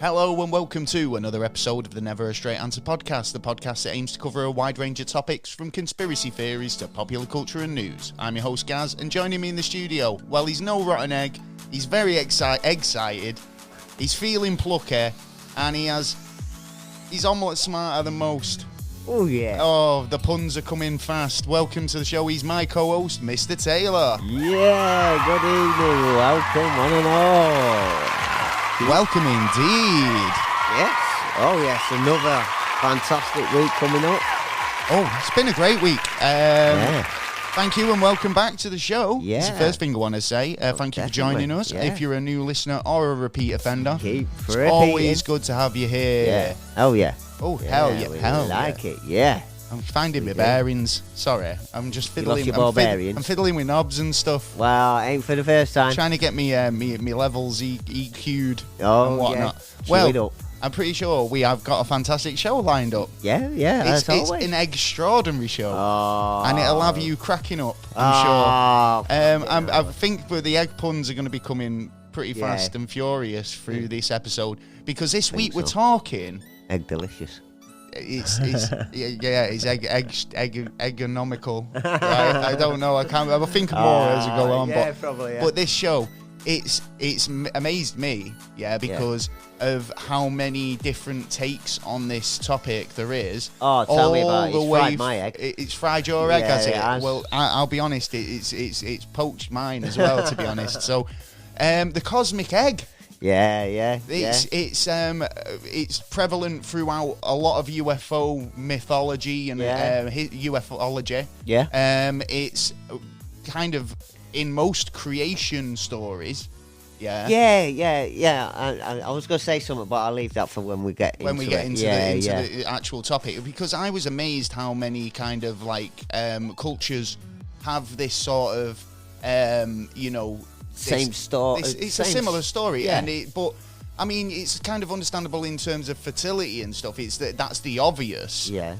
Hello and welcome to another episode of the Never a Straight Answer podcast, the podcast that aims to cover a wide range of topics from conspiracy theories to popular culture and news. I'm your host Gaz, and joining me in the studio, well, he's no rotten egg, he's very excited, he's feeling plucky, and he's almost smarter than most. Oh yeah. Oh, the puns are coming fast. Welcome to the show. He's my co-host, Mr. Taylor. Yeah, good evening, welcome one and all. Welcome indeed. Yes. Oh, yes. Another fantastic week coming up. Oh, it's been a great week. Thank you and welcome back to the show. Yeah. It's the first thing I want to say. Thank you for joining us. Yeah. If you're a new listener or a repeat offender, It's always good to have you here. Yeah. Oh, yeah. Oh, hell yeah. We Hell like yeah. it, yeah. I'm finding my bearings. Sorry. I'm just fiddling. your ball bearings? I'm fiddling with knobs and stuff. Well, ain't for the first time. Trying to get me levels EQ'd Oh, and whatnot. yeah. Well, up. I'm pretty sure we have got a fantastic show lined up. Yeah, It's always. an extraordinary show. Oh. And it'll have you cracking up, I'm sure. Oh. I think that the egg puns are going to be coming pretty Yeah. fast and furious through this episode, because this week we're so. talking. Egg delicious. It's economical. Right? I don't know. I can't. I'll think more as we go on. Yeah, probably. Yeah. But this show, it's amazed me. Yeah, because of how many different takes on this topic there is. Oh, tell me about it. It's fried my egg. It's fried your egg, has it? has. Well, I'll be honest. It's poached mine as well, to be honest. So, the cosmic egg. Yeah. It's prevalent throughout a lot of UFO mythology and ufology. Yeah. It's kind of in most creation stories. Yeah. Yeah. I was going to say something, but I'll leave that for when we get into the actual topic, because I was amazed how many kind of like cultures have this sort of same story. It's a similar story, yeah. but I mean, it's kind of understandable in terms of fertility and stuff. It's that's the obvious. Yeah.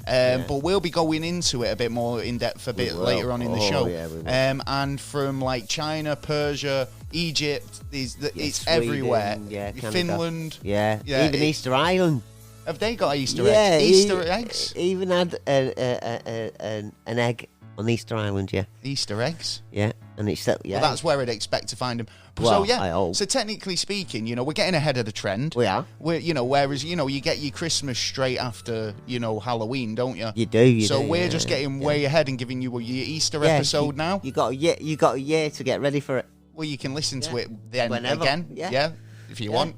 But we'll be going into it a bit more in depth later on in the show. Yeah, we will. And from like China, Persia, Egypt, it's Sweden, everywhere. Canada. Finland. Yeah. Even Easter Island. Have they got Easter eggs? Easter eggs? Even had an egg on Easter Island. Yeah. Easter eggs. Yeah. And it's Well, that's where I'd expect to find them. Well, so I hope. So technically speaking, we're getting ahead of the trend. We are. Whereas you get your Christmas straight after Halloween, don't you? You do. So we're just getting way ahead and giving you your Easter episode now. You got a year to get ready for it. Well, you can listen to it then whenever. again. Yeah. If you want.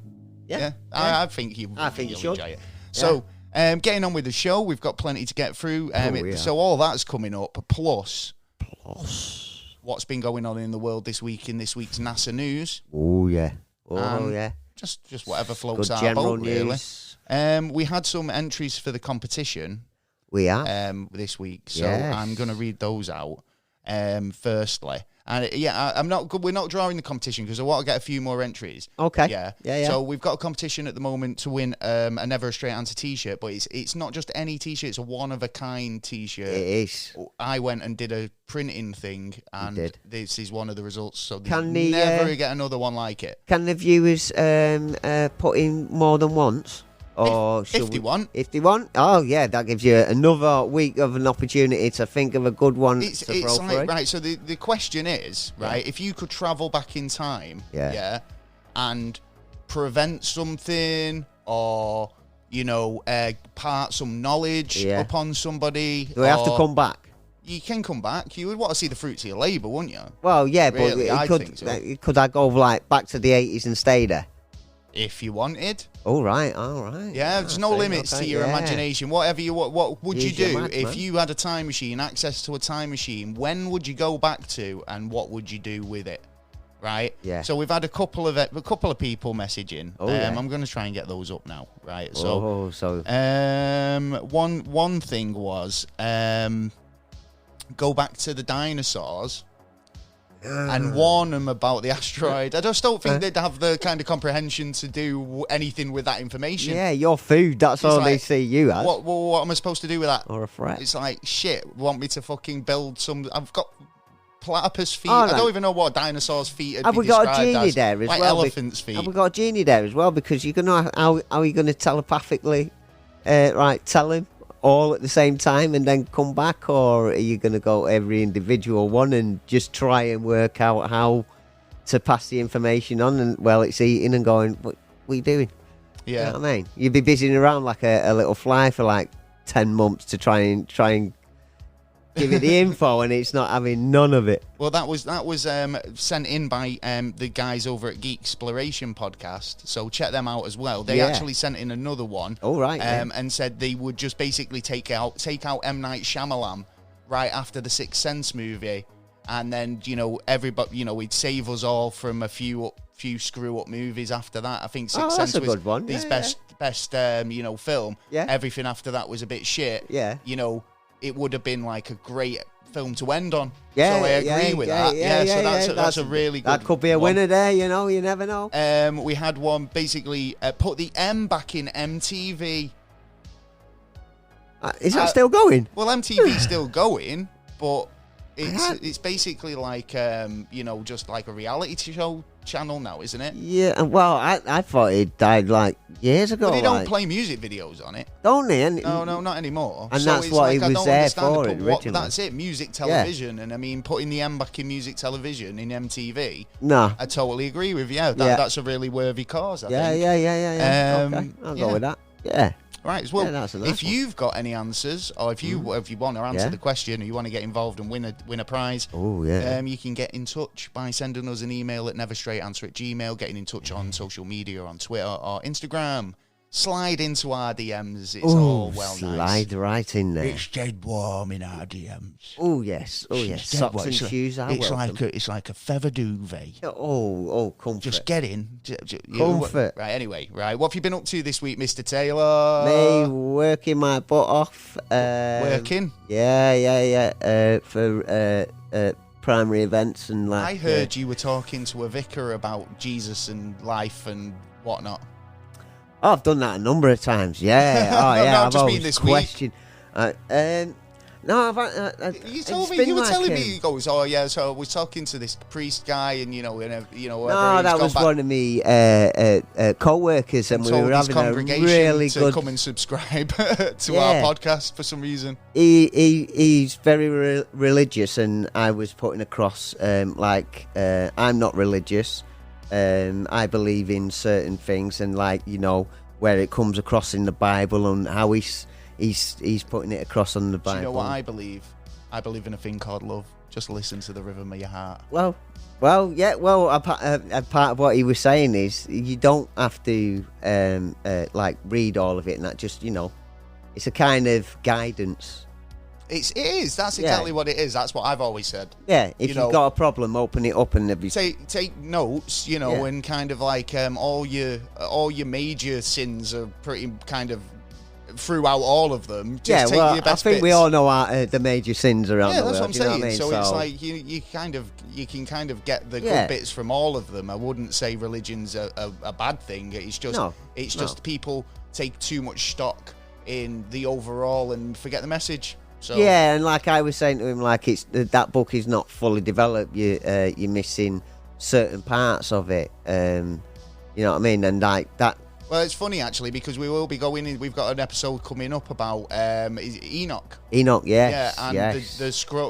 Yeah. I think you'll you should. enjoy it. So. Getting on with the show, we've got plenty to get through. So all that's coming up. Plus, what's been going on in the world this week in this week's NASA news. Oh yeah. Yeah. Just whatever floats Good our general boat, news. really. We had some entries for the competition. We are. This week, so Yes. I'm going to read those out. Firstly, and I'm not. We're not drawing the competition because I want to get a few more entries. Okay. Yeah. Yeah. So we've got a competition at the moment to win a Never a Straight Answer T-shirt, but it's not just any T-shirt. It's a one of a kind T-shirt. It is. I went and did a printing thing, and this is one of the results. So Can never get another one like it. Can the viewers put in more than once? Or if they want. If they want? Oh, yeah, that gives you another week of an opportunity to think of a good one to throw through. Right, so the question is, right, if you could travel back in time, and prevent something or, part some knowledge upon somebody. Do we have to come back? You can come back. You would want to see the fruits of your labour, wouldn't you? Well, yeah, Really, I but think so. Could I go back to the 80s and stay there? If you wanted. All right. Yeah, there's no limits to your imagination. Whatever you what would Use you your do mind, if man. you had a time machine, access to a time machine? When would you go back to, and what would you do with it? Right. Yeah. So we've had a couple of people messaging. I'm going to try and get those up now. Right. So. One thing was go back to the dinosaurs. And warn them about the asteroid. I just don't think they'd have the kind of comprehension to do anything with that information. Yeah, your food, that's all they see you as. What am I supposed to do with that? Or a threat. It's like, shit, want me to fucking build some... I've got platypus feet. Oh, I don't even know what dinosaurs' feet would have be we got a described genie as. there as like well? elephants' feet. Have we got a genie there as well? Because you're gonna how are you gonna telepathically, tell him all at the same time and then come back, or are you gonna go every individual one and just try and work out how to pass the information on? And well, it's eating and going, what are you doing? Yeah, You know what I mean, you'd be busying around like a little fly for like 10 months to try and give it the info, and it's not having none of it. Well, that was sent in by the guys over at Geek Exploration podcast. So check them out as well. They actually sent in another one. Oh, right. And said they would just basically take out M. Night Shyamalan right after the Sixth Sense movie, and then everybody he'd save us all from a few screw up movies after that. I think Sixth Sense was good one. his best film. Yeah. Everything after that was a bit shit. Yeah. It would have been like a great film to end on. Yeah, so I agree with that. So that's a really good. That could be a winner there. You never know. We had one basically put the M back in MTV. Is that still going? Well, MTV's still going, but it's basically like just like a reality show channel now, isn't it? Yeah. Well, I thought it died like years ago. But they don't play music videos on it. Don't they? No, not anymore. And that's what he was there for originally. That's it, music television. And I mean, putting the M back in music television in MTV. No, I totally agree with you. That's a really worthy cause, I think. Yeah. Okay, I'll go with that. Yeah. Right, well, that's a nice if you've got any answers, or if you want to answer the question, or you want to get involved and win a prize, you can get in touch by sending us an email at neverstraightanswer@gmail.com, getting in touch on social media, on Twitter or Instagram. Slide into our DMs. It's all nice. Slide right in there. It's dead warm in our DMs. Oh yes. Socks and shoes are welcome. It's like a feather duvet. Oh, comfort. Just get in. Comfort. Right, anyway, right. What have you been up to this week, Mr. Taylor? Me working my butt off. Working? Yeah. For primary events and like. I heard you were talking to a vicar about Jesus and life and whatnot. Oh, I've done that a number of times. Yeah. Oh, yeah. No, I've just always been this questioned. No, you told me. You were telling me. He goes, "Oh yeah." So I was talking to this priest guy, and No, that was one of me co-workers, and we were having a really to good. Come and subscribe to our podcast for some reason. He's very religious, and I was putting across I'm not religious. I believe in certain things, and where it comes across in the Bible and how he's putting it across on the Bible. Do you know what I believe? I believe in a thing called love. Just listen to the rhythm of your heart. Well, a part of what he was saying is you don't have to read all of it, and that just it's a kind of guidance. It is. That's exactly what it is. That's what I've always said. Yeah, if you've got a problem, open it up and everything. Take notes, and kind of like all your major sins are pretty kind of throughout all of them. Just take your best I think bits. we all know the major sins around the world. Yeah, that's what I'm saying. I mean? So it's like you can kind of get the good bits from all of them. I wouldn't say religion's a bad thing. It's just people take too much stock in the overall and forget the message. So. Yeah, and like I was saying to him, it's that book is not fully developed. You're missing certain parts of it. You know what I mean? And like that. Well, it's funny actually because we will be going in. We've got an episode coming up about Enoch. Enoch, yes. Yeah, and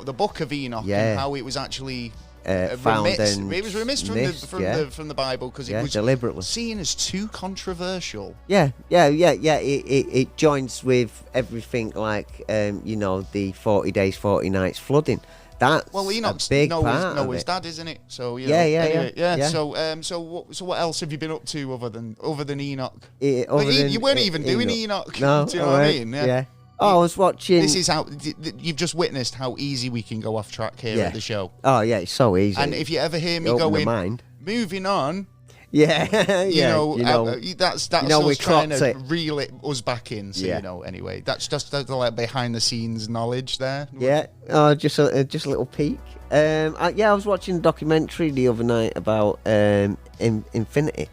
the book of Enoch and how it was actually. Found it was remiss from the Bible because it was deliberately seen as too controversial. Yeah. It joins with everything the 40 days, 40 nights flooding. That's Enoch's a big part Noah's of it. dad, isn't it? So Yeah. So what else have you been up to other than Enoch? You weren't even doing Enoch. No, do you know what I mean? Yeah. Oh, I was watching. This is how you've just witnessed how easy we can go off track here at the show. Oh yeah, it's so easy. And if you ever hear me going, moving on. Yeah, that's us trying to reel us back in. So anyway, that's just the behind the scenes knowledge there. Yeah, just a little peek. I was watching a documentary the other night about infinity.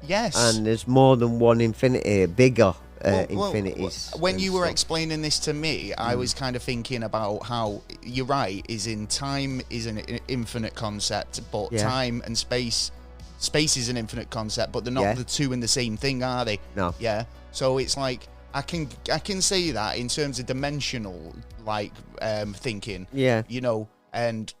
Yes, and there's more than one infinity, bigger. infinities. When you were stuff. explaining this to me, I was kind of thinking about how you're right. Is in time is an infinite concept, but time and space is an infinite concept, but they're not the two in the same thing, are they? No. Yeah. So it's like I can say that in terms of dimensional thinking. Yeah. And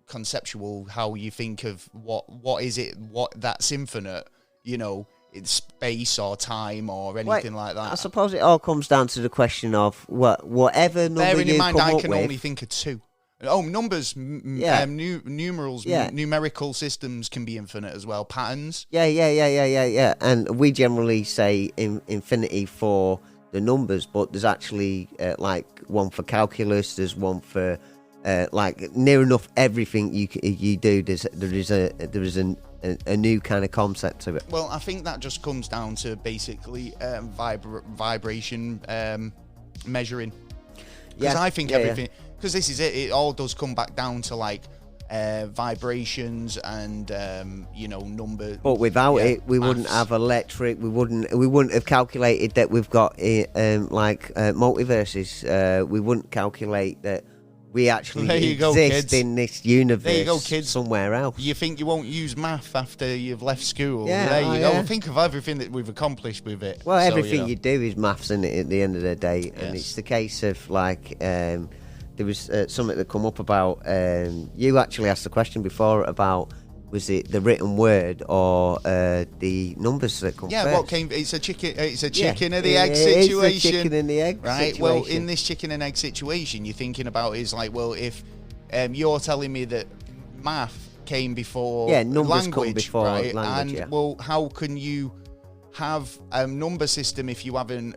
conceptual, how you think of what is it, what that's infinite, it's space or time or anything like that. I suppose it all comes down to the question of whatever number Bearing in you mind, come I up can with. only think of two. Oh, numbers, numerals, numerical systems can be infinite as well. Patterns. Yeah. And we generally say infinity for the numbers, but there's actually one for calculus. There's one for near enough everything you do. There is a new kind of concept to it. Well, I think that just comes down to basically vibration measuring. Because I think everything. Because this is it. It all does come back down to vibrations and numbers. But without it, we wouldn't have electric. We wouldn't have calculated that we've got multiverses. We wouldn't calculate that we actually exist in this universe. There you go, kids. Somewhere else. You think you won't use math after you've left school? Yeah, there you go. Think of everything that we've accomplished with it. Well, everything you do is maths, in it, at the end of the day, and it's the case of there was something that come up about. You actually asked the question before about, was it the written word or the numbers that come first? Yeah, what came? It's a chicken. It's a chicken and the egg situation. It's a chicken and the egg right. situation. Well, in this chicken and egg situation, you're thinking about is if you're telling me that math came before numbers language, come before right? language. And how can you have a number system if you haven't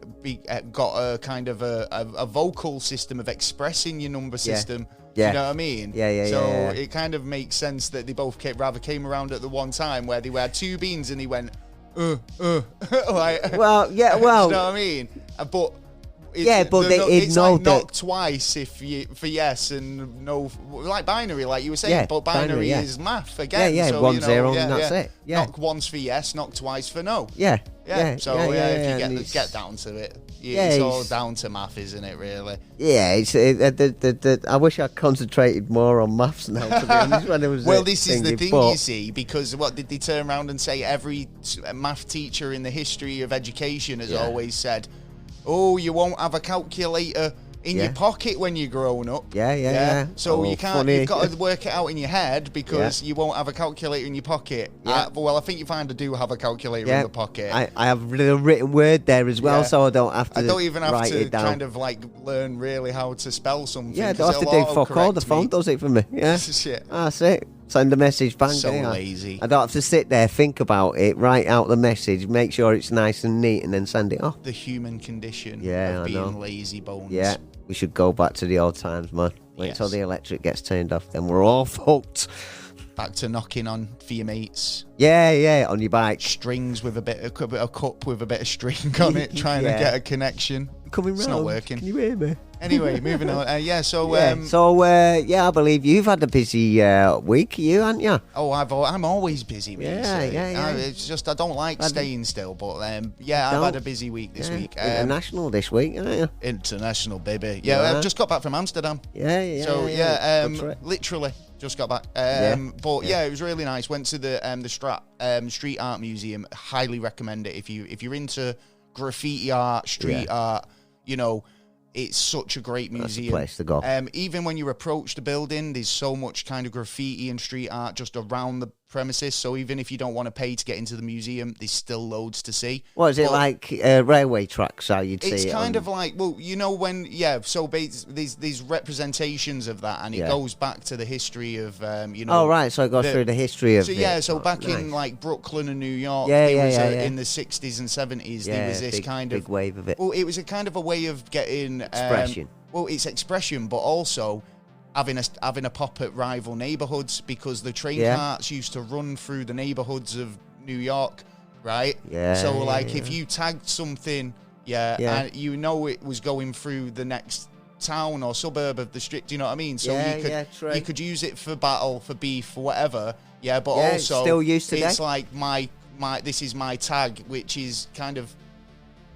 got a kind of a vocal system of expressing your number system? Yeah. You know what I mean? Yeah. So it kind of makes sense that they both came around at the one time where they had two beans and he went, well, well, yeah, well, you know what I mean? But it's knock twice for yes and no, like binary, like you were saying. But binary is math again. Yeah, so, 1 0, and that's it. Yeah. Knock once for yes, knock twice for no. Yeah. So if you get down to it, it's all down to math, isn't it? Really? Yeah. I wish I concentrated more on maths now. To be honest, when it was this is the thing, you see, because what did they turn around and say? Every math teacher in the history of education has always said, "Oh, you won't have a calculator in your pocket when you're grown up." Yeah. So you can't. You've got to work it out in your head because you won't have a calculator in your pocket. Well, I think you find I do have a calculator in the pocket. I have the written word there as well, so I don't have to. I don't even have write to it down. kind of learn really how to spell something. Yeah, I don't have to do fuck all. The phone does it for me. Yeah, shit. That's it. Send a message, bang. So lazy. I don't have to sit there, think about it, write out the message, make sure it's nice and neat, and then send it off. The human condition of being lazy bones. Yeah, we should go back to the old times, man. Wait until the electric gets turned off, then we're all fucked. Back to knocking on for your mates. Yeah, on your bike. Strings with a cup with a bit of string on it, trying to get a connection. Coming round. It's not working. Can you hear me? Anyway, moving on. I believe you've had a busy week, haven't you? Oh, I'm always busy. Yeah. It's just I don't like staying still, but I've had a busy week this week. International this week, haven't you? International, baby. Yeah, I've just got back from Amsterdam. Yeah. So literally just got back. It was really nice. Went to the Street Art Museum. Highly recommend it if you're into graffiti art, street art. It's such a great museum. That's the place to go. Even when you approach the building, there's so much kind of graffiti and street art just around the premises. So even if you don't want to pay to get into the museum, there's still loads to see. What is it like railway tracks? How you'd see it? It's kind of like, well, so these representations of that, and it goes back to the history of, Oh, right. So it goes through the history of. So back in like Brooklyn and New York, in the 60s and 70s, there was this big wave of it. Well, it was a kind of a way of getting expression. It's expression, but also having a pop at rival neighborhoods, because the train carts used to run through the neighborhoods of New York, right? Yeah. So if you tagged something, and it was going through the next town or suburb of the street, do you know what I mean? So you could use it for battle, for beef, for whatever. Yeah, but also still used today. It's like my this is my tag, which is kind of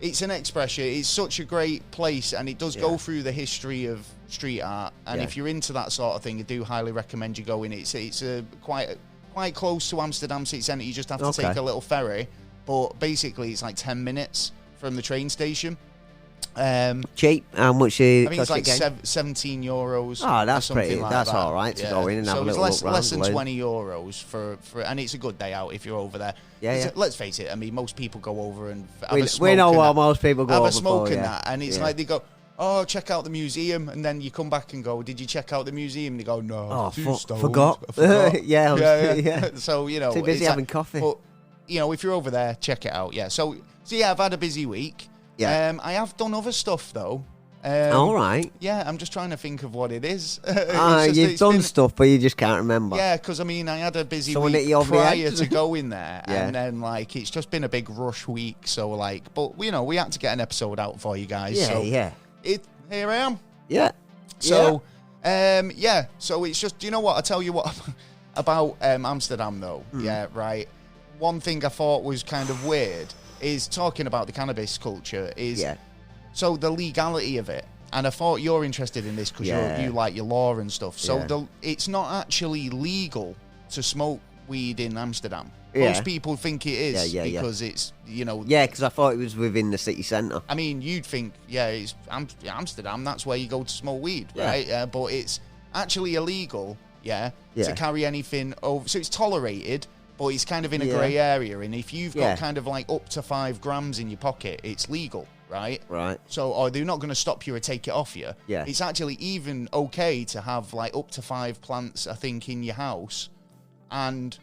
it's an expression. It's such a great place, and it does go through the history of street art. And if you're into that sort of thing, I do highly recommend you going. It's quite close to Amsterdam city centre. You just have to take a little ferry, but basically it's like 10 minutes from the train station. Cheap? How much? I think it's like €17. Oh, that's pretty. Like that's that. all right to go in and have a little look look less than round. €20 for, and it's a good day out if you're over there. Yeah. Let's face it. I mean, most people go over and have we, a smoke. We know what most people go have over a smoke for, and that, and it's like they go, "Oh, check out the museum," and then you come back and go, "Did you check out the museum?" And they go, "No, forgot." yeah. So too busy having coffee. But if you're over there, check it out. Yeah. So yeah, I've had a busy week. Yeah. I have done other stuff though. All right. Yeah, I'm just trying to think of what it is. You've done stuff, but you just can't remember. Yeah, because I mean, I had a busy week prior to going there, and then it's just been a big rush week. So but we had to get an episode out for you guys. Yeah, so here I am. Yeah. So So it's just, you know what? I'll tell you what about Amsterdam though. Yeah, right. One thing I thought was kind of weird is talking about the cannabis culture is. So the legality of it, and I thought you're interested in this because you like your law and stuff. So it's not actually legal to smoke weed in Amsterdam. Most people think it is because it's, Yeah, because I thought it was within the city centre. I mean, you'd think, it's Amsterdam, that's where you go to smoke weed, right? But it's actually illegal, to carry anything over. So it's tolerated, but it's kind of in a grey area. And if you've got kind of like up to 5 grams in your pocket, it's legal. Right. So, they're not going to stop you or take it off you. Yeah. It's actually even okay to have like up to 5 plants, I think, in your house, but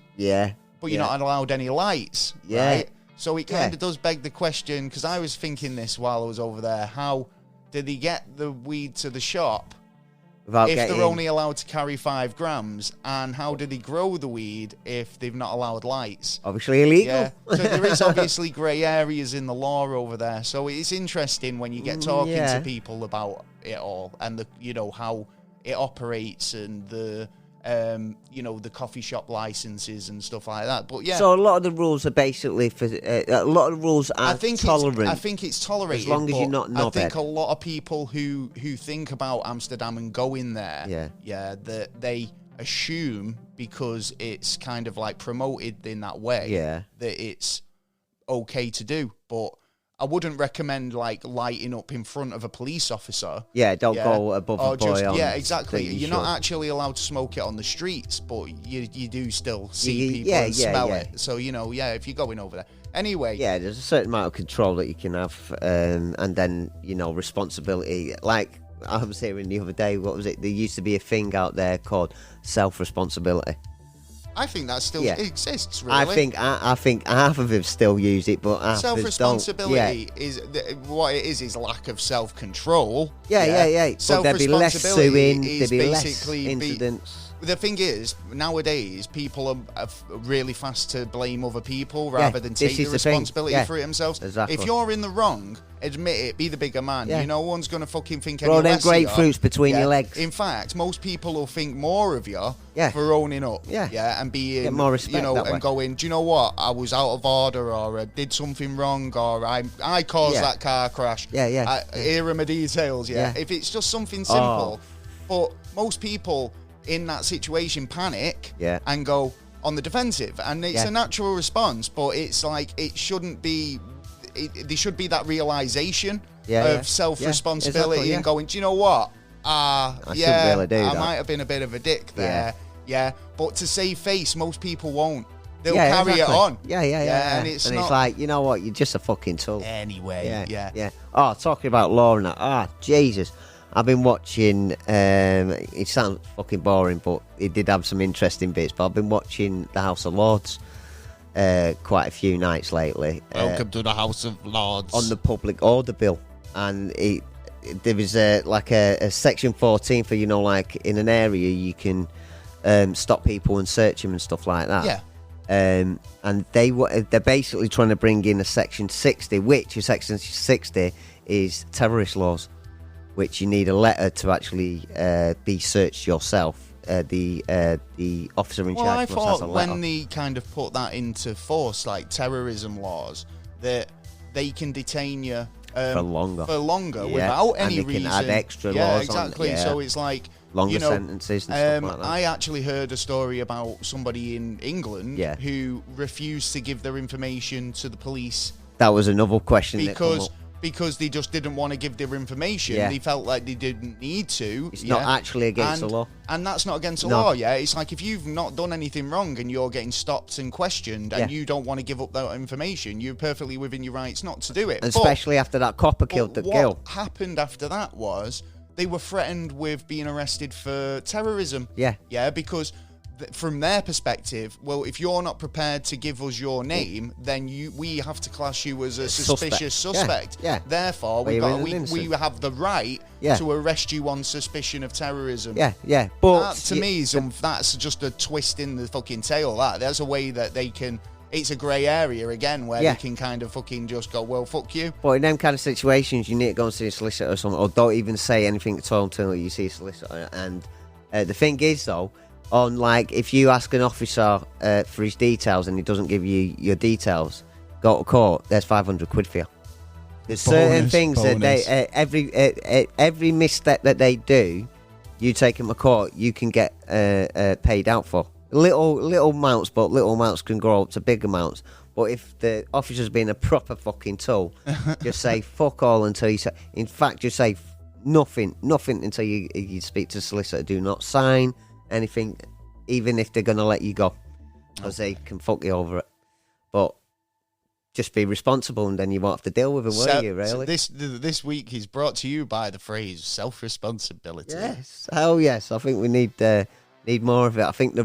you're not allowed any lights. Right. So it kind of does beg the question, because I was thinking this while I was over there: how did they get the weed to the shop if they're only allowed to carry 5 grams? And how do they grow the weed if they've not allowed lights? Obviously illegal. Yeah. So there is obviously grey areas in the law over there. So it's interesting when you get talking to people about it all and how it operates and the the coffee shop licenses and stuff like that. But so a lot of the rules are basically for a lot of the rules are tolerant. I think it's tolerated as long as you're not knobhead. I think a lot of people who think about Amsterdam and go in there, that they assume because it's kind of like promoted in that way, that it's okay to do. But I wouldn't recommend like lighting up in front of a police officer. Yeah, don't go above a boy on. Yeah, exactly. You're not actually allowed to smoke it on the streets, but you do still see people and smell it. So if you're going over there. Anyway. Yeah, there's a certain amount of control that you can have, and then responsibility. Like I was hearing the other day, what was it? There used to be a thing out there called self-responsibility. I think that still exists, really. I think half of them still use it, but half self-responsibility is what it is lack of self-control. Yeah. But there'd be less suing, there'd be less incidents. The thing is, nowadays, people are really fast to blame other people rather than take the responsibility for it themselves. Exactly. If you're in the wrong, admit it, be the bigger man. No one's going to fucking think any less of you. Throw them grapefruits between your legs. In fact, most people will think more of you for owning up. And being, get more respect that and way. Going, do you know what? I was out of order, or I did something wrong, or I caused that car crash. Here are my details, If it's just something simple. But most people in that situation panic and go on the defensive, and it's a natural response, but it's like it shouldn't be. There should be that realization of self-responsibility and going, do you know what? I might have been a bit of a dick there. But to save face, most people won't. They'll carry it on. And it's like, you know what? You're just a fucking tool. Anyway, Oh, talking about law and that. Jesus. I've been watching, it sounds fucking boring, but it did have some interesting bits, but I've been watching The House of Lords quite a few nights lately. Welcome to the House of Lords. On the public order bill. And there was a section 14 for, like in an area you can stop people and search them and stuff like that. And they're basically trying to bring in a section 60, which is section 60 is terrorist laws, which you need a letter to actually be searched yourself. The officer in charge must have a letter. When they kind of put that into force, like terrorism laws, that they can detain you for longer without any and they reason. can add extra yeah, laws exactly. on. Yeah. So it's like longer sentences and stuff like that. I actually heard a story about somebody in England who refused to give their information to the police. That was another question because they just didn't want to give their information. They felt like they didn't need to. It's not actually against the law. And that's not against the law, It's like if you've not done anything wrong and you're getting stopped and questioned and you don't want to give up that information, you're perfectly within your rights not to do it. And especially after that copper killed the girl. What happened after that was they were threatened with being arrested for terrorism. Yeah. Yeah, because from their perspective, well, if you're not prepared to give us your name, then we have to class you as a suspicious suspect. Yeah. Therefore, we have the right to arrest you on suspicion of terrorism. Yeah. But that, to me, that's just a twist in the fucking tail. There's a way that they can. It's a grey area again where they can kind of fucking just go, well, fuck you. But in them kind of situations, you need to go and see a solicitor or something, or don't even say anything at all until you see a solicitor. And the thing is, though, on like if you ask an officer for his details and he doesn't give you your details, go to court. There's 500 quid for you. There's certain things that they every misstep that they do, you take them to court, you can get paid out for. Little amounts, but little amounts can grow up to big amounts. But if the officer's being a proper fucking tool, just say fuck all until you say. In fact, just say nothing until you speak to the solicitor. Do not sign anything, even if they're going to let you go, because they can fuck you over it. But just be responsible, and then you won't have to deal with it, will you? Really? So this week is brought to you by the phrase self-responsibility. Yes, hell yes. I think we need more of it. I think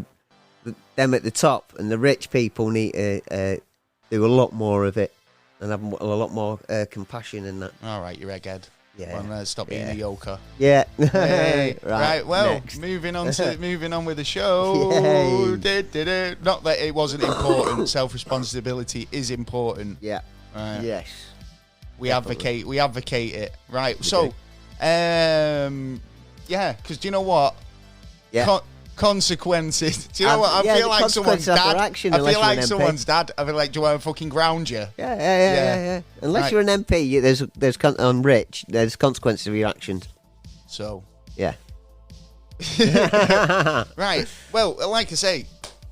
them at the top and the rich people need to do a lot more of it and have a lot more compassion in that. All right, you egghead. Yeah. Well, stop being a yoker. Yeah. Hey, right. Well, next. moving on with the show. Not that it wasn't important. Self-responsibility is important. Yeah. Right. Yes. We advocate it. Right. So, because do you know what? Yeah. Consequences. Do you know what? I feel like someone's dad. I feel like someone's dad. I feel like, do I want to fucking ground you? Yeah. Unless you're an MP, there's on Rich, there's consequences of your actions. So. Yeah. Right. Well, like I say,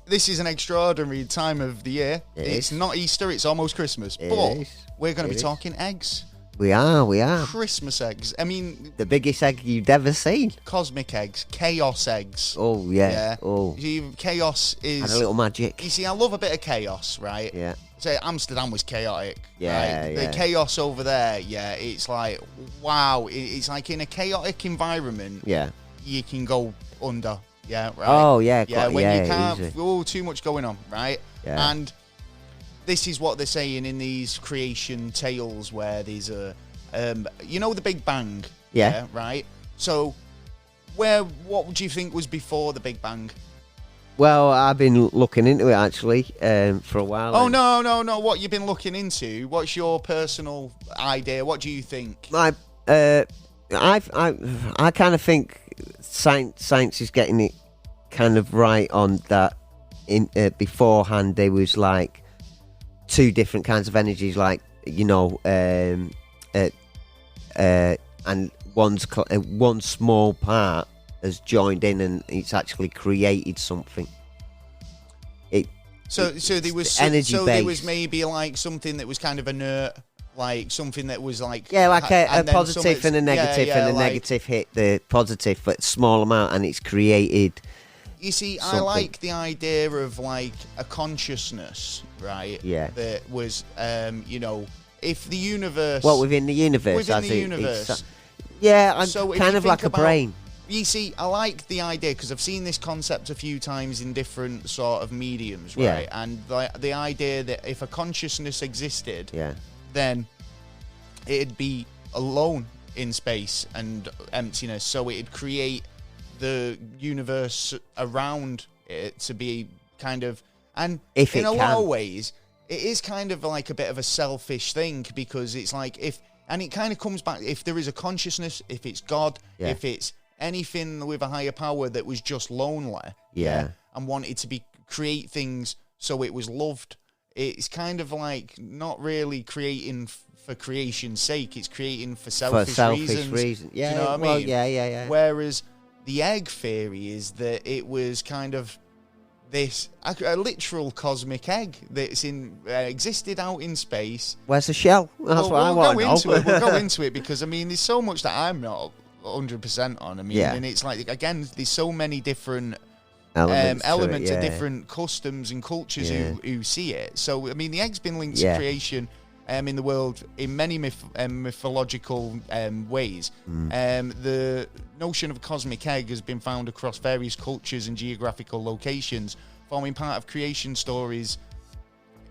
this is an extraordinary time of the year. It's not Easter, it's almost Christmas. But we're going to be talking eggs. We are. Christmas eggs. I mean... the biggest egg you've ever seen. Cosmic eggs. Chaos eggs. Oh, yeah. Oh. See, chaos is... and a little magic. You see, I love a bit of chaos, right? Yeah. Say, Amsterdam was chaotic. Yeah, right? yeah. The chaos over there, it's like, wow. It's like in a chaotic environment, you can go under. Yeah, right? Oh, yeah. Yeah, when you can't... easy. too much going on, right? Yeah. And... this is what they're saying in these creation tales where there's a, the Big Bang. Yeah. Right? So, what would you think was before the Big Bang? Well, I've been looking into it actually for a while. Oh, no. What you've been looking into? What's your personal idea? What do you think? I kind of think science is getting it kind of right on that. In beforehand, there was like two different kinds of energies, like and one small part has joined in, and it's actually created something. So there was energy based. There was maybe like something that was kind of inert, like something that was like like a positive and a negative, and the negative hit the positive, but small amount, and it's created. You see, something. I like the idea of like a consciousness, right? Yeah. That was, if the universe... Well, within the universe. Within the universe. I'm kind of like a brain. You see, I like the idea, because I've seen this concept a few times in different sort of mediums, right? Yeah. And the idea that if a consciousness existed, then it'd be alone in space and emptiness, so it'd create the universe around it to be kind of, and in a lot of ways it is kind of like a bit of a selfish thing, because it's like it kind of comes back, if there is a consciousness, if it's God, if it's anything with a higher power that was just lonely and wanted to create things so it was loved, it's kind of like not really creating for creation's sake. It's creating for selfish reasons. Yeah, Do you know what I mean? Yeah. Whereas the egg theory is that it was kind of this a literal cosmic egg that's existed out in space. Where's the shell? That's what I want to know. We'll go into it because I mean, there's so much that I'm not 100% on. I mean, and it's like again, there's so many different elements of different customs and cultures who see it. So I mean, the egg's been linked to creation in the world in many mythological ways. The notion of a cosmic egg has been found across various cultures and geographical locations, forming part of creation stories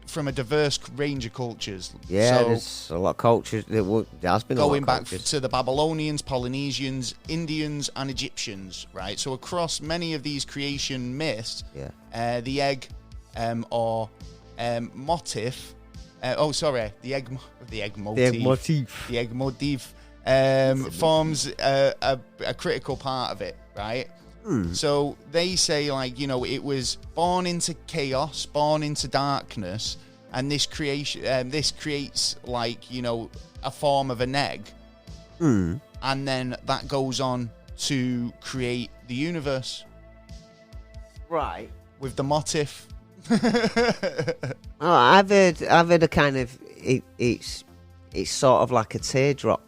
from a diverse range of cultures. Yeah, so, there's a lot of cultures. There's been going back to the Babylonians, Polynesians, Indians, and Egyptians, right? So across many of these creation myths, the egg or motif. The egg motif forms a critical part of it, right? So they say, like, you know, it was born into chaos, born into darkness, and this creates, like, you know, a form of an egg, and then that goes on to create the universe, right? With the motif. I've heard a kind of it's sort of like a teardrop,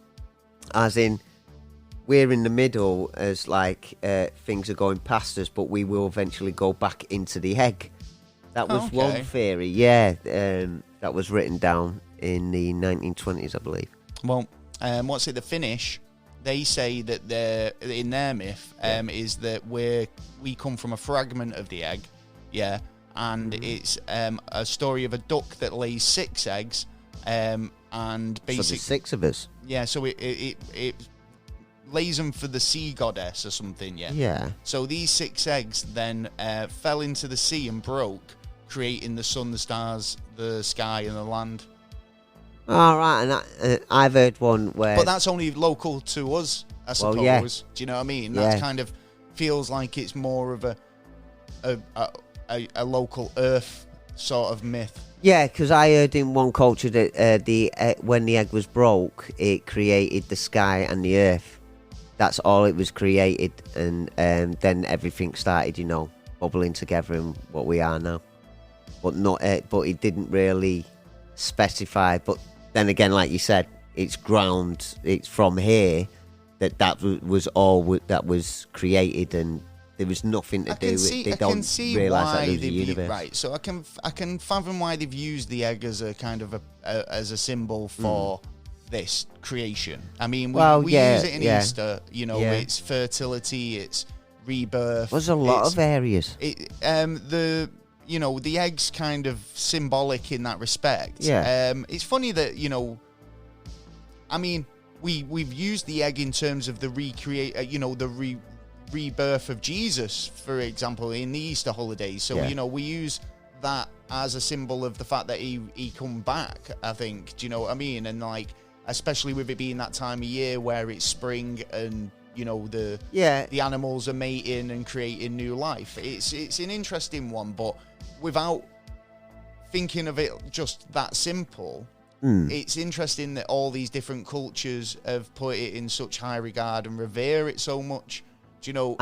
as in we're in the middle as like things are going past us, but we will eventually go back into the egg. That was one theory, that was written down in the 1920s, I believe. Well, what's it? The Finnish, they say that in their myth is that we come from a fragment of the egg, and it's a story of a duck that lays 6 eggs, and basically so there's 6 of us. Yeah, so it lays them for the sea goddess or something. Yeah. So these 6 eggs then fell into the sea and broke, creating the sun, the stars, the sky, and the land. All right, and I've heard one where, but that's only local to us, I suppose. Well, yeah. Do you know what I mean? That kind of feels like it's more of a local Earth sort of myth. Yeah, because I heard in one culture that when the egg was broke, it created the sky and the Earth. That's all it was created, and then everything started, you know, bubbling together in what we are now. But it didn't really specify. But then again, like you said, it's from here that was all that was created, and there was nothing to do with it. They don't realise that there's a universe. Right, so I can fathom why they've used the egg as a kind of as a symbol for this creation. I mean, we use it in Easter. You know, it's fertility, it's rebirth. There's a lot of areas. The egg's kind of symbolic in that respect. Yeah. It's funny that, you know, I mean, we've used the egg in terms of the rebirth of Jesus, for example, in the Easter holidays. So, you know, we use that as a symbol of the fact that he come back, I think. Do you know what I mean? And, like, especially with it being that time of year where it's spring and, you know, the animals are mating and creating new life. It's an interesting one, but without thinking of it just that simple, it's interesting that all these different cultures have put it in such high regard and revere it so much. Do you know?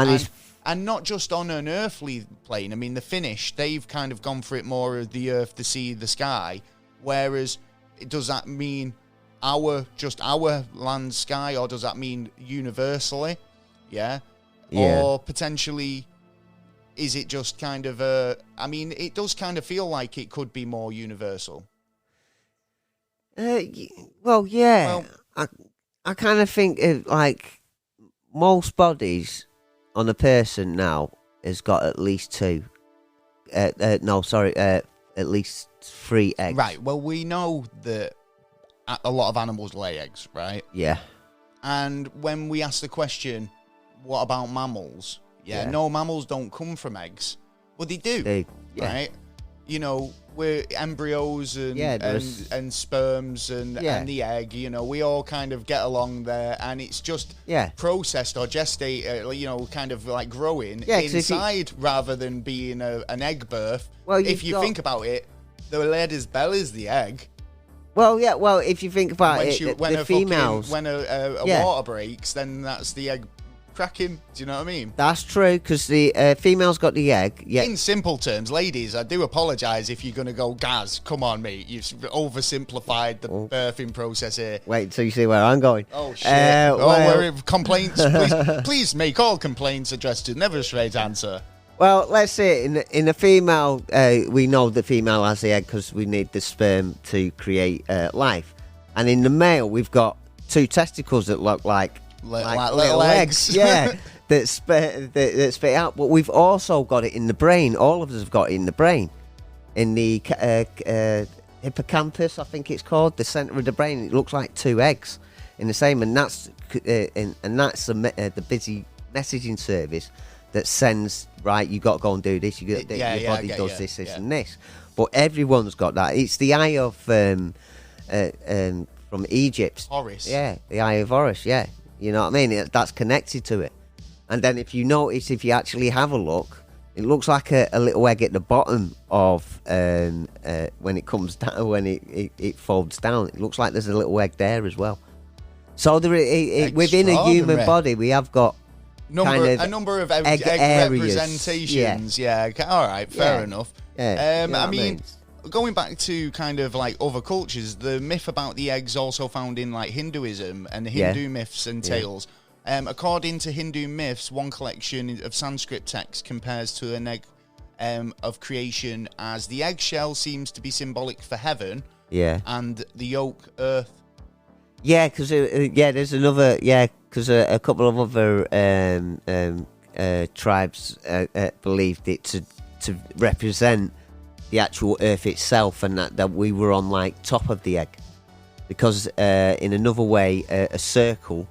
And not just on an earthly plane. I mean, the Finnish, they've kind of gone for it more of the earth, the sea, the sky. Whereas, does that mean our land, sky, or does that mean universally? Yeah. Or potentially, is it just kind of I mean, it does kind of feel like it could be more universal. Well, I kind of think like most bodies on a person now has got at least 2. At least 3 eggs. Right. Well, we know that a lot of animals lay eggs, right? Yeah. And when we ask the question, what about mammals? No, mammals don't come from eggs. Well, they do, right? You know, we're embryos and sperms and the egg, you know, we all kind of get along there, and it's just processed or gestate, you know, kind of like growing inside rather than being an egg birth. Well, if you think about it, The lady's belly's the egg. Well, yeah. Well, if you think about When the females, when a water breaks, then that's the egg cracking. Do you know what I mean? that's true because the female's got the egg. Yeah. In simple terms, ladies, I do apologise if you're going to go, Gaz, come on, mate. You've oversimplified the birthing process here. Wait until you see where I'm going. Oh, shit. Complaints. Please make all complaints addressed to Never a Straight Answer. Well, let's say in a female, we know the female has the egg because we need the sperm to create life. And in the male, we've got 2 testicles that look like little eggs. Yeah, that spit out. But we've also got it in the brain. All of us have got it in the brain. In the hippocampus, I think it's called, the centre of the brain. It looks like 2 eggs in the same. And that's the busy messaging service that sends, right, you got to go and do this. Your body does this, and this. But everyone's got that. It's the eye of from Egypt. Horus. Yeah, the eye of Horus. Yeah, you know what I mean. That's connected to it. And then if you notice, if you actually have a look, it looks like a little egg at the bottom of when it comes down, when it folds down. It looks like there's a little egg there as well. So within a human body, we have got a number of egg representations. Yeah. All right. Fair enough. Yeah. I mean, going back to kind of like other cultures, the myth about the eggs also found in like Hinduism and the Hindu myths and tales. According to Hindu myths, one collection of Sanskrit texts compares to an egg of creation as the eggshell seems to be symbolic for heaven. Yeah. And the yolk, earth. Yeah, because there's another. Yeah, because a couple of other tribes believed it to represent the actual earth itself, and that we were on like top of the egg. Because in another way, a circle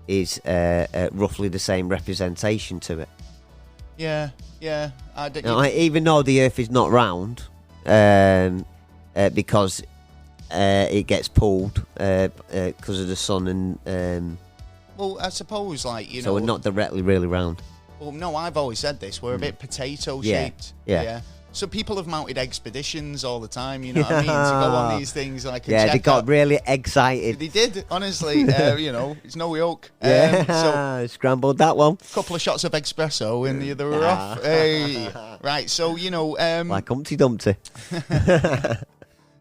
is roughly the same representation to it. Yeah. Even though the earth is not round, because it gets pulled because of the sun and. Well, I suppose, like, you know. So we're not directly really round. Well, no, I've always said this. We're a bit potato shaped. Yeah. So people have mounted expeditions all the time, you know what I mean, to go on these things. Like, they got really excited. They did, honestly. You know, it's no yolk. So scrambled that one. Couple of shots of espresso and they were off. Hey. Right, so, you know. Like Humpty Dumpty.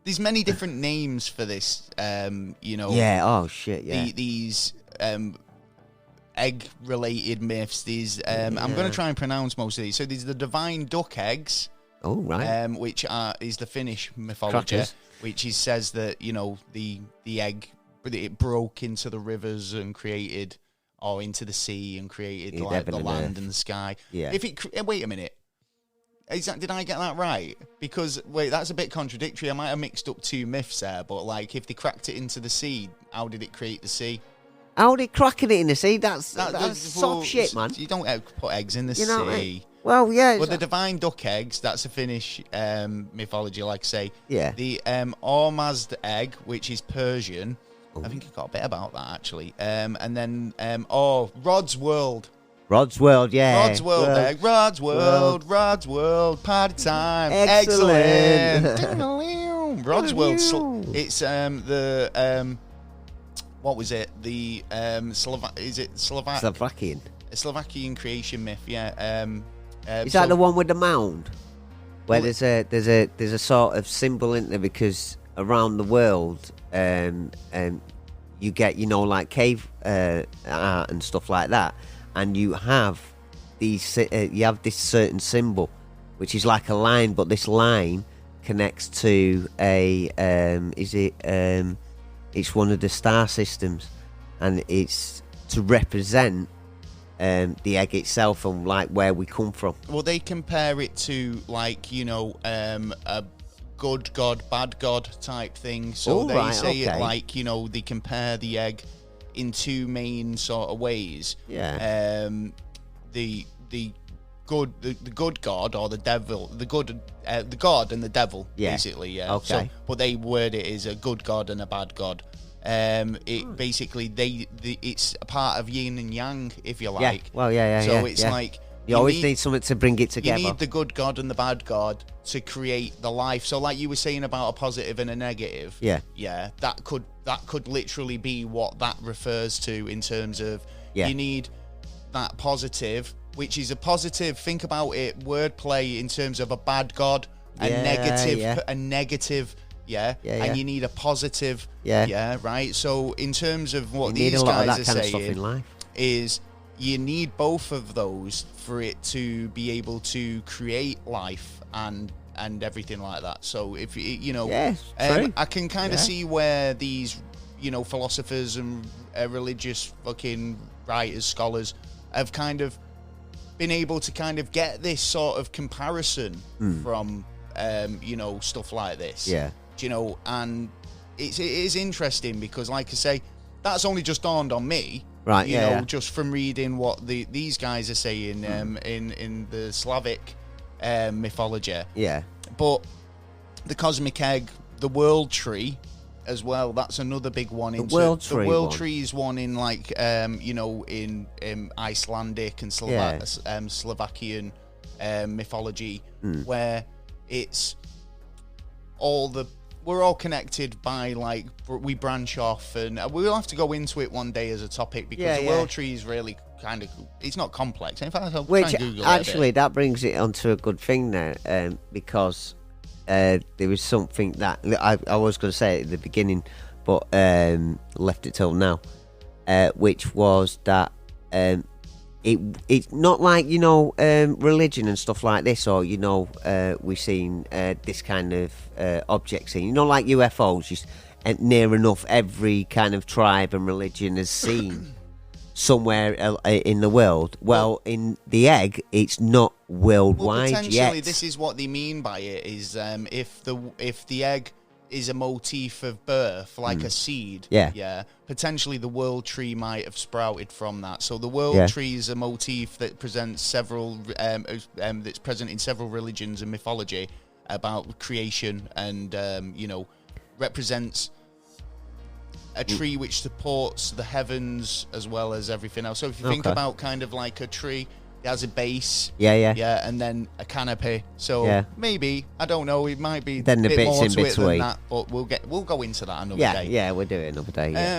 There's many different names for this, you know. Yeah, oh shit, yeah. These egg-related myths. These, I'm going to try and pronounce most of these. So there's the divine duck eggs. Oh, right. Which is the Finnish mythology, which says that, you know, the egg, it broke into the rivers and created, or into the sea and created like the land and the sky. Yeah. Wait a minute. Did I get that right? Because, wait, that's a bit contradictory. I might have mixed up 2 myths there, but, like, if they cracked it into the sea, how did it create the sea? How did cracking it in the sea? That's soft shit, man. You don't put eggs in the sea. What I mean? Well, yeah. Well, the divine duck eggs, that's a Finnish mythology, like I say. Yeah. The Ormazd egg, which is Persian. Ooh. I think I got a bit about that, actually. And then, Rod's World. Rod's World, yeah. Rod's World egg. Rod's World, party time. Excellent. Rod's World. It's what was it? The Slovakian. A Slovakian creation myth, yeah. Is that the one with the mound? Where there's a sort of symbol in there, because around the world, you get, you know, like cave art and stuff like that. And you have this certain symbol, which is like a line, but this line connects to it's one of the star systems, and it's to represent the egg itself and like where we come from. Well, they compare it to, like, you know, a good god, bad god type thing. So say it like, you know, they compare the egg in 2 main sort of ways. Yeah. The good god, or the devil, the god and the devil, basically. Yeah. Okay. So, but they word it as a good god and a bad god. Basically it's a part of yin and yang, if you like. Yeah. Well, yeah. So it's like You always need something to bring it together. You need the good God and the bad God to create the life. So like you were saying about a positive and a negative. Yeah, that could literally be what that refers to in terms of you need that positive, which is a positive. Think about it, wordplay in terms of a bad God, a negative. And you need a positive. Right. So in terms of what these guys are saying is you need both of those for it to be able to create life and everything like that. So if I can kind of see where these philosophers and religious fucking writers, scholars have kind of been able to kind of get this sort of comparison from stuff like this. And it is interesting because, like I say, that's only just dawned on me. Right, just from reading what these guys are saying in the Slavic mythology. Yeah. But the cosmic egg, the world tree as well, that's another big one. The world tree is one in like, in Icelandic and Slovakian mythology, where it's we're all connected by, like, we branch off, and we'll have to go into it one day as a topic because the world tree is really kind of, it's not complex. In fact, I'll try and Google actually, that brings it onto a good thing now, because there was something that I was going to say at the beginning, but left it till now, which was that it's not like, religion and stuff like this, or, we've seen this kind of objects seen, like UFOs, just near enough every kind of tribe and religion has seen somewhere in the world. Well, in the egg, it's not worldwide potentially, yet. This is what they mean by it, is if the egg is a motif of birth, like a seed, potentially the world tree might have sprouted from that. So the world tree is a motif that presents several that's present in several religions and mythology about creation, and represents a tree which supports the heavens as well as everything else. So if you think about kind of like a tree, it has a base, and then a canopy. So maybe, I don't know, it might be then a bit more in to between. It than that, but we'll go into that another day. Yeah, we'll do it another day. Yeah.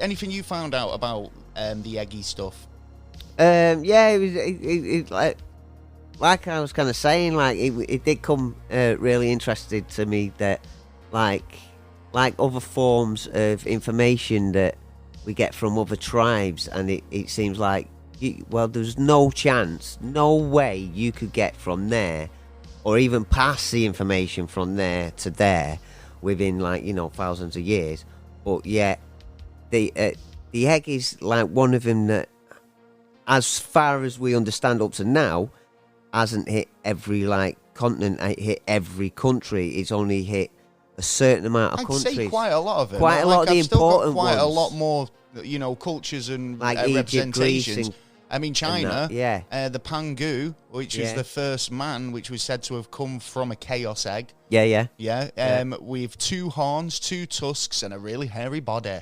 Anything you found out about the eggy stuff? It was like I was kind of saying, like it did come really interested to me that like other forms of information that we get from other tribes, and it seems like, there's no chance, no way you could get from there, or even pass the information from there to there within thousands of years. But yet, the egg is like one of them that, as far as we understand up to now, hasn't hit every continent, hit every country. It's only hit a certain amount of countries. I'd say quite a lot of them. Quite a lot of the important ones. Quite a lot more, cultures and Egypt, representations. China, the Pangu, which is the first man, which was said to have come from a chaos egg. With 2 horns, 2 tusks, and a really hairy body.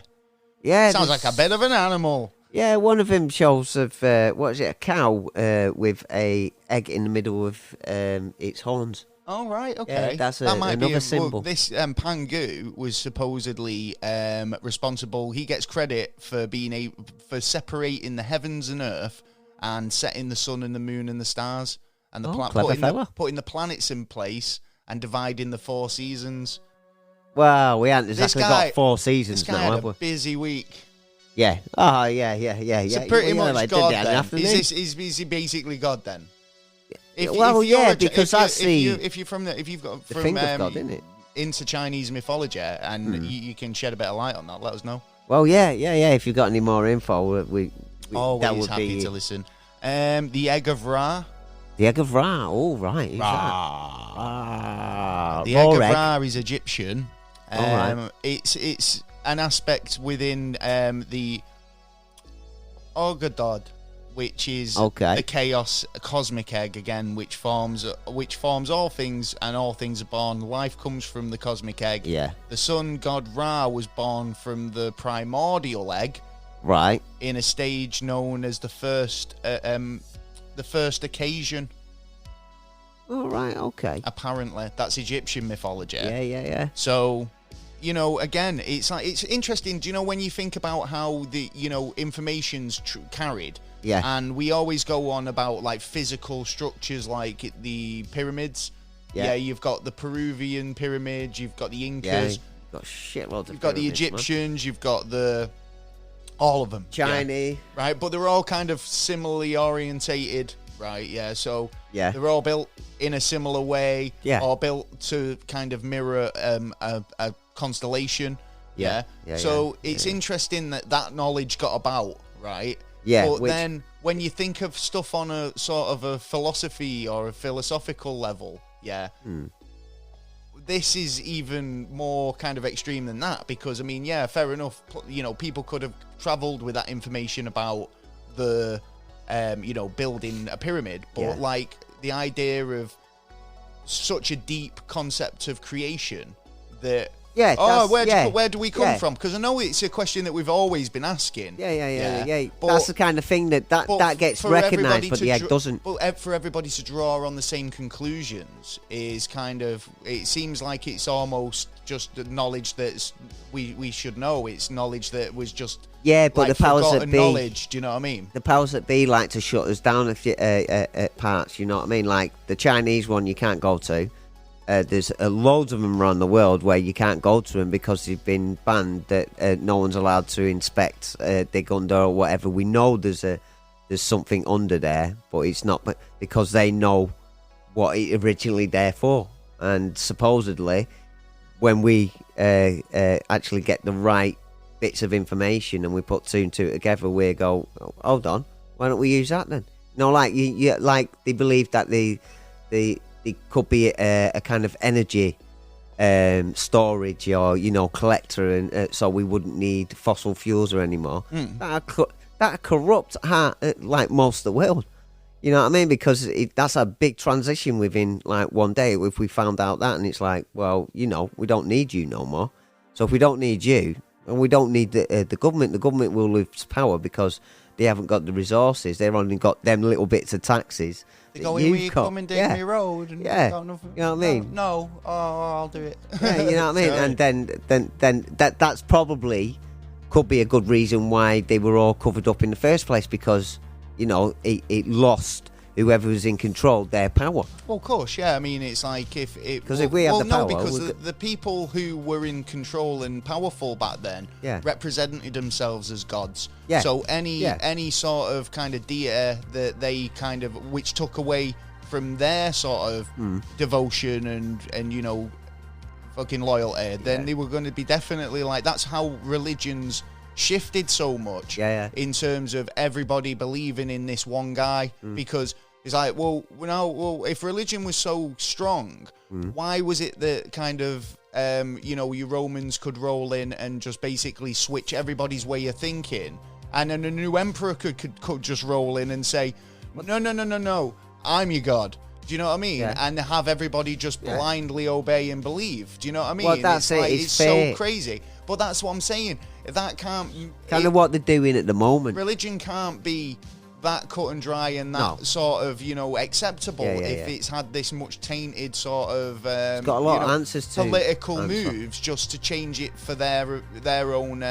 Sounds like a bit of an animal. Yeah, one of them shows of a cow with a egg in the middle of its horns. Oh, right, okay. Yeah, that's another symbol. This Pangu was supposedly responsible. He gets credit for for separating the heavens and earth and setting the sun and the moon and the stars and putting the planets in place and dividing the 4 seasons. Well, we haven't exactly got 4 seasons this guy now, had a busy week. Yeah. Oh, yeah. So pretty much God then. Is he basically God then? Because that's if you've got from finger of God, isn't it? Into Chinese mythology, and you can shed a bit of light on that, let us know. Well, yeah. If you've got any more info, we always that would happy to listen. The egg of Ra. The egg of Ra. Oh, right. The egg of Ra is Egyptian. Right. It's an aspect within the Ogadod, which is the chaos cosmic egg again, which forms all things, and all things are born. Life comes from the cosmic egg. Yeah. The sun god Ra was born from the primordial egg. Right. In a stage known as the first the first occasion. Oh, right, okay. Apparently, that's Egyptian mythology. Yeah. So, again, it's interesting. Do you know when you think about how the information's carried? Yeah. And we always go on about like physical structures, like the pyramids. Yeah. You've got the Peruvian pyramids. You've got the Incas. Yeah, you've got shitloads of You've got the Egyptians. You've got all of them. Chinese. Yeah. Right, but they're all kind of similarly orientated. Right, yeah. So they're all built in a similar way, or built to kind of mirror a constellation. So it's interesting that knowledge got about, right? Yeah. But then when you think of stuff on a sort of a philosophy or a philosophical level, this is even more kind of extreme than that, because I mean, fair enough. People could have travelled with that information about the building a pyramid, but like the idea of such a deep concept of creation that where do we come from? Because I know it's a question that we've always been asking. Yeah. But that's the kind of thing that gets recognised, but the egg doesn't. But for everybody to draw on the same conclusions is kind of, it seems like it's almost just the knowledge that we should know. It's knowledge that was just but like the powers that be, knowledge. Do you know what I mean? The powers that be like to shut us down at parts. You know what I mean? Like the Chinese one, you can't go to. There's loads of them around the world where you can't go to them because they've been banned. That no one's allowed to inspect, dig under or whatever. We know there's something under there, but it's not because they know what it originally there for. And supposedly, when we actually get the right bits of information and we put two and two together, we go, hold on, why don't we use that then? Like like they believe that it could be a kind of energy storage or collector, and so we wouldn't need fossil fuels or anymore. That corrupt like most of the world. You know what I mean? Because that's a big transition within like one day. If we found out that, and it's like, well, we don't need you no more. So if we don't need you, and we don't need the government will lose power because they haven't got the resources. They've only got them little bits of taxes. They go, will you come and dig me road? And got nothing. You know what I mean? No. I'll do it. Yeah, you know what I mean? And then that's probably could be a good reason why they were all covered up in the first place, because, it lost whoever was in control their power. Well, of course, yeah. I mean, it's like if we had the power, because the people who were in control and powerful back then represented themselves as gods. Yeah. So any sort of kind of deity that they kind of, which took away from their sort of devotion and fucking loyalty, then they were going to be definitely like, that's how religions shifted so much in terms of everybody believing in this one guy, because it's like, well, if religion was so strong, why was it that kind of you Romans could roll in and just basically switch everybody's way of thinking, and then a new emperor could just roll in and say, no, I'm your god. Do you know what I mean? And have everybody just blindly obey and believe. Do you know what I mean? Well, that's it's so crazy. But that's what I'm saying. That can't... Kind of what they're doing at the moment. Religion can't be that cut and dry and that sort of, acceptable if it's had this much tainted sort of... it's got a lot of answers to... Political moves just to change it for their own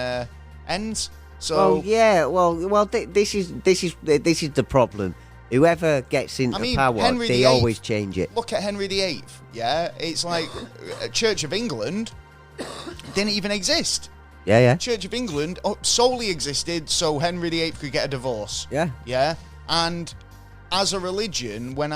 ends. So... This is the problem. Whoever gets into power, they always change it. Look at Henry VIII, It's like Church of England didn't even exist. Church of England solely existed so Henry VIII could get a divorce. And as a religion, when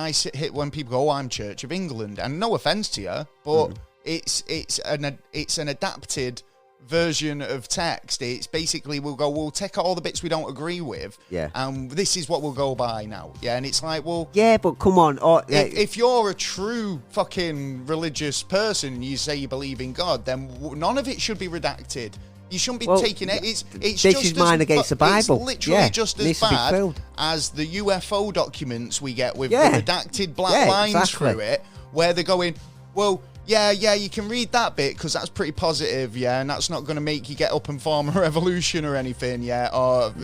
people go, I'm Church of England, and no offence to you, but it's an adapted version of text. It's basically, we'll take out all the bits we don't agree with, and this is what we'll go by now. And it's like, well, but come on, if you're a true fucking religious person, you say you believe in God, then none of it should be redacted. You shouldn't be taking it. It's this just is mine against the Bible. It's literally just as bad as the UFO documents we get with the redacted black lines through it, where they're going, well, yeah, you can read that bit because that's pretty positive, and that's not going to make you get up and form a revolution or anything, or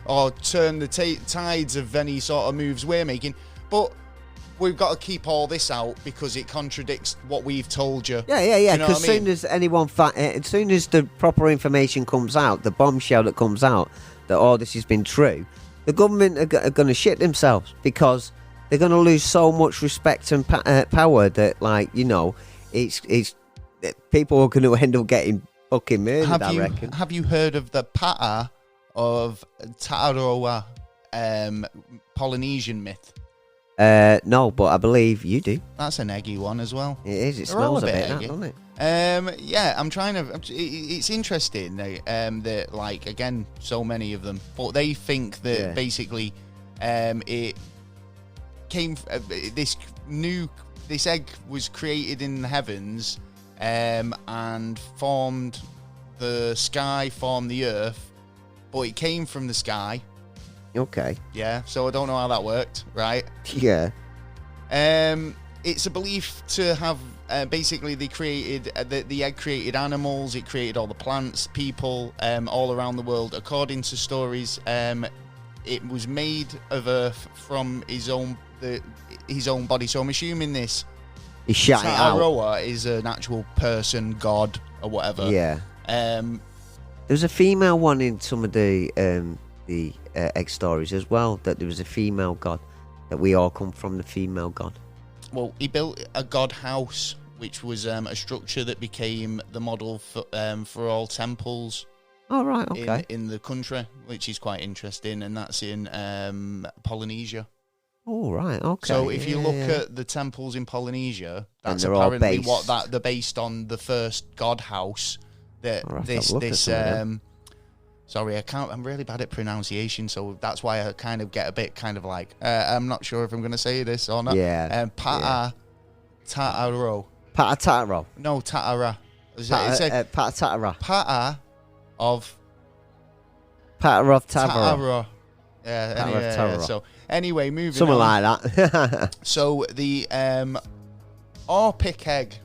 or turn the tides of any sort of moves we're making. But we've got to keep all this out because it contradicts what we've told you. Yeah. Because soon as as soon as the proper information comes out, the bombshell that comes out that all this has been true, the government are going to shit themselves because they're going to lose so much respect and power that, like, you know, it's people are going to end up getting fucking murdered. I reckon. Have you heard of the Pata of Tataroa Polynesian myth? No, but I believe you do. That's an eggy one as well. It is. It smells a bit, doesn't it? Yeah, I'm trying to. It's interesting that, like, again, so many of them, but they think that basically, it came. This egg was created in the heavens, and formed the sky, formed the earth, but it came from the sky. Okay. Yeah, so I don't know how that worked, right? Yeah. It's a belief to have basically they created the egg created animals, it created all the plants, people all around the world. According to stories, it was made of earth from his own body. So I'm assuming this Tataroa is an actual person, god, or whatever. Yeah. There's a female one in some of the egg stories as well, that there was a female god, that we all come from the female god. Well, he built a god house, which was a structure that became the model for all temples. Oh, right, okay. In the country, which is quite interesting, and that's in Polynesia. Oh, right, okay. So if you look at the temples in Polynesia, that's apparently they're based on the first god house. Sorry, I'm really bad at pronunciation, so that's why I kind of get a bit kind of like, I'm not sure if I'm going to say this or not. Yeah. Tataro. Patataro. No, Tatara. Patatara. Pata of Taro. Yeah. So anyway, moving something on. Like that. So the Orpic egg.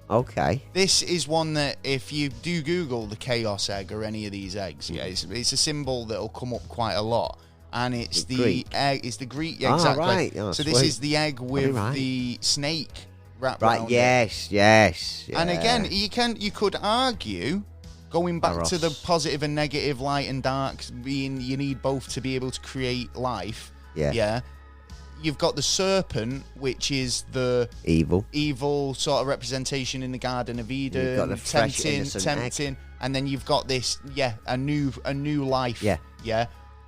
Okay. This is one that if you do Google the chaos egg or any of these eggs, it's a symbol that'll come up quite a lot, and it's the egg. It's the Greek, exactly. Right. Oh, so sweet. this is the egg with the snake wrapped around it. Yes. And again, you could argue, going back to the positive and negative, light and dark, being you need both to be able to create life. Yeah. You've got the serpent, which is the evil sort of representation in the Garden of Eden. You've got the fresh, tempting, egg. And then you've got this, a new life. Yeah.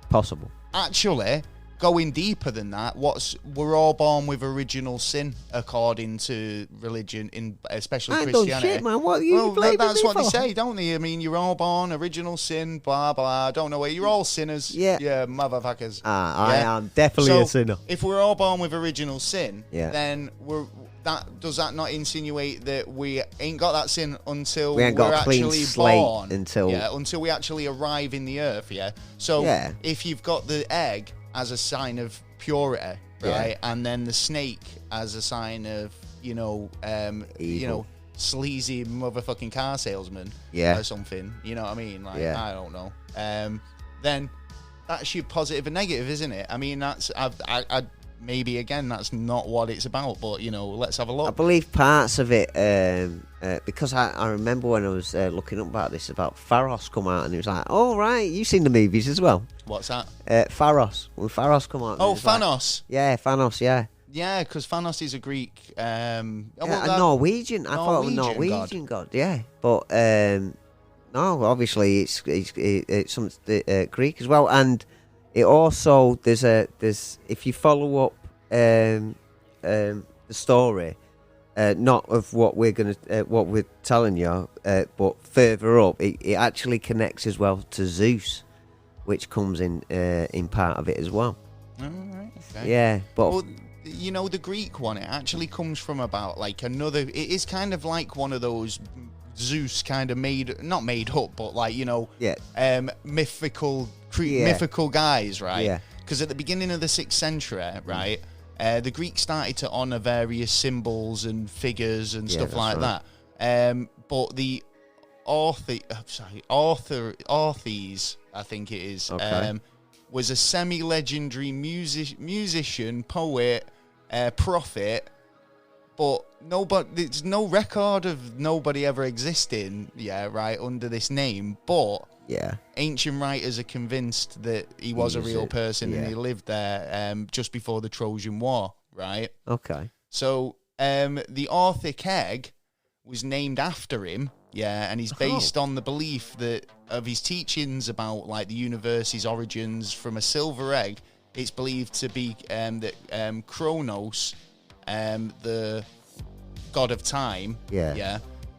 Possible. Actually, going deeper than that, we're all born with original sin according to religion, especially Christianity. Shit, man. What are you that's what they say, don't they? I mean, you're all born original sin, blah blah. I don't know where you're all sinners. Yeah, motherfuckers. I am definitely a sinner. If we're all born with original sin, then does that not insinuate that we ain't got that sin until we ain't got a clean actually slate born? until we actually arrive in the earth. So if you've got the egg as a sign of purity, right, and then the snake as a sign of sleazy motherfucking car salesman, or something. You know what I mean? Like I don't know. Then that's your positive and negative, isn't it? I mean, that's I maybe again that's not what it's about, but let's have a look. I believe parts of it because I remember when I was looking up about this, about Pharos come out, and it was like, oh right, you've seen the movies as well. What's that? Pharos. When Pharos come out. Oh, Thanos. Thanos. Yeah. Yeah, because Thanos is a Greek. A Norwegian. I thought it was Norwegian god. Yeah, but no, obviously it's some Greek as well, and it also there's if you follow up the story, not of what we're telling you, but further up, it actually connects as well to Zeus, which comes in part of it as well. Oh, right, okay. Yeah, but the Greek one, it actually comes from about like another. It is kind of like one of those Zeus kind of not made up, but like mythical guys, right? Yeah. Because at the beginning of the 6th century, right, the Greeks started to honor various symbols and figures and stuff like that. But the Orthes, I think it is. Okay. was a semi-legendary musician, poet, prophet, but there's no record of nobody ever existing, under this name, but ancient writers are convinced that he was a real person and he lived there just before the Trojan War, right? Okay. So the Orphic egg was named after him, and he's based on the belief that of his teachings about like the universe's origins from a silver egg. It's believed to be that Kronos, the god of time,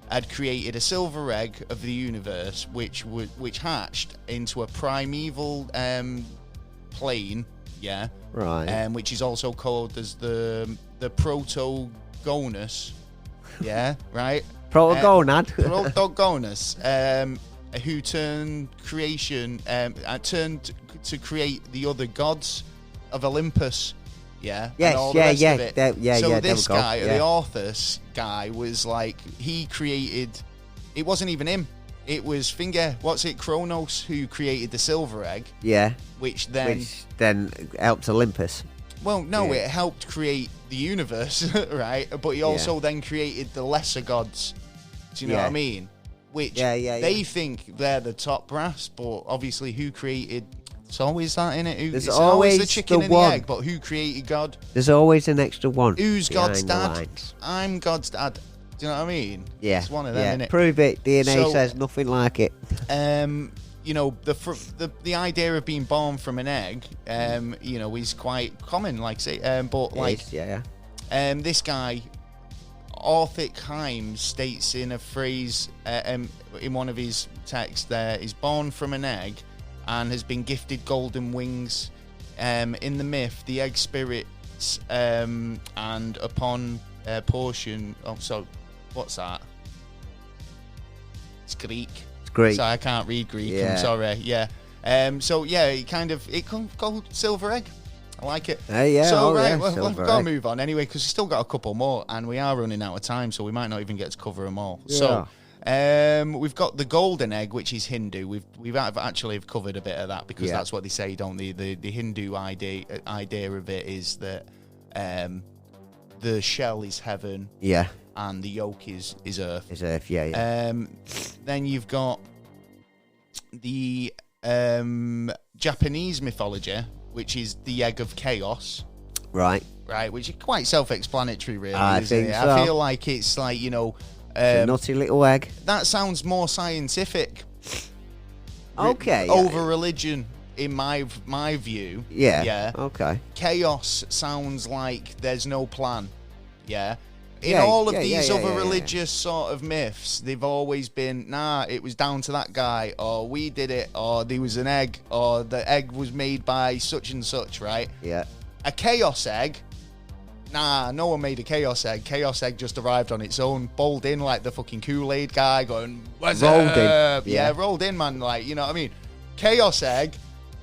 had created a silver egg of the universe, which hatched into a primeval plane, right, which is also called as the Proto-Gonus, right, Proto-gonad, Proto-Gonus, who turned to create the other gods of Olympus. So this guy, the Orthus guy, was like, he created, it wasn't even him, it was Kronos, who created the silver egg, which then helped Olympus. Well, no, it helped create the universe, right? But he also then created the lesser gods. Do you know what I mean? Which they think they're the top brass, but obviously who created... It's always that, innit? It's always the chicken and the egg, but who created God? There's always an extra one. Who's God's dad? I'm God's dad. Do you know what I mean? Yeah. It's one of them, innit? Prove it. DNA says nothing like it. You know, the idea of being born from an egg, you know, is quite common, like say, but like, this guy, Orphic Heim, states in a phrase in one of his texts there, is born from an egg and has been gifted golden wings. In the myth, the egg spirits, and upon portion. Oh, so what's that? It's Greek. Greek. So I can't read Greek. I'm sorry. It called silver egg. I like it. We've got to move on anyway, because we've still got a couple more, and we are running out of time, so we might not even get to cover them all. Yeah. So we've got the golden egg, which is Hindu. We've actually covered a bit of that, because that's what they say, don't they? The Hindu idea of it is that the shell is heaven. Yeah. And the yolk is earth. Is earth, then you've got the Japanese mythology, which is the egg of chaos. Right, which is quite self-explanatory, really, isn't it? So. I feel like it's like, you know... it's a nutty little egg. That sounds more scientific. Okay. Over religion, in my view. Yeah. Okay. Chaos sounds like there's no plan. Yeah. In all of these other religious sort of myths, they've always been, it was down to that guy, or we did it, or there was an egg, or the egg was made by such and such, right? Yeah. A chaos egg, no one made a chaos egg. Chaos egg just arrived on its own, bowled in like the fucking Kool-Aid guy, going, what's up? Yeah, rolled in, man, like, you know what I mean? Chaos egg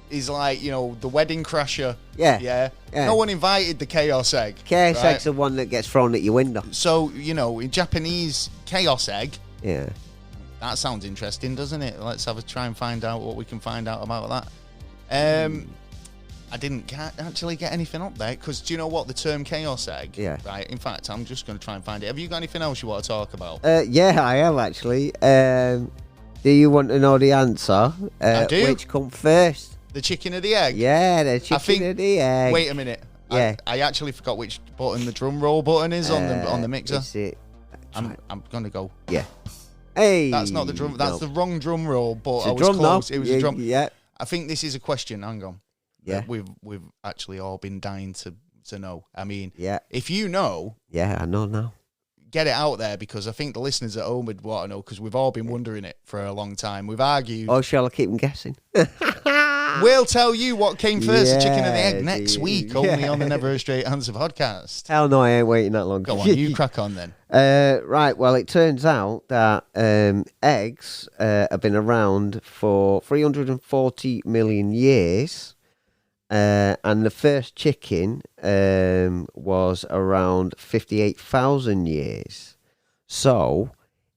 is like, you know, the wedding crasher. Yeah. No one invited the chaos egg. Chaos egg's the one that gets thrown at your window. So, you know, in Japanese, chaos egg. Yeah. That sounds interesting, doesn't it? Let's try and find out what we can find out about that. I didn't actually get anything up there, because do you know what? The term chaos egg. Yeah. Right. In fact, I'm just going to try and find it. Have you got anything else you want to talk about? Yeah, I have actually. Do you want to know the answer? I do. Which come first? The chicken or the egg? Yeah, the chicken or the egg. Wait a minute. Yeah. I actually forgot which button the drum roll button is on the mixer. Is it? I'm going to go. Yeah. Hey. That's not the drum. That's the wrong drum roll, but I was close. It was a drum. Yeah. I think this is a question. Hang on. Yeah. We've actually all been dying to know. I mean, if you know. Yeah, I know now. Get it out there, because I think the listeners at home would want to know, because we've all been wondering it for a long time. We've argued. Oh, shall I keep them guessing? We'll tell you what came first, the chicken or the egg, next week, only on the Never a Straight Answer podcast. Hell no, I ain't waiting that long. Go on, you crack on then. Right, well, it turns out that eggs have been around for 340 million years, and the first chicken was around 58,000 years. So,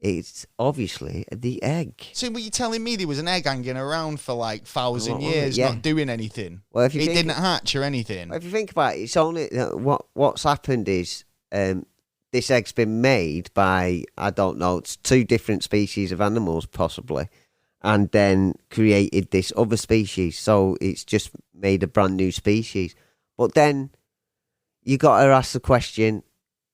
It's obviously the egg. So were you telling me there was an egg hanging around for like 1,000 years, yeah. not doing anything? Well, if you it think, didn't hatch or anything. Well, if you think about it, it's only what's happened is this egg's been made by, I don't know, it's 2 different species of animals possibly, and then created this other species. So it's just made a brand new species. But then you got to ask the question: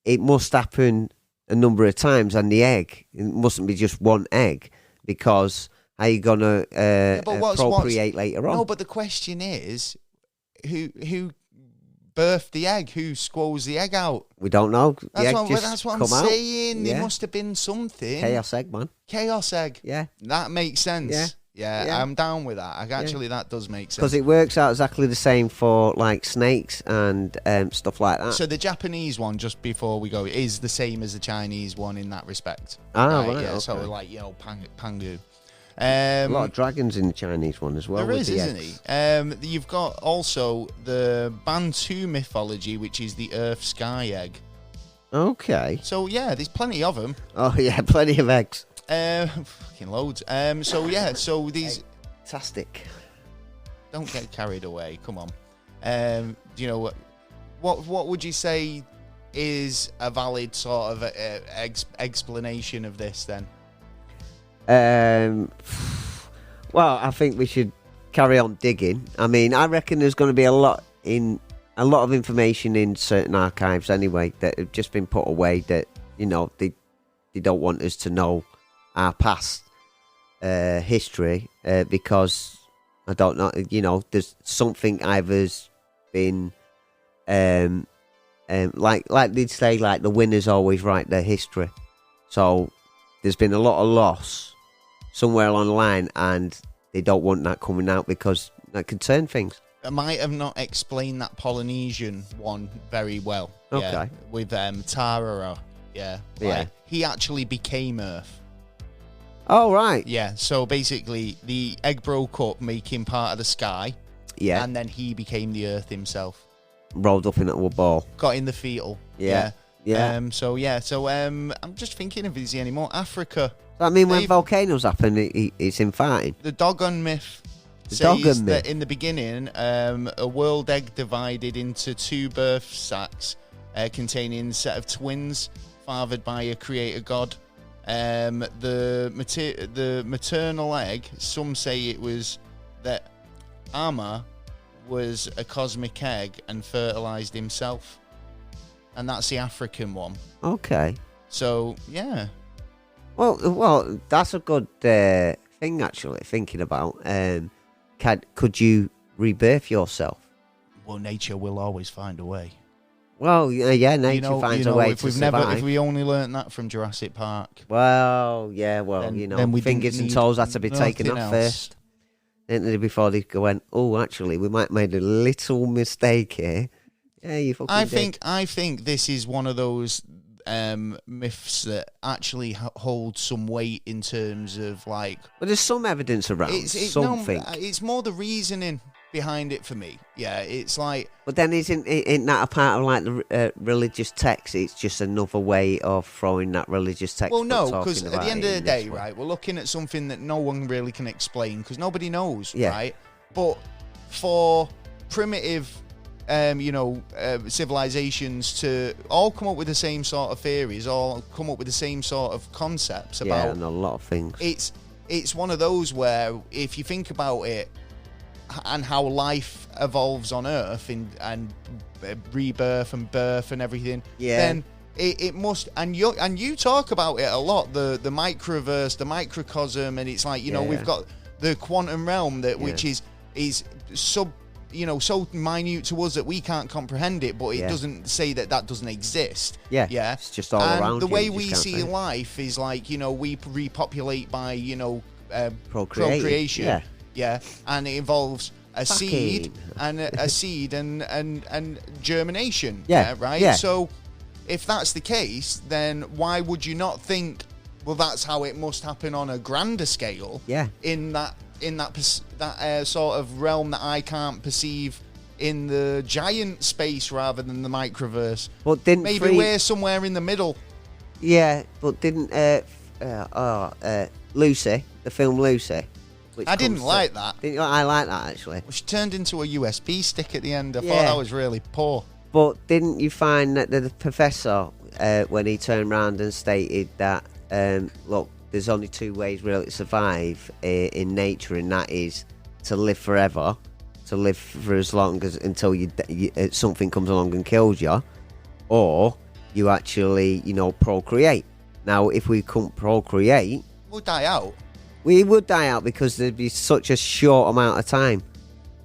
it must happen a number of times, and the egg, it mustn't be just one egg, because how are you going to procreate later on? No, but the question is, who birthed the egg? Who squoze the egg out? We don't know. That's what I'm saying. Yeah. There must have been something. Chaos egg, man. Chaos egg. Yeah. That makes sense. Yeah, I'm down with that. That does make sense. Because it works out exactly the same for like snakes and stuff like that. So the Japanese one, just before we go, is the same as the Chinese one in that respect. Right. Yeah, okay. so like, Pangu. A lot of dragons in the Chinese one as well. There is, isn't he? You've got also the Bantu mythology, which is the Earth Sky egg. Okay. So yeah, there's plenty of them. Oh yeah, plenty of eggs. Fucking loads. So these. Fantastic. Don't get carried away. Come on. What would you say is a valid sort of explanation of this then? Well, I think we should carry on digging. I mean, I reckon there's going to be a lot of information in certain archives anyway that have just been put away that they don't want us to know our past history because I don't know. There's something either's been like they'd say, like the winners always write their history. So there's been a lot of loss somewhere along the line, and they don't want that coming out because that could turn things. I might have not explained that Polynesian one very well. Okay. Yeah, with Tarara. Yeah. Yeah. He actually became Earth. Oh, right. Yeah, so basically the egg broke up, making part of the sky. Yeah. And then he became the Earth himself. Rolled up in a ball. Got in the fetal. Yeah. Yeah. So I'm just thinking if there's any more. Africa. I mean, when volcanoes happen, it's infighting. The Dogon myth says that in the beginning, a world egg divided into 2 birth sacs containing a set of twins fathered by a creator god. The maternal egg, some say it was that Amma was a cosmic egg and fertilized himself. And that's the African one. Okay. So, yeah. Well, that's a good thing, actually, thinking about. Could you rebirth yourself? Well, nature will always find a way. Well, yeah, nature finds a way to survive. If we only learnt that from Jurassic Park. Well, yeah, then fingers and toes had to be taken off first. Before they went, oh, actually, we might have made a little mistake here. Yeah, you fucking did. I think this is one of those myths that actually hold some weight in terms of like. But there's some evidence around something. No, it's more the reasoning behind it for me. Yeah, it's like. But then isn't that a part of like the religious text? It's just another way of throwing that religious text. Well, no, because at the end of the day, right, we're looking at something that no one really can explain because nobody knows, right? But for primitive. Civilizations to all come up with the same sort of theories, all come up with the same sort of concepts about. Yeah, and a lot of things. It's one of those where if you think about it and how life evolves on Earth and rebirth and birth and everything, then it must. And you talk about it a lot. The microverse, the microcosm, and it's like we've got the quantum realm which is so minute to us that we can't comprehend it, but it doesn't say that doesn't exist. Yeah. It's just all around you. The way we see life is like, we repopulate by, procreation. Yeah. And it involves a seed and a seed and germination. Right? Yeah. So if that's the case, then why would you not think, well, that's how it must happen on a grander scale? Yeah. In that sort of realm that I can't perceive in the giant space rather than the microverse. But we're somewhere in the middle. Yeah, but didn't Lucy, the film Lucy. I didn't like that. I like that, actually. She turned into a USB stick at the end. I thought Yeah. that was really poor. But didn't you find that the professor, when he turned around and stated that, look, there's only two ways really to survive in nature, and that is to live forever, to live for as long as until something comes along and kills you, or you actually, procreate. Now, if we couldn't procreate, We'll die out. we would die out because there'd be such a short amount of time.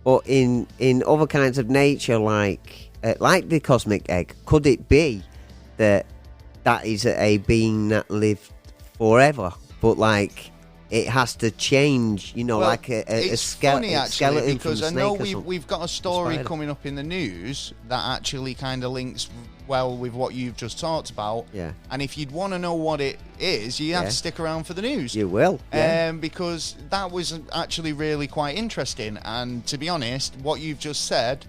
But in other kinds of nature, like the cosmic egg, could it be that is a being that lived forever, but like it has to change, like a skeleton? Funny actually, because I know we've we've got a story coming up in the news that actually kind of links well with what you've just talked about. Yeah. And if you'd want to know what it is, you have to stick around for the news. You will. Yeah. Because that was actually really quite interesting. And to be honest, what you've just said,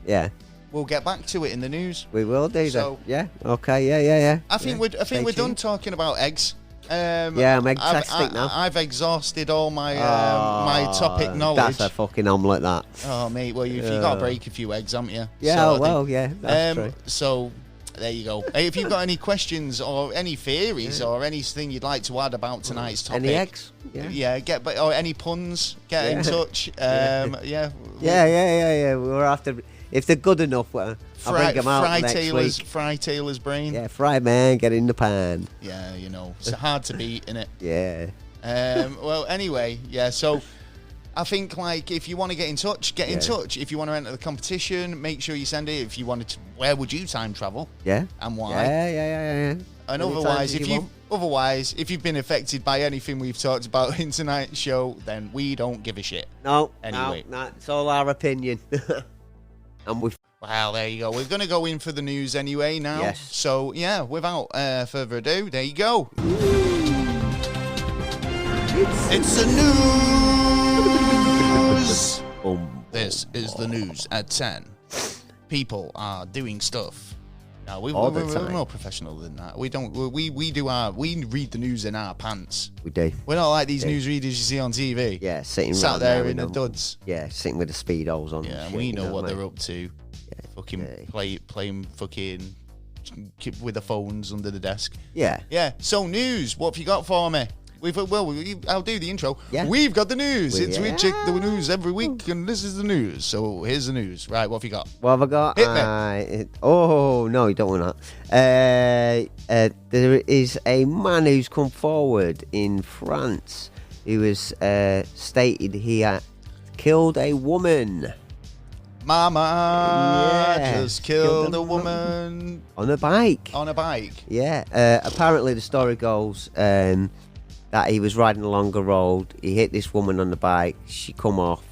we'll get back to it in the news. We will do So- that. Yeah. Okay. Yeah. I think we're done talking about eggs. I'm egg-tastic now. I've exhausted all my my topic knowledge. That's a fucking omelette, that. Oh, mate, well, you've got to break a few eggs, haven't you? Yeah, So that's true. So, there you go. Hey, if you've got any questions or any theories or anything you'd like to add about tonight's topic. Any eggs? Yeah, or any puns, get in touch. Yeah. We're after... If they're good enough, I'll bring them out next week. Fry Taylor's brain. Yeah, fry man, get in the pan. Yeah, it's hard to beat, innit? Yeah. Well, anyway, so I think, like, if you want to get in touch, get in touch. If you want to enter the competition, make sure you send it. If you wanted to, where would you time travel? Yeah. And why? Yeah. And otherwise, if you've been affected by anything we've talked about in tonight's show, then we don't give a shit. No. Anyway. No, it's all our opinion. And well, there you go. We're going to go in for the news anyway now. Yes. So, without further ado, there you go. It's the news. This is the news at 10. People are doing stuff. No, we're more professional than that. We don't. We read the news in our pants. We do. We're not like these newsreaders you see on TV. Yeah, sat there in the duds. Yeah, sitting with the speedos on. Yeah, we know what they're up to. Yeah, fucking playing fucking with the phones under the desk. Yeah. Yeah. So news. What have you got for me? I'll do the intro. Yeah. We've got the news. We check the news every week, and this is the news. So here's the news. Right, what have you got? What have I got? Hit me. Oh, no, you don't want that. There is a man who's come forward in France who has stated he had killed a woman. Mama just killed a woman. On a bike. Yeah. Apparently the story goes... that he was riding along a road, he hit this woman on the bike, she come off,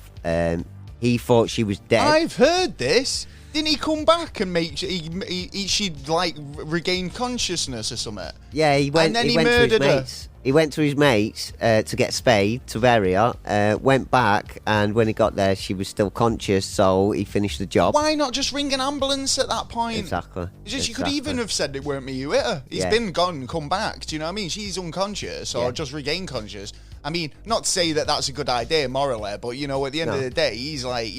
he thought she was dead. I've heard this. Didn't he come back and make she'd like regain consciousness or something? Yeah, he went. And then he went murdered to his her. mates. He went to his mates to get spayed to bury her. Went back, and when he got there, she was still conscious. So he finished the job. Why not just ring an ambulance at that point? Exactly. You could even have said it weren't me who hit her. He's been gone, come back. Do you know what I mean? She's unconscious or just regained conscious. I mean, not to say that that's a good idea morally, but at the end of the day, he's like,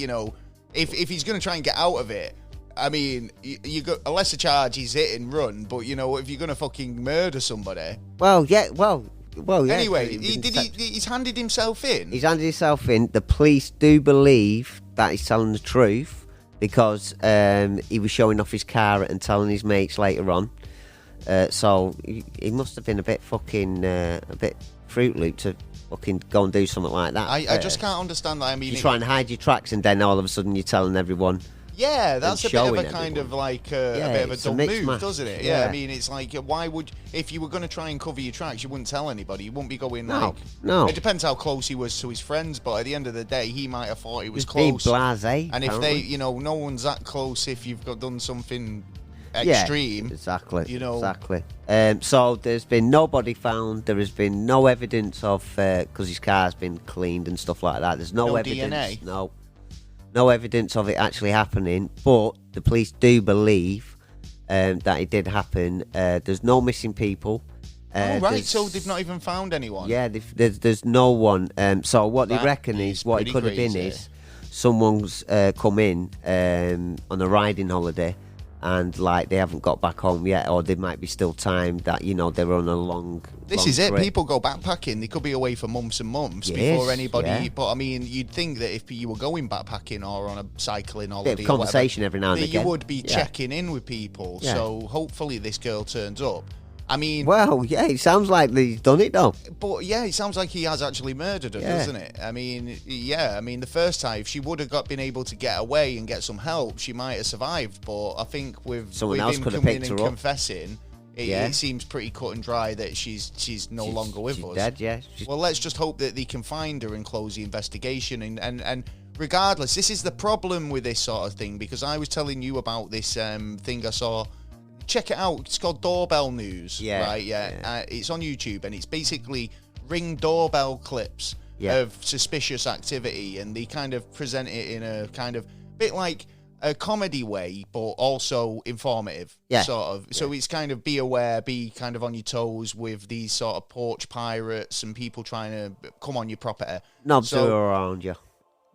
if he's going to try and get out of it, I mean, you got a lesser charge, he's hit and run, but if you're going to fucking murder somebody. Well, yeah. Anyway, he's handed himself in. He's handed himself in. The police do believe that he's telling the truth because he was showing off his car and telling his mates later on. So he must have been a bit Fruit Loop to fucking go and do something like that. I just can't understand that. I mean, you try and hide your tracks, and then all of a sudden you're telling everyone. Yeah, that's a bit of a kind of like a bit of a dumb move, match. Doesn't it? Yeah, I mean, it's like, why would, if you were going to try and cover your tracks, you wouldn't tell anybody. You wouldn't be going No. It depends how close he was to his friends, but at the end of the day, he might have thought he was being close. blasé, and apparently. if no one's that close if you've done something extreme. Yeah, exactly. Exactly. So there's been nobody found. There has been no evidence of because his car's been cleaned and stuff like that. There's no evidence. DNA? No evidence of it actually happening. But the police do believe that it did happen. There's no missing people. Right, so they've not even found anyone. Yeah, there's no one. So what they reckon is is what it could have been crazy. is someone's come in on a riding holiday, and like they haven't got back home yet, or there might be still time that they're on a long. This is it. trip. People go backpacking. They could be away for months and months Yes, before anybody. yeah. But I mean, you'd think that if you were going backpacking or on a cycling holiday, Bit of conversation or whatever, every now and that again. you would be Yeah. checking in with people. Yeah. So hopefully this girl turns up. I mean, Well, yeah, it sounds like he's done it though. but yeah, it sounds like he has actually murdered her, Yeah. doesn't it? I mean, yeah. I mean, the first time, if she would have been able to get away and get some help, she might have survived. But I think with Someone with else him could have coming picked and her up. confessing, Yeah. it seems pretty cut and dry that she's no longer with she's us. dead, yeah. Well, let's just hope that they can find her and close the investigation. And regardless, this is the problem with this sort of thing, because I was telling you about this thing I saw. Check it out. It's called Doorbell News. Yeah, Right, yeah. yeah. It's on YouTube, and it's basically Ring doorbell clips of suspicious activity, and they kind of present it in a kind of bit like a comedy way, but also informative. Yeah. Sort of. So it's kind of be aware, be kind of on your toes with these sort of porch pirates and people trying to come on your property. Knobs So- are around you.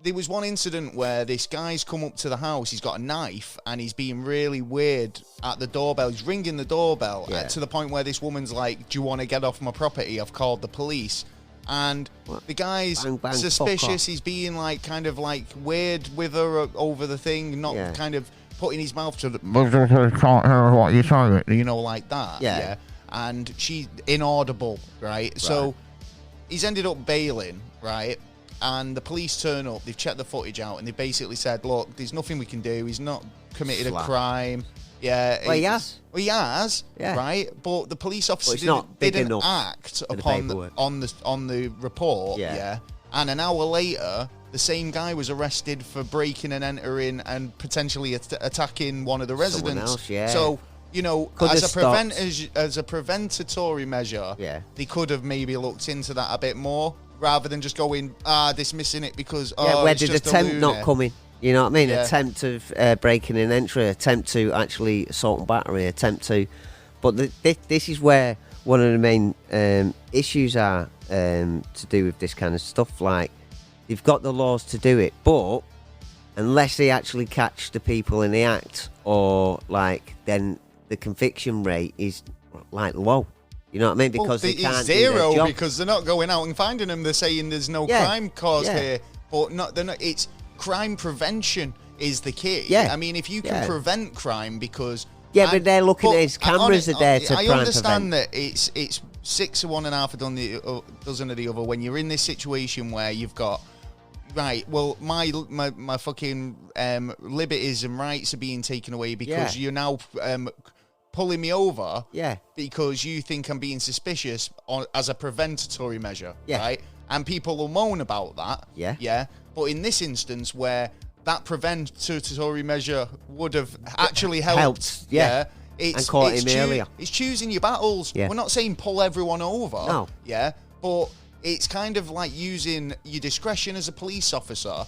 There was one incident where this guy's come up to the house, he's got a knife, and he's being really weird at the doorbell. He's ringing the doorbell to the point where this woman's like, do you want to get off my property? I've called the police. And the guy's Bang, bang, fuck suspicious. off. He's being like kind of like weird with her over the thing, not kind of putting his mouth to the... can't hear what you're saying. You know, like that. Yeah. And she's inaudible, right? So he's ended up bailing, right? And the police turn up, they've checked the footage out, and they basically said, look, there's nothing we can do. He's not committed a crime. Yeah. Well, he has. Well, he has, Yeah. right? But the police officer it's not big didn't enough act for the upon paperwork. on the report, Yeah. And an hour later, the same guy was arrested for breaking and entering and potentially attacking one of the residents. else, yeah. So, Could as have a preventatory measure, they could have maybe looked into that a bit more, rather than just going, dismissing it because, where it's did just a attempt loony. not come in? You know what I mean? Yeah. Attempt of breaking and entry, attempt to actually assault and battery, attempt to... But this is where one of the main issues are to do with this kind of stuff. Like, they've got the laws to do it, but unless they actually catch the people in the act, or, like, then the conviction rate is, like, low. You know what I mean? Because they can't it's do their zero job. because they're not going out and finding them. They're saying there's no crime caused here, but they're not. It's crime prevention is the key. Yeah. I mean, if you can prevent crime, because but they're looking at his cameras are there to I crime understand prevent. that it's 6 of one and half a dozen of the other. When you're in this situation where you've got right, well, my fucking liberties and rights are being taken away because you're now pulling me over because you think I'm being suspicious as a preventatory measure, right? And people will moan about that, but in this instance where that preventatory measure would have actually helped, and caught him earlier. It's choosing your battles. We're not saying pull everyone over, but it's kind of like using your discretion as a police officer,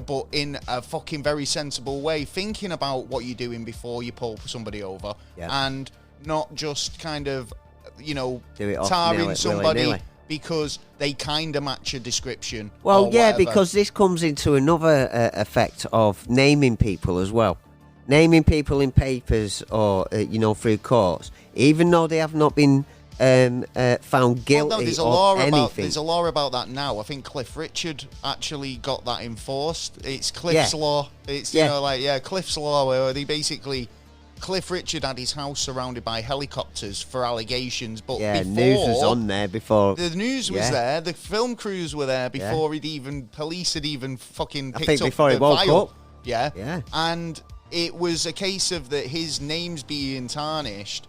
but in a fucking very sensible way, thinking about what you're doing before you pull somebody over, and not just kind of, tarring somebody willy-nilly. Because they kind of match a description. Well, because this comes into another effect of naming people as well. Naming people in papers or, through courts, even though they have not been found guilty of anything. There's a law about that now. I think Cliff Richard actually got that enforced. It's Cliff's law. It's, Cliff's law, where they basically... Cliff Richard had his house surrounded by helicopters for allegations, but before... news was on there before. The news was there. The film crews were there before police had even fucking picked up before the he woke file. up. Yeah. And it was a case of that his name's being tarnished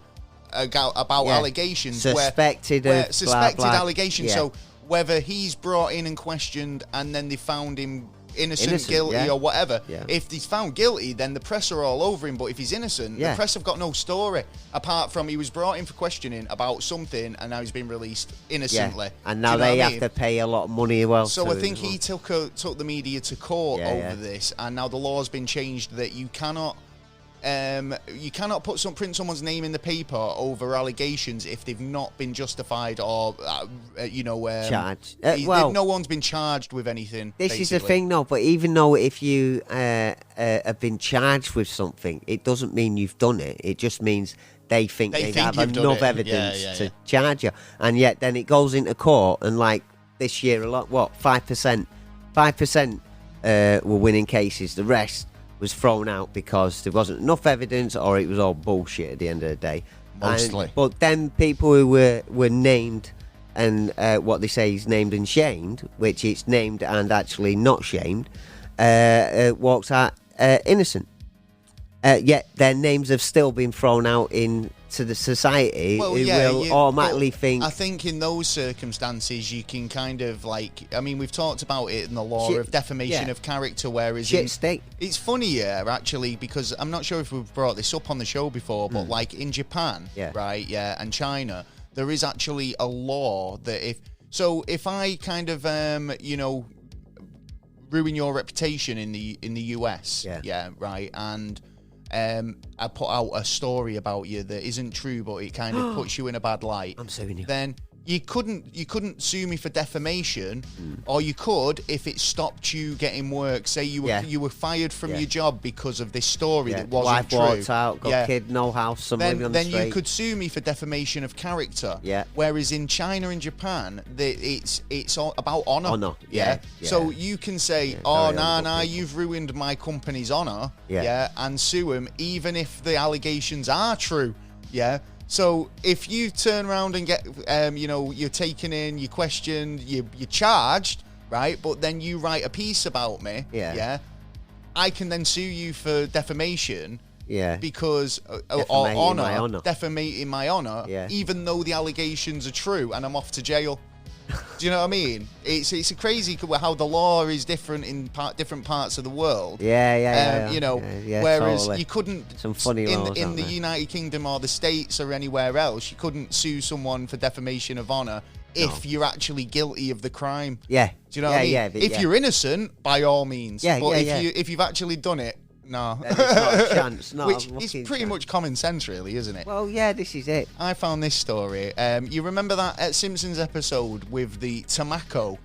about allegations. Suspected allegations. Yeah. So whether he's brought in and questioned and then they found him innocent, guilty, or whatever. If he's found guilty, then the press are all over him. But if he's innocent, the press have got no story apart from he was brought in for questioning about something, and now he's been released innocently. And now they have to pay a lot of money as well. So I think he took the media to court over this, and now the law's been changed that you cannot you cannot print someone's name in the paper over allegations if they've not been justified or charged. No one's been charged with anything. This basically. is the thing, though. But even though if you have been charged with something, it doesn't mean you've done it. It just means they think they have enough evidence to charge you, and yet then it goes into court. And like this year, 5% were winning cases. The rest was thrown out because there wasn't enough evidence, or it was all bullshit at the end of the day. Mostly. But then people who were named, and what they say is named and shamed, which it's named and actually not shamed, walks out innocent. Yet their names have still been thrown out into the society, automatically think... I think in those circumstances you can kind of we've talked about it in the law of defamation of character, whereas it's funny actually, because I'm not sure if we've brought this up on the show before, but like in Japan, and China, there is actually a law that if I kind of ruin your reputation in the US, and I put out a story about you that isn't true, but it kind of puts you in a bad light. I'm suing you. Then you couldn't sue me for defamation, or you could if it stopped you getting work. Say you were fired from your job because of this story that wasn't Wife true. walked out, got kid, no house, living on the street. Then you could sue me for defamation of character. Yeah. Whereas in China and Japan, it's all about honor. Honor. So you can say, you've ruined my company's honor. And sue them even if the allegations are true. So if you turn around and get, you're taken in, you're questioned, you're charged, right? But then you write a piece about me, I can then sue you for defamation, because defamating my honor, even though the allegations are true, and I'm off to jail. Do you know what I mean? It's crazy how the law is different in different parts of the world. Whereas totally. You couldn't, some funny laws in the United Kingdom or the States or anywhere else, you couldn't sue someone for defamation of honor if you're actually guilty of the crime. Do you know what I mean? If you're innocent, by all means. If you've actually done it, no. There's not a chance. Which is pretty much common sense, really, isn't it? Well, yeah, this is it. I found this story. You remember that Simpsons episode with the tobacco?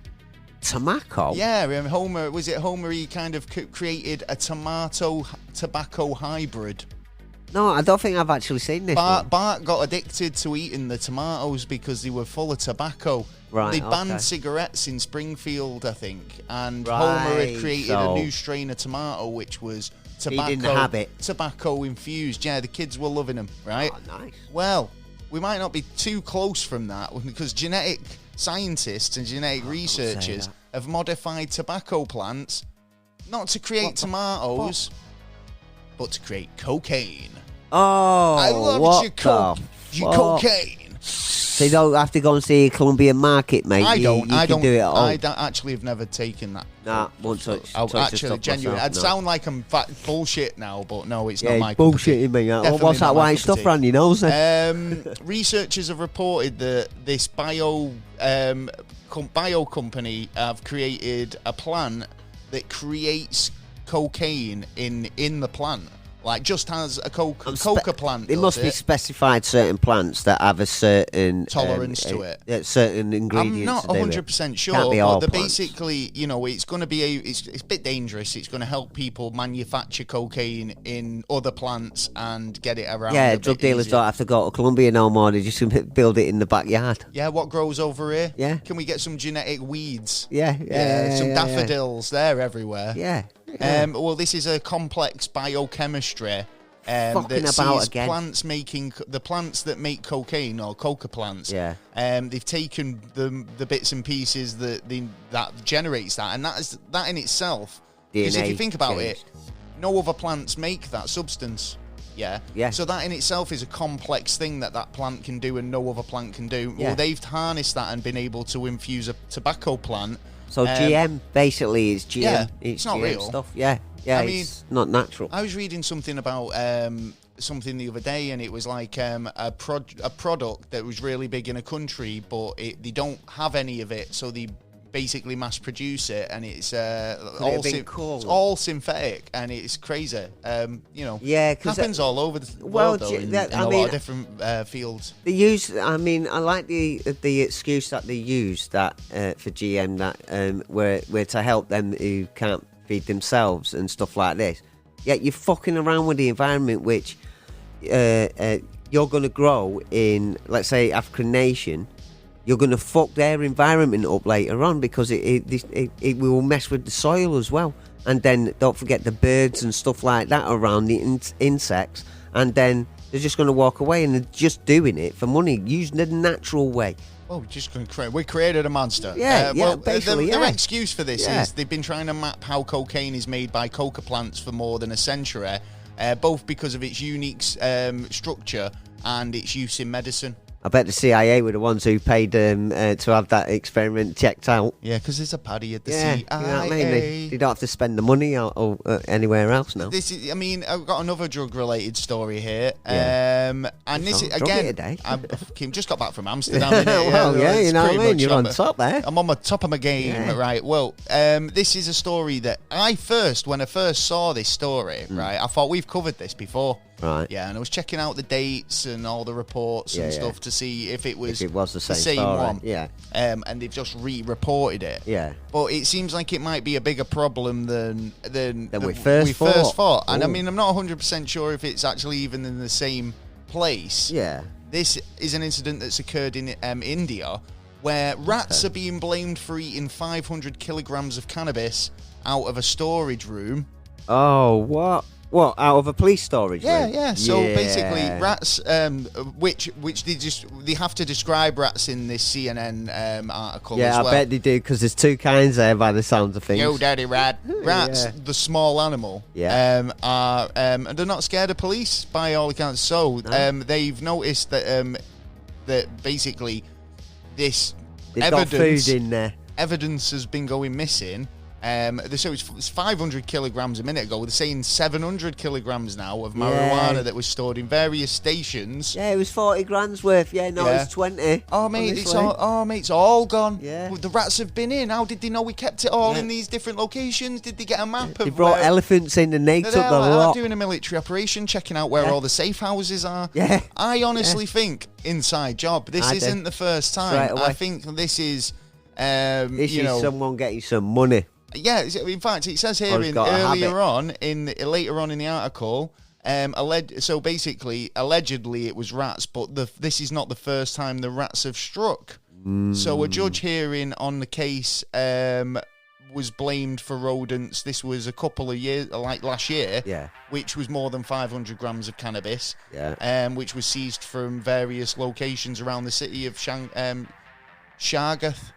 Tobacco? Yeah, Homer, he kind of created a tomato-tobacco hybrid? No, I don't think I've actually seen this one. Bart got addicted to eating the tomatoes because they were full of tobacco. Right, they banned cigarettes in Springfield, I think, and Homer had created a new strain of tomato, which was tobacco infused. Yeah, the kids were loving them, right? Oh, nice. Well, we might not be too close from that, because genetic scientists and genetic researchers have modified tobacco plants not to create tomatoes, but to create cocaine. Oh, I love your cocaine. So you don't have to go and see a Colombian market, mate. I don't do it at all. I actually have never taken that. Nah, won't touch. Actually, genuinely, I'd sound like I'm bullshit now, but no, it's not my bullshitting me. What's that white stuff around your nose then? Researchers have reported that this bio company have created a plant that creates cocaine in the plant. Like, just has a coca plant. It must be specified certain plants that have a certain tolerance to it. Certain ingredients. I'm not 100% sure, but they're basically, it's going to be it's a bit dangerous. It's going to help people manufacture cocaine in other plants and get it around. Yeah, drug dealers don't have to go to Colombia no more. They just build it in the backyard. Yeah, what grows over here? Yeah. Can we get some genetic weeds? Yeah. Some daffodils. They're everywhere. Yeah. Well, this is a complex biochemistry that sees plants making the plants that make cocaine, or coca plants. Yeah. They've taken the bits and pieces that generates that, and that in itself. Because if you think about it, no other plants make that substance. Yeah. So that in itself is a complex thing that plant can do, and no other plant can do. Yeah. Well, they've harnessed that and been able to infuse a tobacco plant. So GM basically is GM. Yeah, it's not GM real stuff. Yeah, I mean, it's not natural. I was reading something about something the other day, and it was like a product that was really big in a country, but they don't have any of it, so they basically mass produce it, and it's Cool. it's all synthetic, and it's crazy. You know, Yeah, it happens all over the well, world, though, in I a mean, lot of different fields. They use. I mean, I like the excuse that they use that for GM that where to help them who can't feed themselves and stuff like this. Yet you're fucking around with the environment which you're going to grow in, let's say, African nation. You're going to fuck their environment up later on because it will mess with the soil as well. And then don't forget the birds and stuff like that around the insects. And then they're just going to walk away, and they're just doing it for money, using the natural way. Oh, just going to we created a monster. Yeah, basically, the excuse for this is they've been trying to map how cocaine is made by coca plants for more than a century, both because of its unique structure and its use in medicine. I bet the CIA were the ones who paid to have that experiment checked out. Yeah, because there's a paddy at the CIA. CIA. You know what I mean? They don't have to spend the money or anywhere else now. This is, I mean, I've got another drug-related story here. Yeah. And this is, Drug it again, today. I've just got back from Amsterdam. Innit? Well, yeah, you know what I mean? You're on top there. I'm on my top of my game, right? Well, this is a story that when I first saw this story, right, I thought we've covered this before. Right. Yeah, and I was checking out the dates and all the reports and stuff to see if it was the same story. one. Yeah. And they've just re-reported it. Yeah. But it seems like it might be a bigger problem than we first thought. And I Ooh. mean, I'm not 100% sure if it's actually even in the same place. Yeah. This is an incident that's occurred in India, where rats are being blamed for eating 500 kilograms of cannabis out of a storage room. Oh, what? What, out of a police storage room? Yeah. So basically, rats, which they have to describe rats in this CNN article as well. Yeah, I bet they do, because there's two kinds there by the sounds of things. Yo, daddy rat. Rats, the small animal, are they're not scared of police by all accounts. So they've noticed that that basically this They've got food in there. Evidence has been going missing. So it's 500 kilograms a minute ago. They're saying 700 kilograms now of marijuana that was stored in various stations. Yeah, it was 40 grand's worth. Yeah, no, it's 20. Oh mate, it's all gone. Yeah. The rats have been in. How did they know we kept it all in these different locations? Did they get a map of? They brought elephants in and they took the lot. Doing a military operation, checking out where all the safe houses are. Yeah. I honestly think inside job. This isn't the first time. I think this is. This is someone getting some money. Yeah, in fact, it says here later on in the article, so basically, allegedly it was rats, but this is not the first time the rats have struck. So a judge hearing on the case was blamed for rodents. This was a couple of years, like last year, which was more than 500 grams of cannabis, which was seized from various locations around the city of Shargath.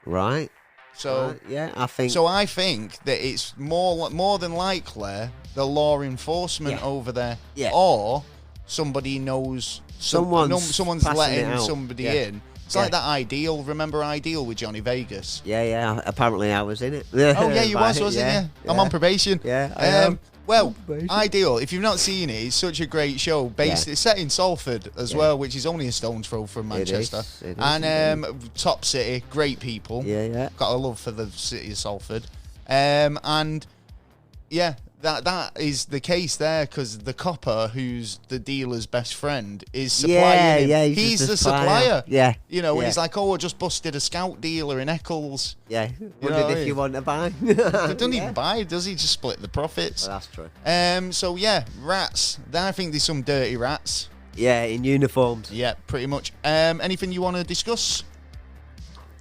Right. So I think. So I think that it's more than likely the law enforcement over there, or somebody knows someone's letting somebody in. It's like that Ideal. Remember Ideal with Johnny Vegas? Yeah. Apparently I was in it. Oh yeah, you wasn't you? I'm on probation. Yeah. I am. Well, Ideal, if you've not seen it, it's such a great show. It's set in Salford as well, which is only a stone's throw from Manchester. It is, and top city, great people. Yeah. Got a love for the city of Salford. And yeah, that is the case there, because the copper, who's the dealer's best friend, is supplying him. Yeah, he's the supplier. Yeah. You know, and he's like, I just busted a Scout dealer in Eccles. Yeah. Wondered if you want to buy. He doesn't even buy, does he? Just split the profits. Well, that's true. So yeah, rats. I think there's some dirty rats. Yeah, in uniforms. Yeah, pretty much. Anything you want to discuss?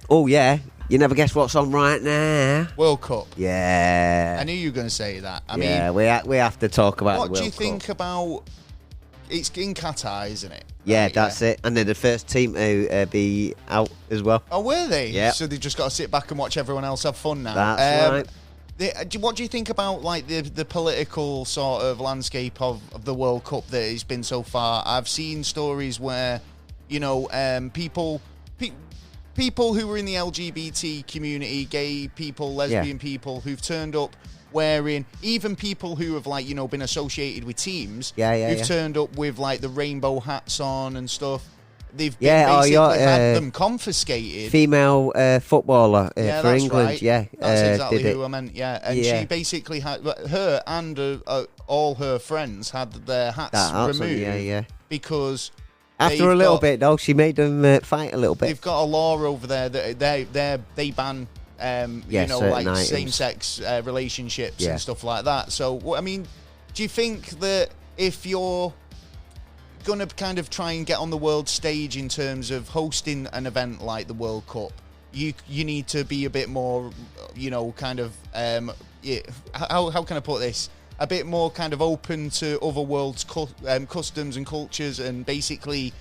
Oh yeah. You never guess what's on right now. World Cup. Yeah. I knew you were going to say that. I mean, we have to talk about the World Cup. What do you think about... It's in Qatar, isn't it? Yeah, that's it. And they're the first team to be out as well. Oh, were they? Yeah. So they've just got to sit back and watch everyone else have fun now. That's right. What do you think about like the political sort of landscape of the World Cup that it's been so far? I've seen stories where, people who were in the LGBT community, gay people, lesbian people, who've turned up wearing, even people who have been associated with teams, who've turned up with like the rainbow hats on and stuff. they've basically had them confiscated. Female footballer for England, right. yeah. That's exactly who I meant, yeah. And she basically had, her and all her friends had their hats removed because... After a little bit, though, she made them fight a little bit. They've got a law over there that they ban, like same-sex relationships and stuff like that. So, I mean, do you think that if you're going to kind of try and get on the world stage in terms of hosting an event like the World Cup, you need to be a bit more, kind of, how can I put this? A bit more kind of open to other world's customs and cultures, and basically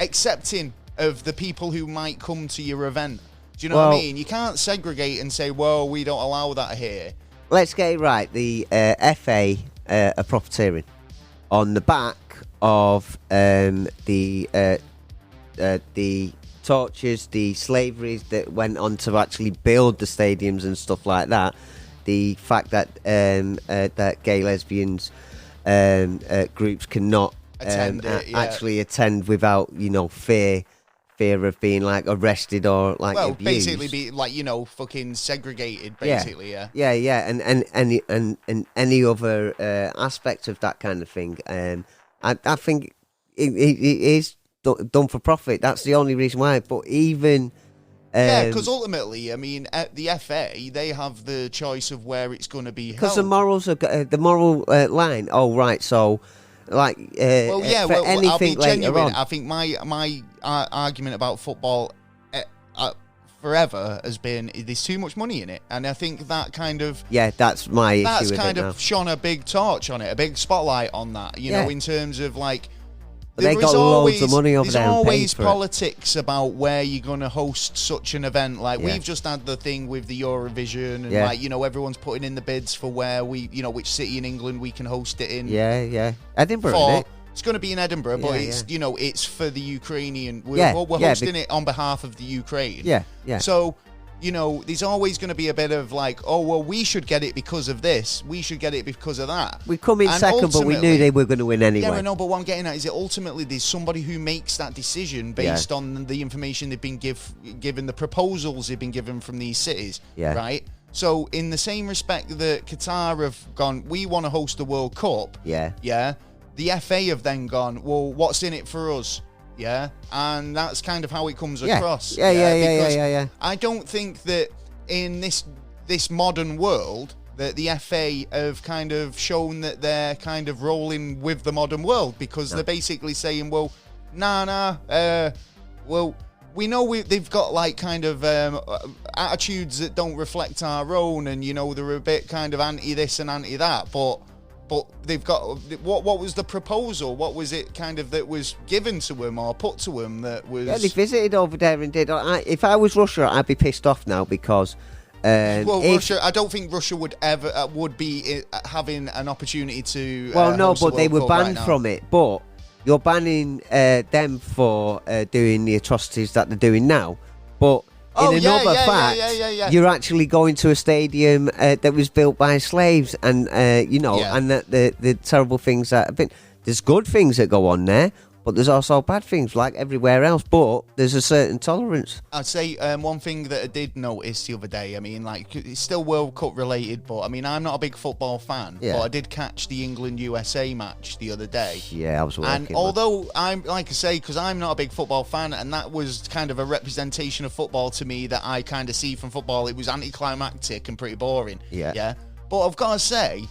accepting of the people who might come to your event. Do you know what I mean? You can't segregate and say, well, we don't allow that here. Let's get it right. The FA are profiteering on the back of the tortures, the slaveries that went on to actually build the stadiums and stuff like that. The fact that that gay lesbians groups cannot actually attend without fear of being like arrested or like abused. Basically be like fucking segregated basically. And any other aspect of that kind of thing. I think it is done for profit. That's the only reason why. But even. Because ultimately, I mean, at the FA, they have the choice of where it's going to be held. Because the morals are the moral line. Oh, right. So, like, anything I'll be genuine. Later on. I think my argument about football forever has been there's too much money in it, and I think that kind of that's my issue. That's with kind it of now. Shone a big torch on it, a big spotlight on that. You know, in terms of like. They got loads of money over there. There's always politics about where you're going to host such an event. Like we've just had the thing with the Eurovision, and everyone's putting in the bids for where which city in England we can host it in. Yeah. Edinburgh. Isn't it? It's going to be in Edinburgh, but it's it's for the Ukrainian. We're hosting it on behalf of the Ukraine. Yeah. So. There's always going to be a bit of like, oh, well, we should get it because of this. We should get it because of that. We come in second, but we knew they were going to win anyway. Yeah, I know, but what I'm getting at is that ultimately there's somebody who makes that decision based on the information they've been given, the proposals they've been given from these cities, right? So in the same respect that Qatar have gone, we want to host the World Cup, the FA have then gone, well, what's in it for us? Yeah, and that's kind of how it comes across. Yeah. I don't think that in this modern world that the FA have kind of shown that they're kind of rolling with the modern world, because they're basically saying, well, well, we know they've got like kind of attitudes that don't reflect our own, and they're a bit kind of anti this and anti that, but they've got what was the proposal? What was it kind of that was given to him or put to him that was? Yeah, they visited over there and did. If I was Russia, I'd be pissed off now because. Russia. I don't think Russia would ever would be having an opportunity to. Well, no, but they were banned from it. But you're banning them for doing the atrocities that they're doing now. But. You're actually going to a stadium that was built by slaves, and and that the terrible things that have been. There's good things that go on there, but there's also bad things like everywhere else. But there's a certain tolerance. I'd say one thing that I did notice the other day. I mean, like it's still World Cup related, but I mean, I'm not a big football fan, but I did catch the England-USA match the other day. Yeah, I was working. And although I'm like I say, because I'm not a big football fan, and that was kind of a representation of football to me that I kind of see from football. It was anticlimactic and pretty boring. Yeah. But I've got to say,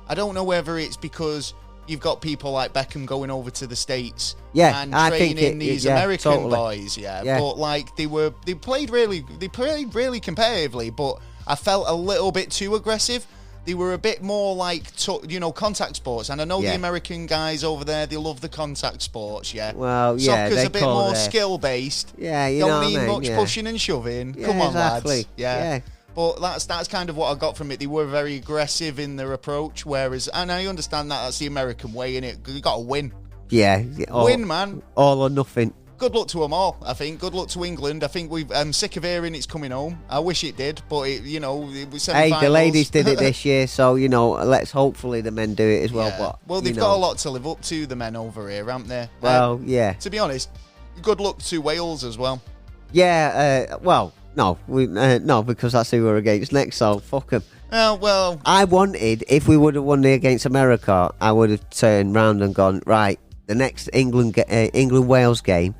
I don't know whether it's because you've got people like Beckham going over to the States and training these American boys, but like they played really competitively, but I felt a little bit too aggressive. They were a bit more like contact sports, and I know the American guys over there, they love the contact sports. Well, soccer's a bit more skill based. Don't need much pushing and shoving. Come on, lads. But that's kind of what I got from it. They were very aggressive in their approach, whereas, and I understand that's the American way, innit? You got to win. Win, man. All or nothing. Good luck to them all, I think. Good luck to England. I think I'm sick of hearing it's coming home. I wish it did, but it was semi-finals. Hey, the ladies did it this year, so, let's hopefully the men do it as well. But well, they've got a lot to live up to, the men over here, haven't they? Well, To be honest, Good luck to Wales as well. Yeah, no, because that's who we're against next, so fuck them. Well, I wanted, if we would have won against America, I would have turned round and gone, right, the next England-Wales game,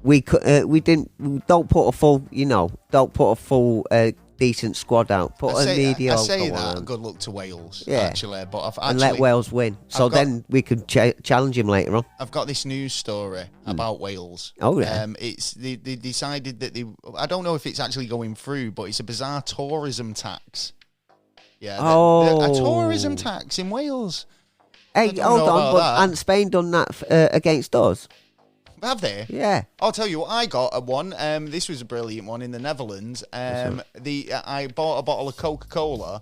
don't put a full, decent squad out. Put a mediocre I say that, one. good luck to Wales, Yeah. actually. But And let Wales win. So then we could challenge him later on. I've got this news story about Wales. Oh, yeah. They decided that I don't know if it's actually going through, but it's a bizarre tourism tax. Yeah, a tourism tax in Wales. Hey, hold on, but hasn't Spain done that against us? Have they? Yeah. I'll tell you what, I got one. This was a brilliant one in the Netherlands. I bought a bottle of Coca-Cola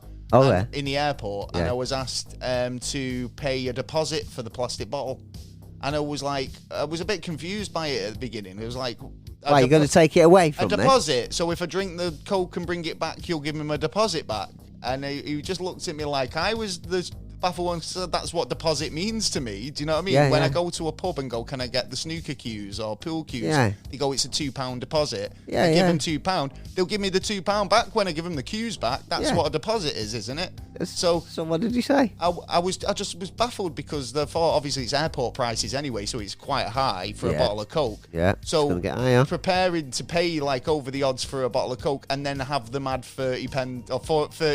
in the airport, and I was asked to pay a deposit for the plastic bottle. And I was a bit confused by it at the beginning. It was like, why, you're going to take it away from me? A deposit. So if I drink the Coke and bring it back, you'll give him a deposit back. And he just looked at me like I was the baffled one. So that's what deposit means to me. Do you know what I mean? When I go to a pub and go, can I get the snooker cues or pool cues? Yeah. They go, it's a £2 deposit. Yeah, I give them £2. They'll give me the £2 back when I give them the cues back. That's what a deposit is, isn't it? So what did you say? I just was baffled because the thought, obviously it's airport prices anyway, so it's quite high for a bottle of Coke. Yeah. So get higher. preparing to pay like over the odds for a bottle of Coke and then have them add 30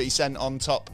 cent on top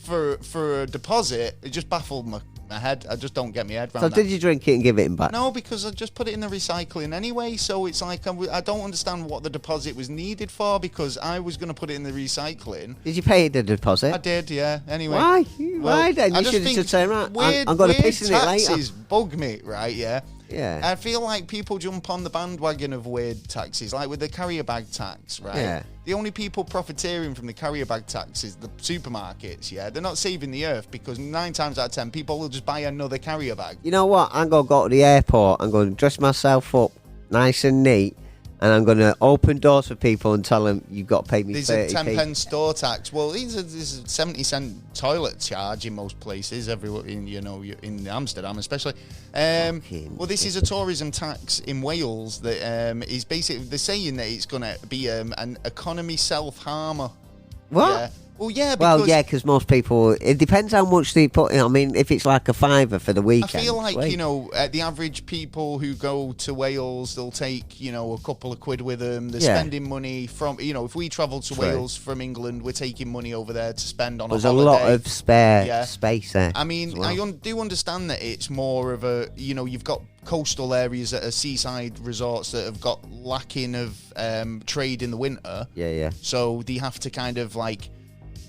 for a deposit, it just baffled my head. I just don't get my head around that. So did you drink it and give it him back? No, because I just put it in the recycling anyway, so it's like I don't understand what the deposit was needed for, because I was going to put it in the recycling. Did you pay the deposit? I did, yeah. Anyway. Why then? You should have just said, right, I'm going to piss in it later. Taxes bug me, right, yeah? Yeah. I feel like people jump on the bandwagon of weird taxes, like with the carrier bag tax, right? Yeah. The only people profiteering from the carrier bag tax is the supermarkets, yeah? They're not saving the earth, because 9 times out of 10, people will just buy another carrier bag. You know what? I'm going to go to the airport. I'm going to dress myself up nice and neat, and I'm going to open doors for people and tell them, you've got to pay me 30p. There's a 10 pence store tax. Well, there's a 70 cent toilet charge in most places, everywhere in Amsterdam especially. Well, this is a tourism tax in Wales that is basically, they're saying that it's going to be an economy self-harmer. What? Yeah. Well, yeah, because most people, it depends how much they put in. I mean, if it's like a £5 for the weekend. I feel like, the average people who go to Wales, they'll take, a couple of quid with them. They're spending money from, if we travel to Wales from England, we're taking money over there to spend on a holiday. There's a lot of spare space there. I mean, I do understand that it's more of a, you've got coastal areas that are seaside resorts that have got lacking of trade in the winter. Yeah. So they have to kind of like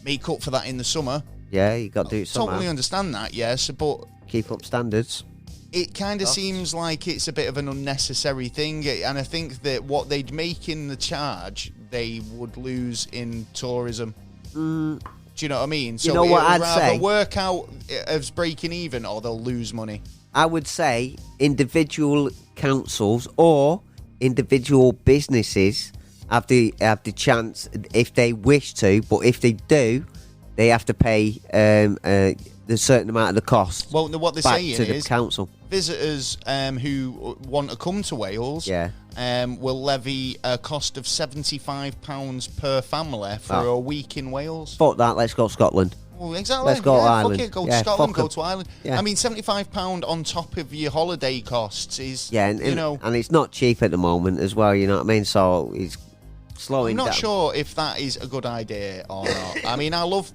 make up for that in the summer. Yeah, you got to do it somehow. Totally understand that, yes, but keep up standards. It kind of seems like it's a bit of an unnecessary thing, and I think that what they'd make in the charge, they would lose in tourism. Do you know what I mean? So what I'd say? Either work out as breaking even, or they'll lose money. I would say individual councils or individual businesses have the chance if they wish to, but if they do, they have to pay the certain amount of the cost. Well, what they're back saying to is the council. Visitors who want to come to Wales will levy a cost of £75 per family for a week in Wales. Fuck that, let's go Scotland. Well, exactly. Let's go to Ireland. Fuck it, go to Scotland, go to Ireland. Yeah. I mean, £75 on top of your holiday costs is, and it's not cheap at the moment as well, you know what I mean? So it's slowing down. I'm not sure if that is a good idea or not. I mean, I love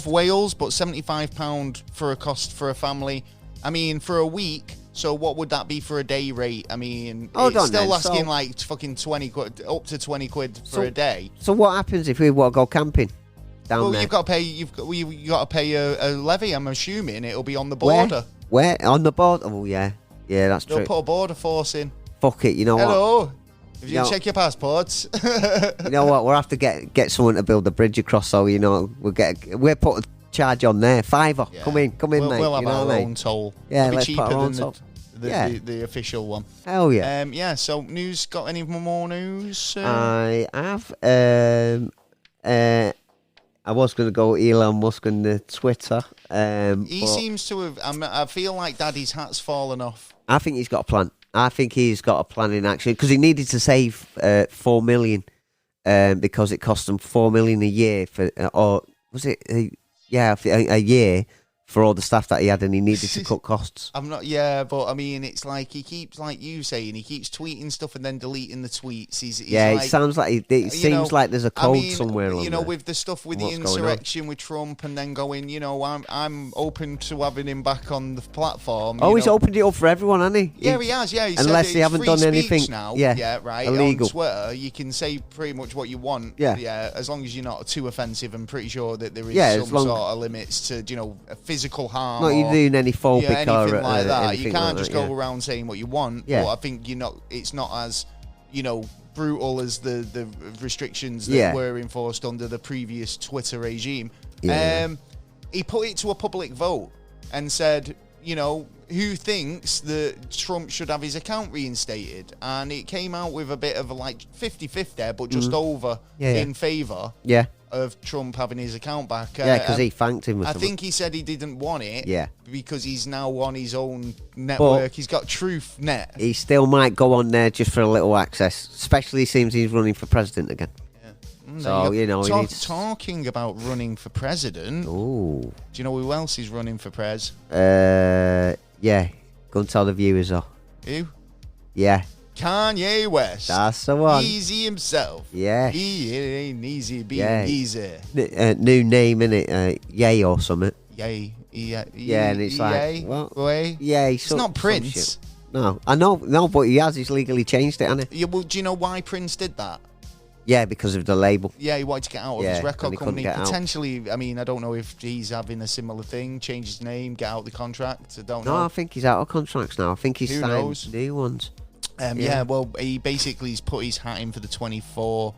Wales, but £75 for a cost for a family. I mean, for a week. So what would that be for a day rate? I mean, it's still asking like fucking 20 quid, up to 20 quid for a day. So what happens if we want to go camping down there? You've got to pay. You've got to pay a levy. I'm assuming it'll be on the border. Where on the border? Oh yeah, that's true. They'll put a border force in. Fuck it, you know what? Hello. If you check your passports. You know what? We'll have to get someone to build a bridge across. So we'll put a charge on there. £5. Yeah. Come in, mate. We'll have our own toll. Yeah, it'll let's be put cheaper our own than toll. The official one. Hell yeah. So news. Got any more news? I have. I was going to go Elon Musk on the Twitter. He seems to have. I feel like Daddy's hat's fallen off. I think he's got a plan. I think he's got a plan in action because he needed to save 4 million because it cost him 4 million a year for, or was it? A year for all the staff that he had, and he needed to cut costs. But I mean, it's like he keeps, like you saying, he keeps tweeting stuff and then deleting the tweets. He's it sounds like it seems like there's a code somewhere along there. With the stuff with the insurrection with Trump, and then going, I'm open to having him back on the platform. He's opened it up for everyone, hasn't he? Yeah, he has. Yeah, he unless said they haven't done anything now. Yeah, right. Illegal. On Twitter, you can say pretty much what you want. Yeah, as long as you're not too offensive. I'm pretty sure that there is some sort of limits to physical harm. Not you doing any phobic anything or like that. You can't like just go around saying what you want. Yeah. But I think it's not as brutal as the restrictions that were enforced under the previous Twitter regime. He put it to a public vote and said, who thinks that Trump should have his account reinstated? And it came out with a bit of a 50-50, but just over in favour of Trump having his account back. Because he thanked him. I think he said he didn't want it. Yeah. Because he's now on his own network. He's got TruthNet. He still might go on there just for a little access, especially seems he's running for president again. So, he needs... Talking about running for president. Ooh. Do you know who else is running for pres? Yeah. Go and tell the viewers, though. Who? Yeah. Kanye West. That's the one. Easy himself. Yeah. He ain't easy being easy. New name, innit? Yay or something. Yay. Yeah, and it's like... What? Yeah, it's not Prince. No, I know. No, but he's legally changed it, hasn't he? Yeah, well, do you know why Prince did that? Yeah, because of the label. Yeah, he wanted to get out of his record company. Potentially, I mean, I don't know if he's having a similar thing, change his name, get out the contract. I don't know. No, I think he's out of contracts now. I think he's signed new ones. Well, he basically's put his hat in for the 24.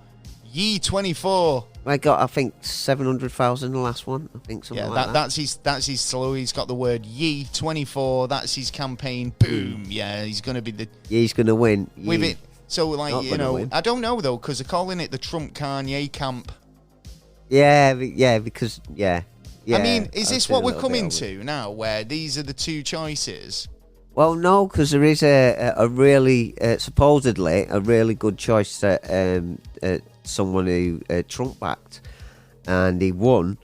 Ye 24. I got, I think, 700,000 the last one. I think something like that. That's his slow. He's got the word Ye 24. That's his campaign. Boom. Yeah, he's going to be the... He's going to win. With it. So, I don't know, though, because they're calling it the Trump-Kanye camp. Yeah, because, I mean, is this what we're coming to now, where these are the two choices? Well, no, because there is a really, supposedly, a really good choice that someone who Trump backed, and he won.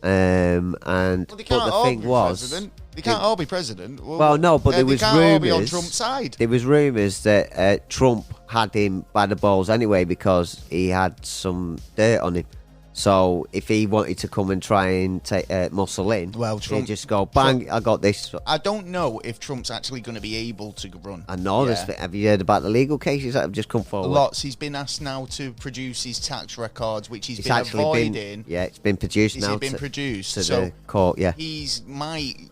And but the thing was... President. They can't all be president. Well, no, but there was rumours. All be on Trump's side. There was rumours that Trump had him by the balls anyway because he had some dirt on him. So if he wanted to come and try and take muscle in, Trump he'd just go bang. Trump, I got this. I don't know if Trump's actually going to be able to run. I know this. Have you heard about the legal cases that have just come forward? Lots. He's been asked now to produce his tax records, which he's been avoiding. It's been produced now. It's been produced to the court. Yeah, he's might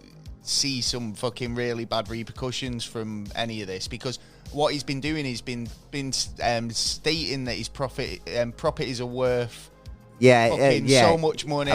see some fucking really bad repercussions from any of this because what he's been doing is been stating that his properties are worth so much money,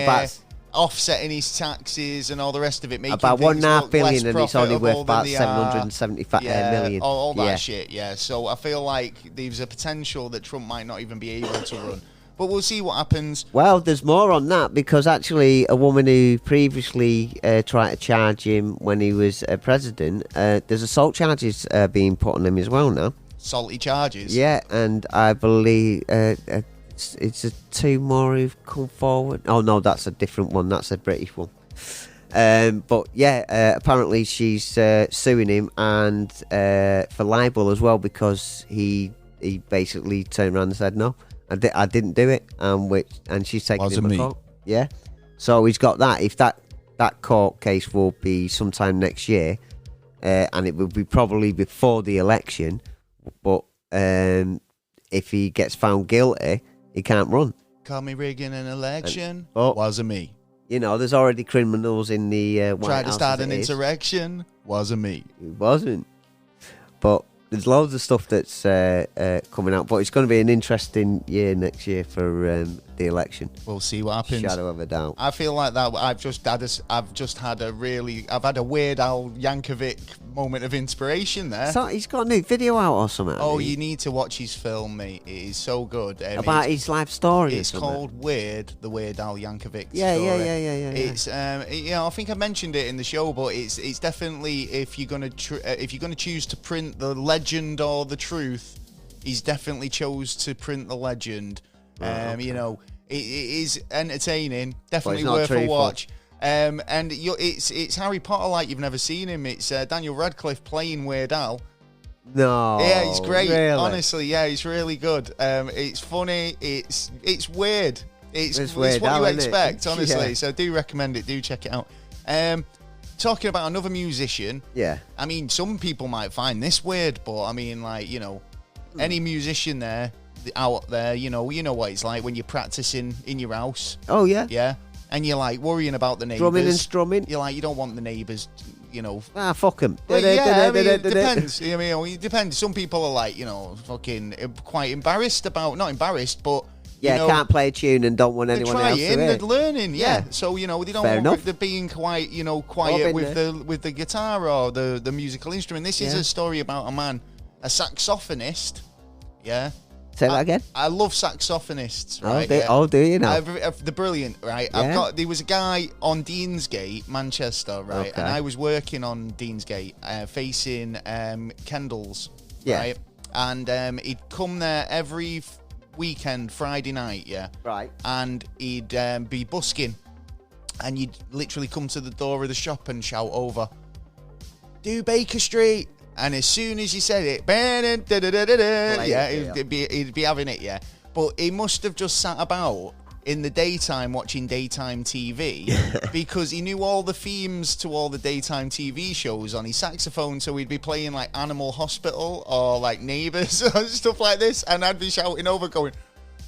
offsetting his taxes and all the rest of it, making about $1.5 billion, and it's only worth about 775 million. All that shit. Yeah, so I feel like there's a potential that Trump might not even be able to run. But we'll see what happens. Well, there's more on that because actually a woman who previously tried to charge him when he was president, there's assault charges being put on him as well now. Salty charges? Yeah, and I believe it's two more who've come forward. Oh, no, that's a different one. That's a British one. But yeah, apparently she's suing him and for libel as well because he basically turned around and said no. I didn't do it, and she's taking him to court. Yeah, so he's got that. If that court case will be sometime next year, and it will be probably before the election. But if he gets found guilty, he can't run. Call me rigging an election. Wasn't me. There's already criminals in the White House. Tried to start an insurrection. Wasn't me. It wasn't. But there's loads of stuff that's coming out, but it's going to be an interesting year next year for the election. We'll see what happens. Shadow of a doubt. I feel like that. I've had a Weird Al Yankovic moment of inspiration there. So he's got a new video out or something. Oh, you need to watch his film, mate. It is so good. About his life story. It's called Weird, the Weird Al Yankovic yeah, story. Yeah. It's I think I mentioned it in the show, but it's definitely if you're gonna choose to print the legend or the truth, he's definitely chose to print the legend. Okay. It is entertaining, definitely worth a watch. It's Harry Potter like you've never seen him. It's Daniel Radcliffe playing Weird Al. No. Yeah, he's great. Really? Honestly, yeah, he's really good. It's funny. It's weird. It's Weird what Al, you isn't expect, it? honestly. Yeah. So I do recommend it. Do check it out. Talking about another musician. Yeah. I mean, some people might find this weird, but I mean, like, any musician out there, you know what it's like when you're practicing in your house. Oh, yeah. Yeah. And you're like worrying about the neighbours. Drumming and strumming. You're like, you don't want the neighbours, fuck them. Well, yeah, I mean, it depends. I mean, it depends. Some people are like, fucking quite embarrassed about, not embarrassed, but can't play a tune and don't want anyone else to hear. They're learning, yeah. Yeah. So they don't Fair want enough. they're being quiet with the guitar or the musical instrument. This is a story about a man, a saxophonist. Yeah. Say that again. I love saxophonists. Right? Do you know? They're brilliant, right? Yeah. There was a guy on Deansgate, Manchester, right? Okay. And I was working on Deansgate, facing Kendall's, right? And he'd come there every weekend, Friday night, yeah? Right. And he'd be busking, and you'd literally come to the door of the shop and shout over, "Do Baker Street." And as soon as he said it, he'd be having it, yeah. But he must have just sat about in the daytime watching daytime TV because he knew all the themes to all the daytime TV shows on his saxophone. So he'd be playing like Animal Hospital or like Neighbours or stuff like this. And I'd be shouting over going,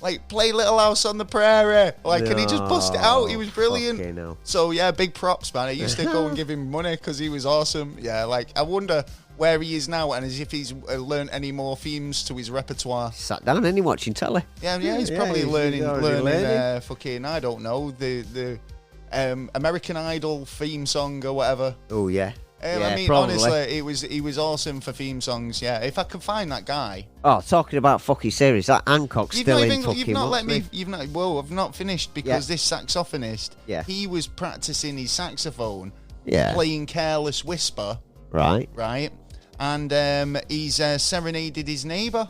like, play Little House on the Prairie. Like, and he just bust it out. He was brilliant. No. So, yeah, big props, man. I used to go and give him money because he was awesome. Yeah, like, I wonder where he is now and as if he's learned any more themes to his repertoire. Sat down and he watching telly. Yeah, he's probably learning fucking, I don't know, the American Idol theme song or whatever. Oh, yeah. I mean, probably. honestly, he was awesome for theme songs. Yeah, if I could find that guy. Oh, talking about fucking series, that Hancock's still in fucking. I've not finished because this saxophonist. Yeah. He was practicing his saxophone. Yeah. Playing Careless Whisper. Right. And he's serenaded his neighbour.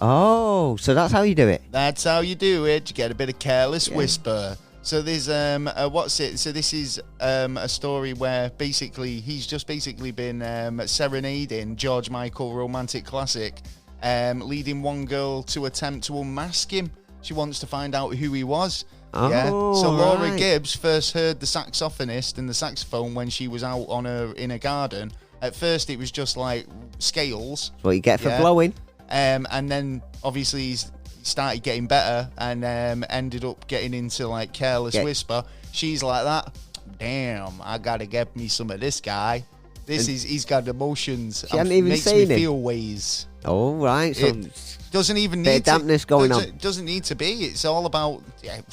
Oh, so that's how you do it. That's how you do it. You get a bit of Careless Whisper. So there's So this is a story where basically he's just been serenading George Michael romantic classic, leading one girl to attempt to unmask him. She wants to find out who he was. Oh, So Laura right. Gibbs first heard the saxophonist and the saxophone when she was out in a garden. At first it was just like scales. That's what you get for blowing. And then obviously he's started getting better and ended up getting into like Careless Whisper. She's like that. Damn, I gotta get me some of this guy. He's got emotions. She hadn't even makes seen me him. feel ways. Oh, right. So it doesn't even bit need of dampness going on. Doesn't need to be. It's all about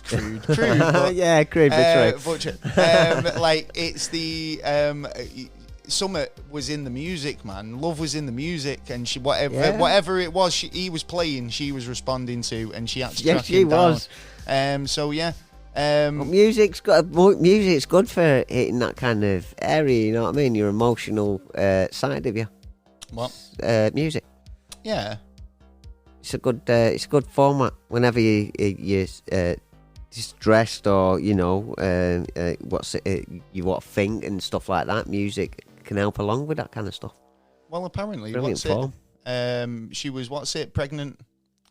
crude. But, yeah, crude, but true. Like it's the Summit was in the music, man. Love was in the music, and she whatever it was he was playing, she was responding to, and she had to track him down. But music's good for hitting that kind of area. You know what I mean? Your emotional side of you. What? Music. Yeah. It's a good format whenever you're stressed or you want to think and stuff like that. Music can help along with that kind of stuff. Well, apparently, Brilliant form. She was pregnant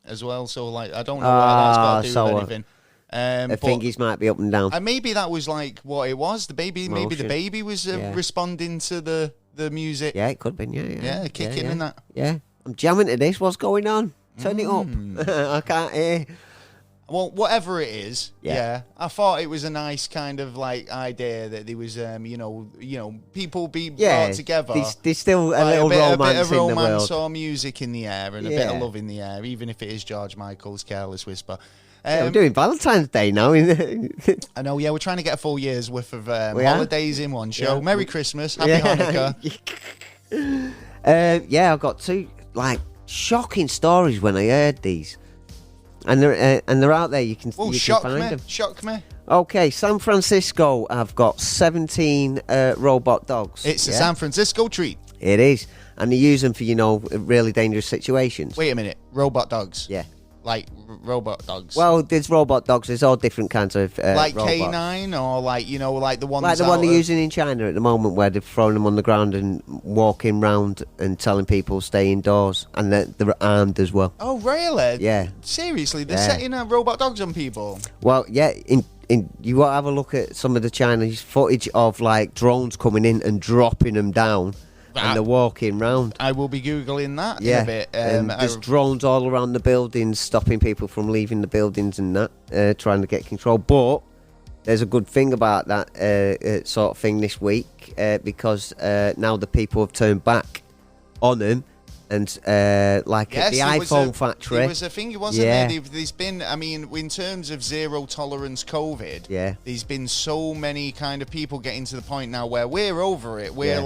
as well. So like, I don't know what that's got to do with anything. The fingies might be up and down. And maybe that was like what it was. The baby, maybe the baby was responding to the music. Yeah, it could have been. Yeah, kicking in that. Yeah, I'm jamming to this. What's going on? Turn it up. I can't hear. Well, whatever it is, I thought it was a nice kind of like idea that there was, people be brought together. There's still a little romance in the world. or music in the air and a bit of love in the air, even if it is George Michael's Careless Whisper. We're doing Valentine's Day now. I know, yeah, we're trying to get a full year's worth of holidays in one show. Yeah. Merry Christmas, Happy Hanukkah. I've got two shocking stories when I heard these, and they're out there. You can find them. Shock me. Okay, San Francisco. I've got 17 robot dogs. It's a San Francisco treat. It is, and they use them for really dangerous situations. Wait a minute, robot dogs. Yeah. Like robot dogs. Well, there's robot dogs. There's all different kinds of like robots. K9 or like the ones like the one they're using in China at the moment, where they're throwing them on the ground and walking round and telling people stay indoors, and they're armed as well. Oh, really? Yeah. Seriously, they're setting robot dogs on people. Well, yeah. You want to have a look at some of the Chinese footage of like drones coming in and dropping them down. And they're walking round. I will be Googling that in a bit. There's drones all around the buildings, stopping people from leaving the buildings and that, trying to get control. But there's a good thing about that sort of thing this week, because now the people have turned back on them. And at the iPhone factory. There was a thing, wasn't there? There's been, in terms of zero tolerance COVID, there's been so many kind of people getting to the point now where we're over it. We're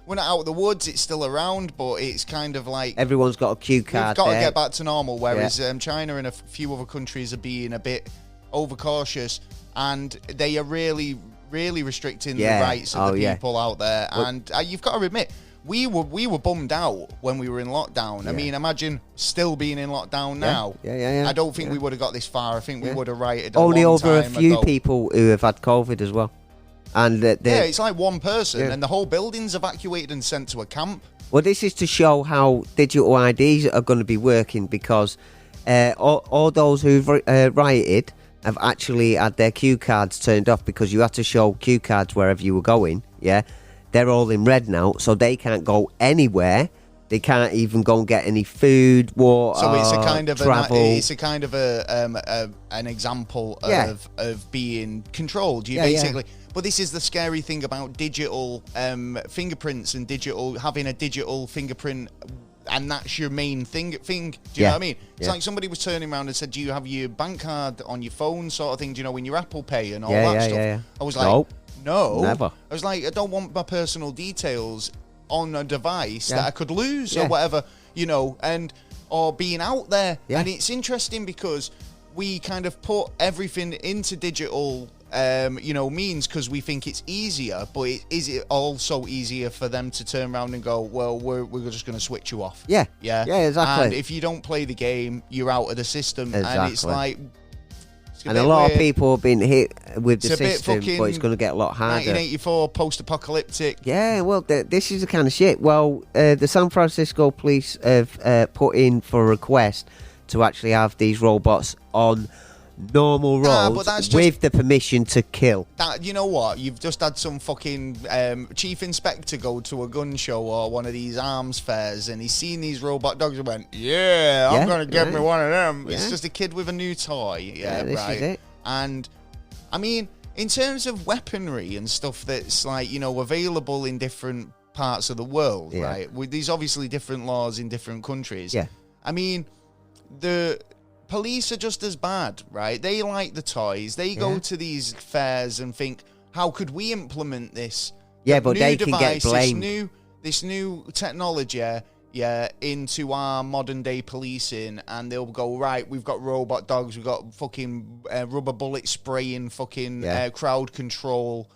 we're not out of the woods, it's still around, but it's kind of like everyone's got a cue card. We've got to get back to normal, whereas China and a few other countries are being a bit overcautious, and they are really, really restricting the rights of the people out there. And you've got to admit, we were bummed out when we were in lockdown. I imagine still being in lockdown now. I don't think we would have got this far. I think we would have righted only a long over time a few ago. people who have had COVID as well. And it's like one person, and the whole building's evacuated and sent to a camp. Well, this is to show how digital IDs are going to be working, because all those who've rioted have actually had their cue cards turned off, because you had to show cue cards wherever you were going. Yeah, they're all in red now, so they can't go anywhere. They can't even go and get any food, water, so it's a kind of travel. An example of being controlled. But this is the scary thing about digital fingerprints and having a digital fingerprint, and that's your main thing. Do you know what I mean? It's like somebody was turning around and said, "Do you have your bank card on your phone?" sort of thing. Do you know, when your Apple Pay and all that stuff? I was like, nope. No, never. I was like, I don't want my personal details on a device that I could lose or whatever, or being out there. And it's interesting because we kind of put everything into digital means because we think it's easier, but is it also easier for them to turn around and go, well, we're just going to switch you off? Yeah, exactly. And if you don't play the game, you're out of the system. And it's like, and a lot of people have been hit with the system, but it's going to get a lot harder. 1984, post-apocalyptic. Yeah, well, this is the kind of shit. Well, the San Francisco police have put in for a request to actually have these robots on normal roads with the permission to kill. You know what? You've just had some fucking chief inspector go to a gun show or one of these arms fairs, and he's seen these robot dogs and went, I'm going to get me one of them. It's just a kid with a new toy. This is it. And, in terms of weaponry and stuff that's available in different parts of the world, right? There's obviously different laws in different countries. Yeah. The police are just as bad, right? They like the toys. They go to these fairs and think, how could we implement this? Yeah, but they can get blamed. This new technology, into our modern day policing, and they'll go, right, we've got robot dogs, we've got fucking rubber bullet spraying, fucking crowd control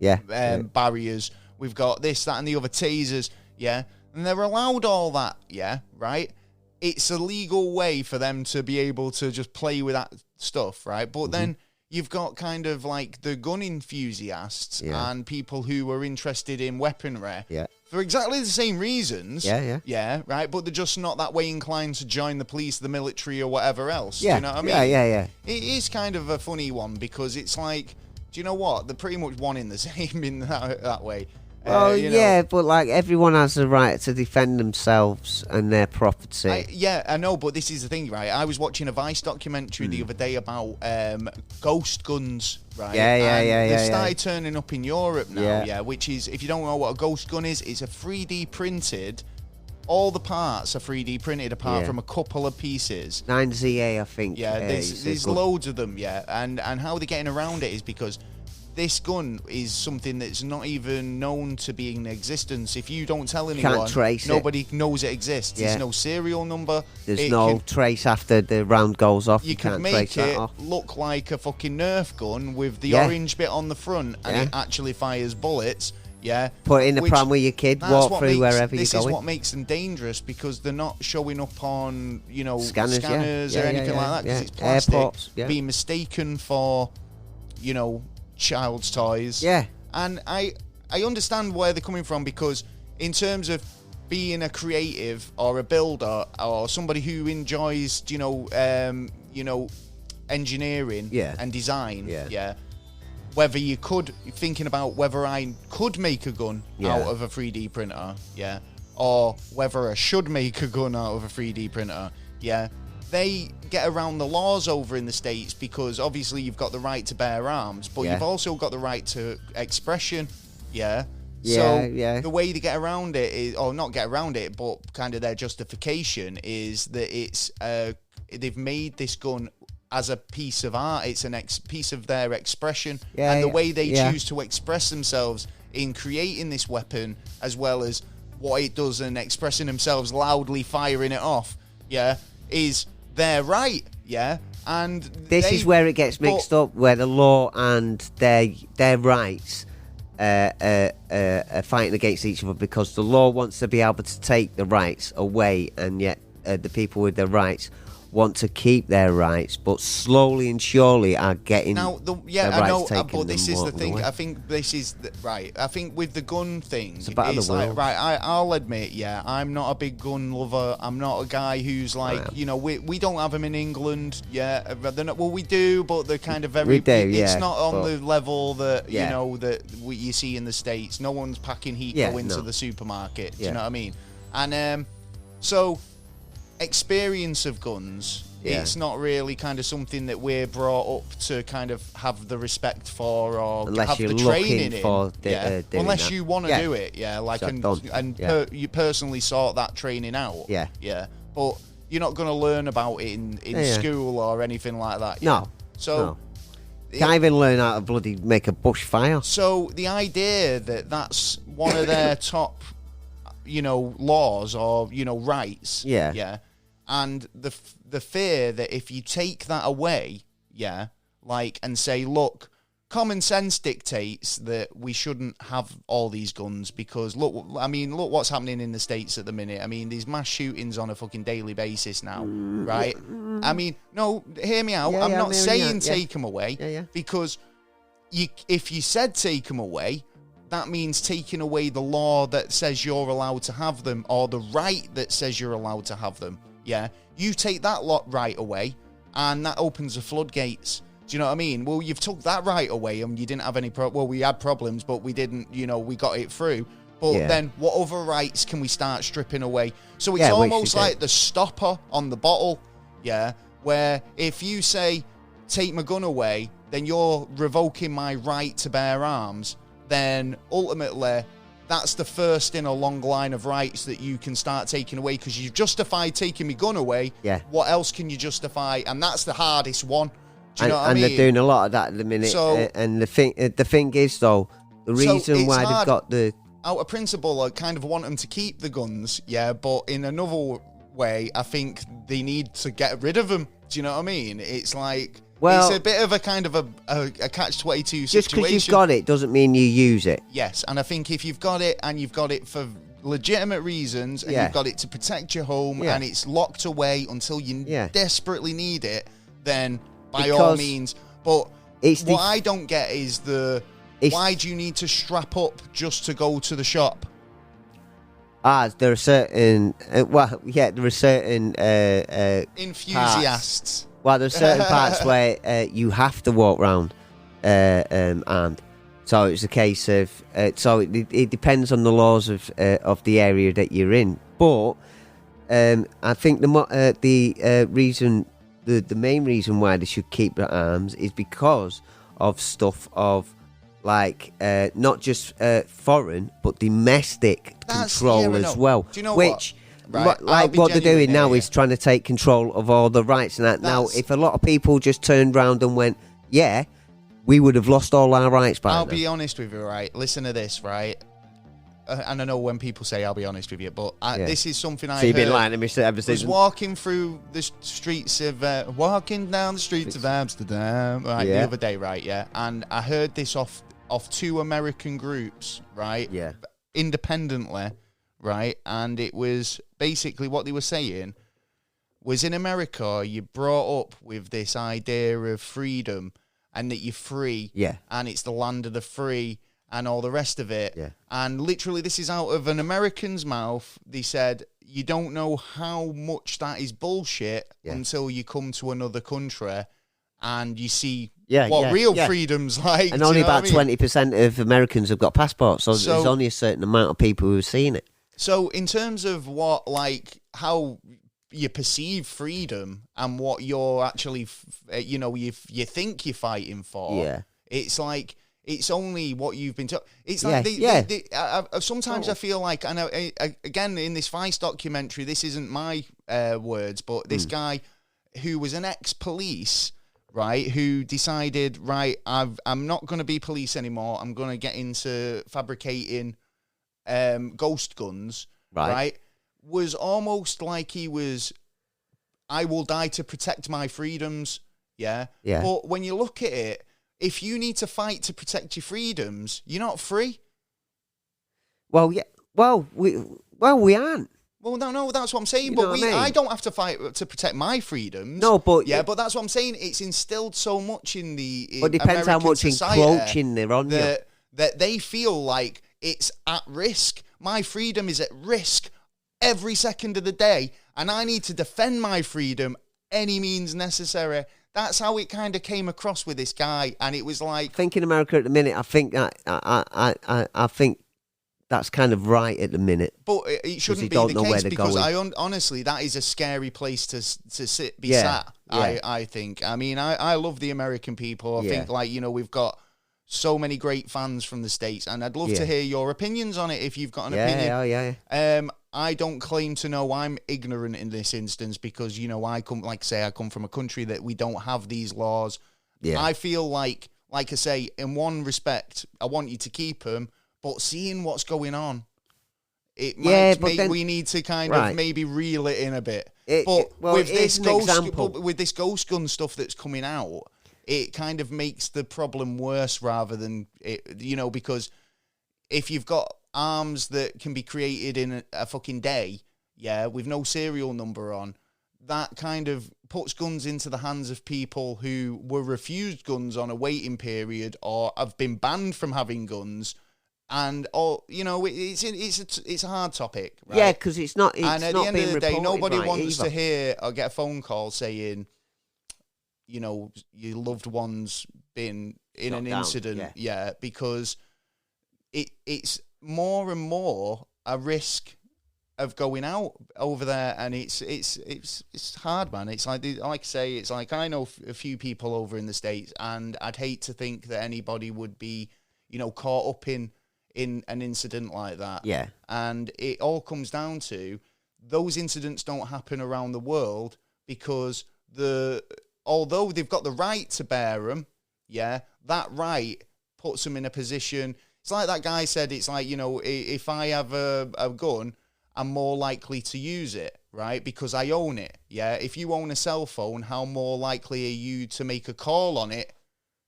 barriers. We've got this, that, and the other tasers, and they're allowed all that, right? It's a legal way for them to be able to just play with that stuff, right? But then you've got kind of like the gun enthusiasts and people who are interested in weaponry for exactly the same reasons. Right? But they're just not that way inclined to join the police, the military, or whatever else. Do you know what I mean? Yeah. It is kind of a funny one, because it's like, do you know what? They're pretty much one in the same in that way. Well, but like everyone has the right to defend themselves and their property. I know, but this is the thing, right? I was watching a Vice documentary the other day about ghost guns, right? They started turning up in Europe now, which is, if you don't know what a ghost gun is, it's a 3D printed all the parts are 3D printed apart from a couple of pieces. 9ZA, I think. Yeah, there's loads of them, and how they're getting around it is because this gun is something that's not even known to be in existence. If you don't tell anyone, nobody knows it exists. There's no serial number. There's no trace after the round goes off. You can't can make it off. look like a fucking Nerf gun with the orange bit on the front, and it actually fires bullets. Yeah, put it in the pram with your kid, walk through wherever you're going. This is what makes them dangerous, because they're not showing up on, scanners or anything like that, because it's plastic. Airports, being mistaken for, child's toys. Yeah. And I understand where they're coming from, because in terms of being a creative or a builder or somebody who enjoys, engineering and design, whether you could, thinking about whether I could make a gun out of a 3D printer, or whether I should make a gun out of a 3D printer, they get around the laws over in the States, because obviously you've got the right to bear arms, but you've also got the right to expression, So the way they get around it is, or not get around it, but kind of their justification is that it's they've made this gun as a piece of art. It's a piece of their expression, and the way they choose to express themselves in creating this weapon, as well as what it does and expressing themselves loudly, firing it off, is their right, and this is where it gets mixed up, where the law and their rights are fighting against each other, because the law wants to be able to take the rights away, and yet the people with the rights want to keep their rights, but slowly and surely are getting now. I know, but this is the thing. Away. I think this is right. I think with the gun thing, it's like, right. I'll admit, I'm not a big gun lover. I'm not a guy who's like, we don't have them in England. They're not, well, we do, but they're kind of very. We do, it's not on the level that that you see in the States. No one's packing heat going to the supermarket. Do you know what I mean? And so. Experience of guns, it's not really kind of something that we're brought up to kind of have the respect for, or unless have you're the training for in. Unless you want to do it, you personally sort that training out. But you're not going to learn about it in school or anything like that. No. So can't even learn how to bloody make a bushfire. So the idea that that's one of their top, laws or rights. And the fear that if you take that away, and say, look, common sense dictates that we shouldn't have all these guns, because look what's happening in the States at the minute. I mean, there's mass shootings on a fucking daily basis now, right? I mean, no, hear me out. I'm not saying take them away, because if you said take them away, that means taking away the law that says you're allowed to have them, or the right that says you're allowed to have them. You take that lot right away, and that opens the floodgates. Do you know what I mean? Well, you've took that right away, and you didn't have any well, we had problems, but we didn't, we got it through. But then what other rights can we start stripping away? So it's almost like the stopper on the bottle, where if you say, take my gun away, then you're revoking my right to bear arms. Then ultimately, that's the first in a long line of rights that you can start taking away, because you've justified taking my gun away. What else can you justify? And that's the hardest one. Do you know what I mean? And they're doing a lot of that at the minute. So, and the thing is, though, the reason why they've got the... Out of principle, I kind of want them to keep the guns, but in another way, I think they need to get rid of them. Do you know what I mean? It's like... Well, it's a bit of a kind of a catch-22 situation. Just because you've got it doesn't mean you use it. Yes, and I think if you've got it, and you've got it for legitimate reasons, and you've got it to protect your home, and it's locked away until you desperately need it, then by all means. But what I don't get is why do you need to strap up just to go to the shop? There are certain... there are certain... enthusiasts. Well, there's certain parts where you have to walk around armed. So it's a case of... it depends on the laws of the area that you're in. But I think the main reason why they should keep the arms is because of stuff of, like, not just foreign, but domestic control as well. Do you know which right? Like what they're doing now is trying to take control of all the rights and that. Now, if a lot of people just turned round and went, yeah, we would have lost all our rights by now. I'll be honest with you, right? Listen to this, right? And I know when people say I'll be honest with you, but this is something I heard. So you've been lying to me ever since. I was walking through the streets of... walking down the streets of Amsterdam, right, the other day, right, yeah? And I heard this off 2 American groups, right? Yeah. Independently, right? And it was basically what they were saying was in America, you're brought up with this idea of freedom and that you're free. Yeah. And it's the land of the free and all the rest of it. Yeah. And literally, this is out of an American's mouth. They said, you don't know how much that is bullshit until you come to another country and you see what real freedom's like. And only about 20% of Americans have got passports, so there's only a certain amount of people who have seen it. So in terms of how you perceive freedom and what you're actually, you think you're fighting for, it's like... It's only what you've been taught. It's like sometimes I feel like, and again in this Vice documentary, this isn't my words, but this guy who was an ex-police, right, who decided, right, I'm not going to be police anymore. I'm going to get into fabricating ghost guns, right? Was almost like he was, I will die to protect my freedoms, yeah. But when you look at it, if you need to fight to protect your freedoms, you're not free. Well, yeah. Well, we aren't. Well, no, that's what I'm saying. But I don't have to fight to protect my freedoms. No, but but that's what I'm saying. It's instilled so much in the it depends American how much encroaching they're on that they feel like it's at risk. My freedom is at risk every second of the day, and I need to defend my freedom any means necessary. That's how it kind of came across with this guy, and it was like... I think in America at the minute, I think that I think that's kind of right at the minute. But it shouldn't be the case because honestly, that is a scary place to be sat. I think. I mean, I love the American people. I think we've got so many great fans from the States, and I'd love to hear your opinions on it if you've got an opinion. I don't claim to know. I'm ignorant in this instance because, I come from a country that we don't have these laws. Yeah. I feel like I say, in one respect, I want you to keep them, but seeing what's going on, it might we need to kind of maybe reel it in a bit. With this ghost gun stuff that's coming out, it kind of makes the problem worse rather than it, because if you've got arms that can be created in a fucking day, with no serial number on, that kind of puts guns into the hands of people who were refused guns on a waiting period or have been banned from having guns. And it's a hard topic, right? Yeah, because it's not. And at the end of the day, nobody wants to hear or get a phone call saying, your loved one's been in an incident, because it's more and more a risk of going out over there, and it's hard, man. It's like I say, it's like I know a few people over in the States, and I'd hate to think that anybody would be, caught up in an incident like that. Yeah, and it all comes down to those incidents don't happen around the world because although they've got the right to bear them, that right puts them in a position. It's like that guy said, it's like, if I have a gun, I'm more likely to use it, right? Because I own it, If you own a cell phone, how more likely are you to make a call on it?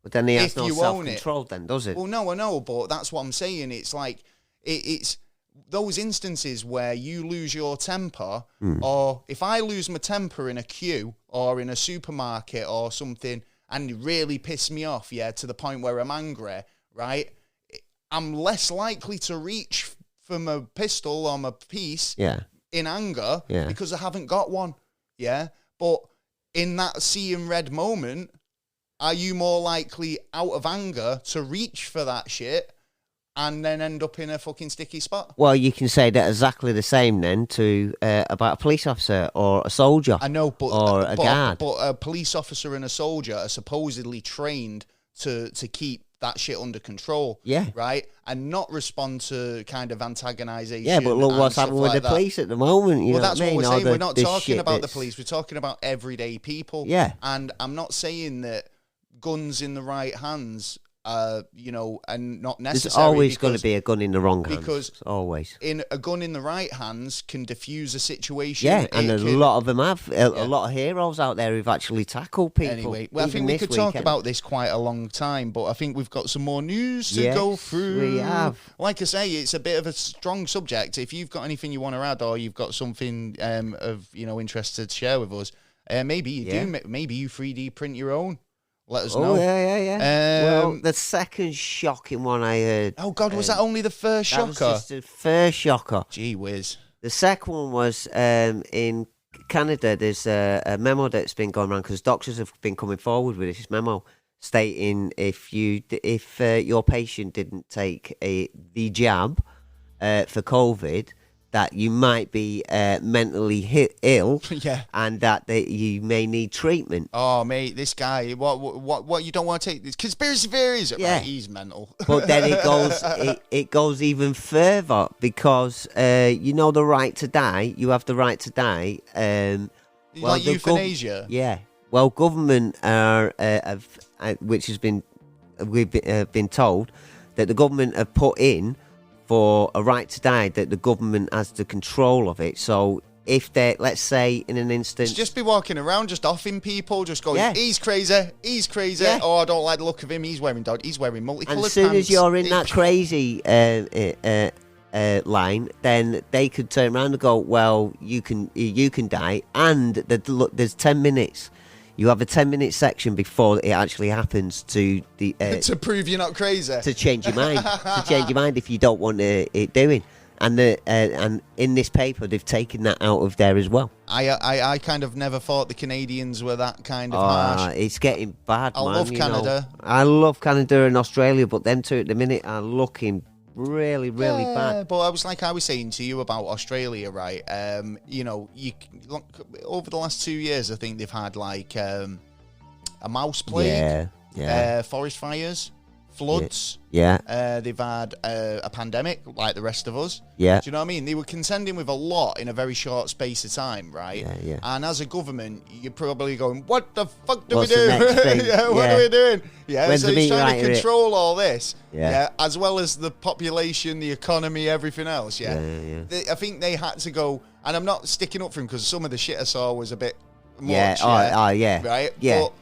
But then he has no self-control then, does it? Well, no, I know, but that's what I'm saying. It's like, it's those instances where you lose your temper, or if I lose my temper in a queue or in a supermarket or something, and it really piss me off, to the point where I'm angry, right? I'm less likely to reach for my pistol or my piece in anger because I haven't got one. But in that seeing red moment, are you more likely out of anger to reach for that shit and then end up in a fucking sticky spot? Well, you can say that exactly the same then to about a police officer or a soldier. I know, or a guard. But a police officer and a soldier are supposedly trained to keep that shit under control. Yeah. Right? And not respond to kind of antagonisation. Yeah, but look what's happening with the police at the moment. You know that's what I mean? what we're saying. We're not talking about the that's... police. We're talking about everyday people. Yeah. And I'm not saying that guns in the right hands, you know, and not necessary. There's always going to be a gun in the wrong hands. Because always. A gun in the right hands can diffuse a situation. Yeah, and a lot of them have. A lot of heroes out there who've actually tackled people. Anyway, well, I think we could talk about this quite a long time, but I think we've got some more news to go through. We have. Like I say, it's a bit of a strong subject. If you've got anything you want to add, or you've got something of interest to share with us, maybe you do. Maybe you 3D print your own. Let us know. Oh, yeah. Well, the second shocking one I heard. Oh, God, was that only the first shocker? That was just the first shocker. Gee whiz. The second one was in Canada. There's a memo that's been going around because doctors have been coming forward with this memo stating if your patient didn't take the jab for COVID, that you might be mentally ill, and that you may need treatment. Oh, mate, this guy, what you don't want to take? This conspiracy theories. Yeah, right, he's mental. But then it goes even further because the right to die. You have the right to die. Like euthanasia. Yeah. Well, government we've been told that the government have put in for a right to die, that the government has the control of it. So if they, let's say in an instance... Just be walking around, just offing people, just going, he's crazy, oh, I don't like the look of him, he's wearing multicoloured pants. And as soon as you're in that crazy line, then they could turn around and go, well, you can die, and there's 10 minutes. You have a 10-minute section before it actually happens to the to prove you're not crazy. To change your mind. To change your mind if you don't want it doing. And and in this paper they've taken that out of there as well. I kind of never thought the Canadians were that kind of harsh. It's getting bad. I love Canada. I love Canada and Australia, but them two at the minute are looking really bad. But I was saying to you about Australia, right? Over the last 2 years, I think they've had like a mouse plague, forest fires, floods. They've had a pandemic like the rest of us. Do you know what I mean? They were contending with a lot in a very short space of time, right? And as a government, you're probably going, what the fuck do we do? What are we doing? So he's trying to control all this. As well as the population, the economy, everything else. I think they had to go, and I'm not sticking up for him because some of the shit I saw was a bit much. Right? But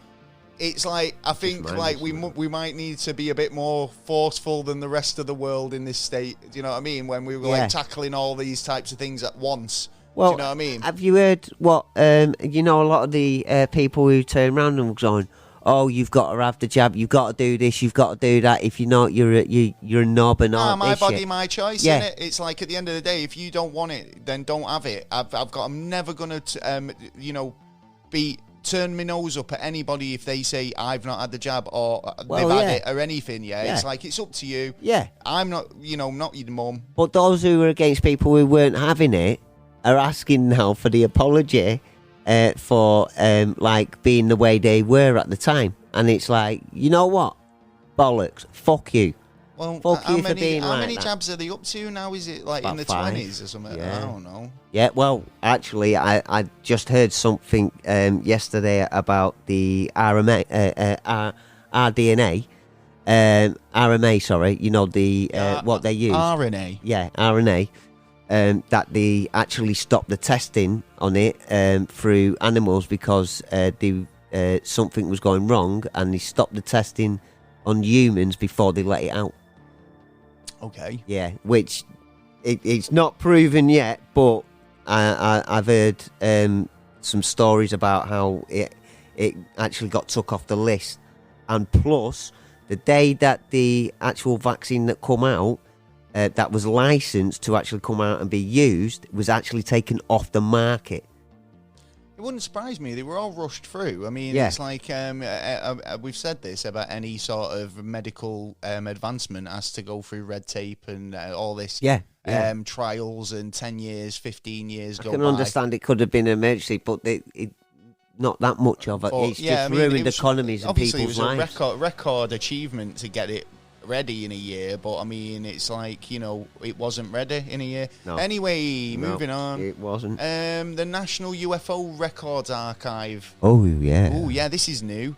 it's like, I think like we might need to be a bit more forceful than the rest of the world in this state. Do you know what I mean? When we were like tackling all these types of things at once. Well, do you know what I mean? Have you heard what a lot of the people who turn around and going, oh, you've got to have the jab, you've got to do this, you've got to do that. If you're not, you're a knob and all my this body, shit. my choice, innit? It's like at the end of the day, if you don't want it, then don't have it. I'm never gonna turn my nose up at anybody if they say I've not had the jab or they've had it or anything. It's like, it's up to you. I'm not, not your mum. But those who are against people who weren't having it are asking now for the apology for like being the way they were at the time, and it's like, you know what, bollocks, fuck you. Well, fuck you for being how like many that. jabs are they up to now? Is it like about in the 5? 20s or something? I don't know. Yeah, well, actually, I just heard something yesterday about the RDNA, RMA, sorry, what they use. RNA. Yeah, RNA. That they actually stopped the testing on it through animals because something was going wrong, and they stopped the testing on humans before they let it out. Okay. Yeah, which it's not proven yet, but I've heard some stories about how it actually got took off the list, and plus the day that the actual vaccine that come out that was licensed to actually come out and be used was actually taken off the market. It wouldn't surprise me. They were all rushed through. I mean, it's like we've said this about any sort of medical advancement has to go through red tape and all this trials, and 10 years, 15 years go by. I can understand it could have been an emergency, but not that much of it. But, It's just ruined economies and obviously people's it was lives. a record achievement to get it ready in a year, but I mean, it's like, it wasn't ready in a year. No. Anyway, No, moving on. It wasn't. The National UFO Records Archive. Oh, yeah. Oh, yeah, this is new.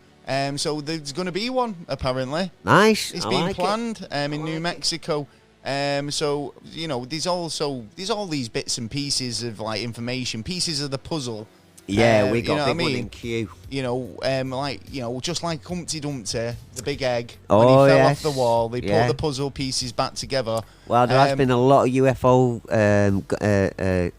So there's going to be one, apparently. Nice. It's I been like planned in like New Mexico. So, there's all these bits and pieces of, like, information, pieces of the puzzle. Yeah, we got big big one in queue. Just like Humpty Dumpty, the big egg, Oh, when he fell yes. off the wall, they Yeah. put the puzzle pieces back together. Well, there has been a lot of UFO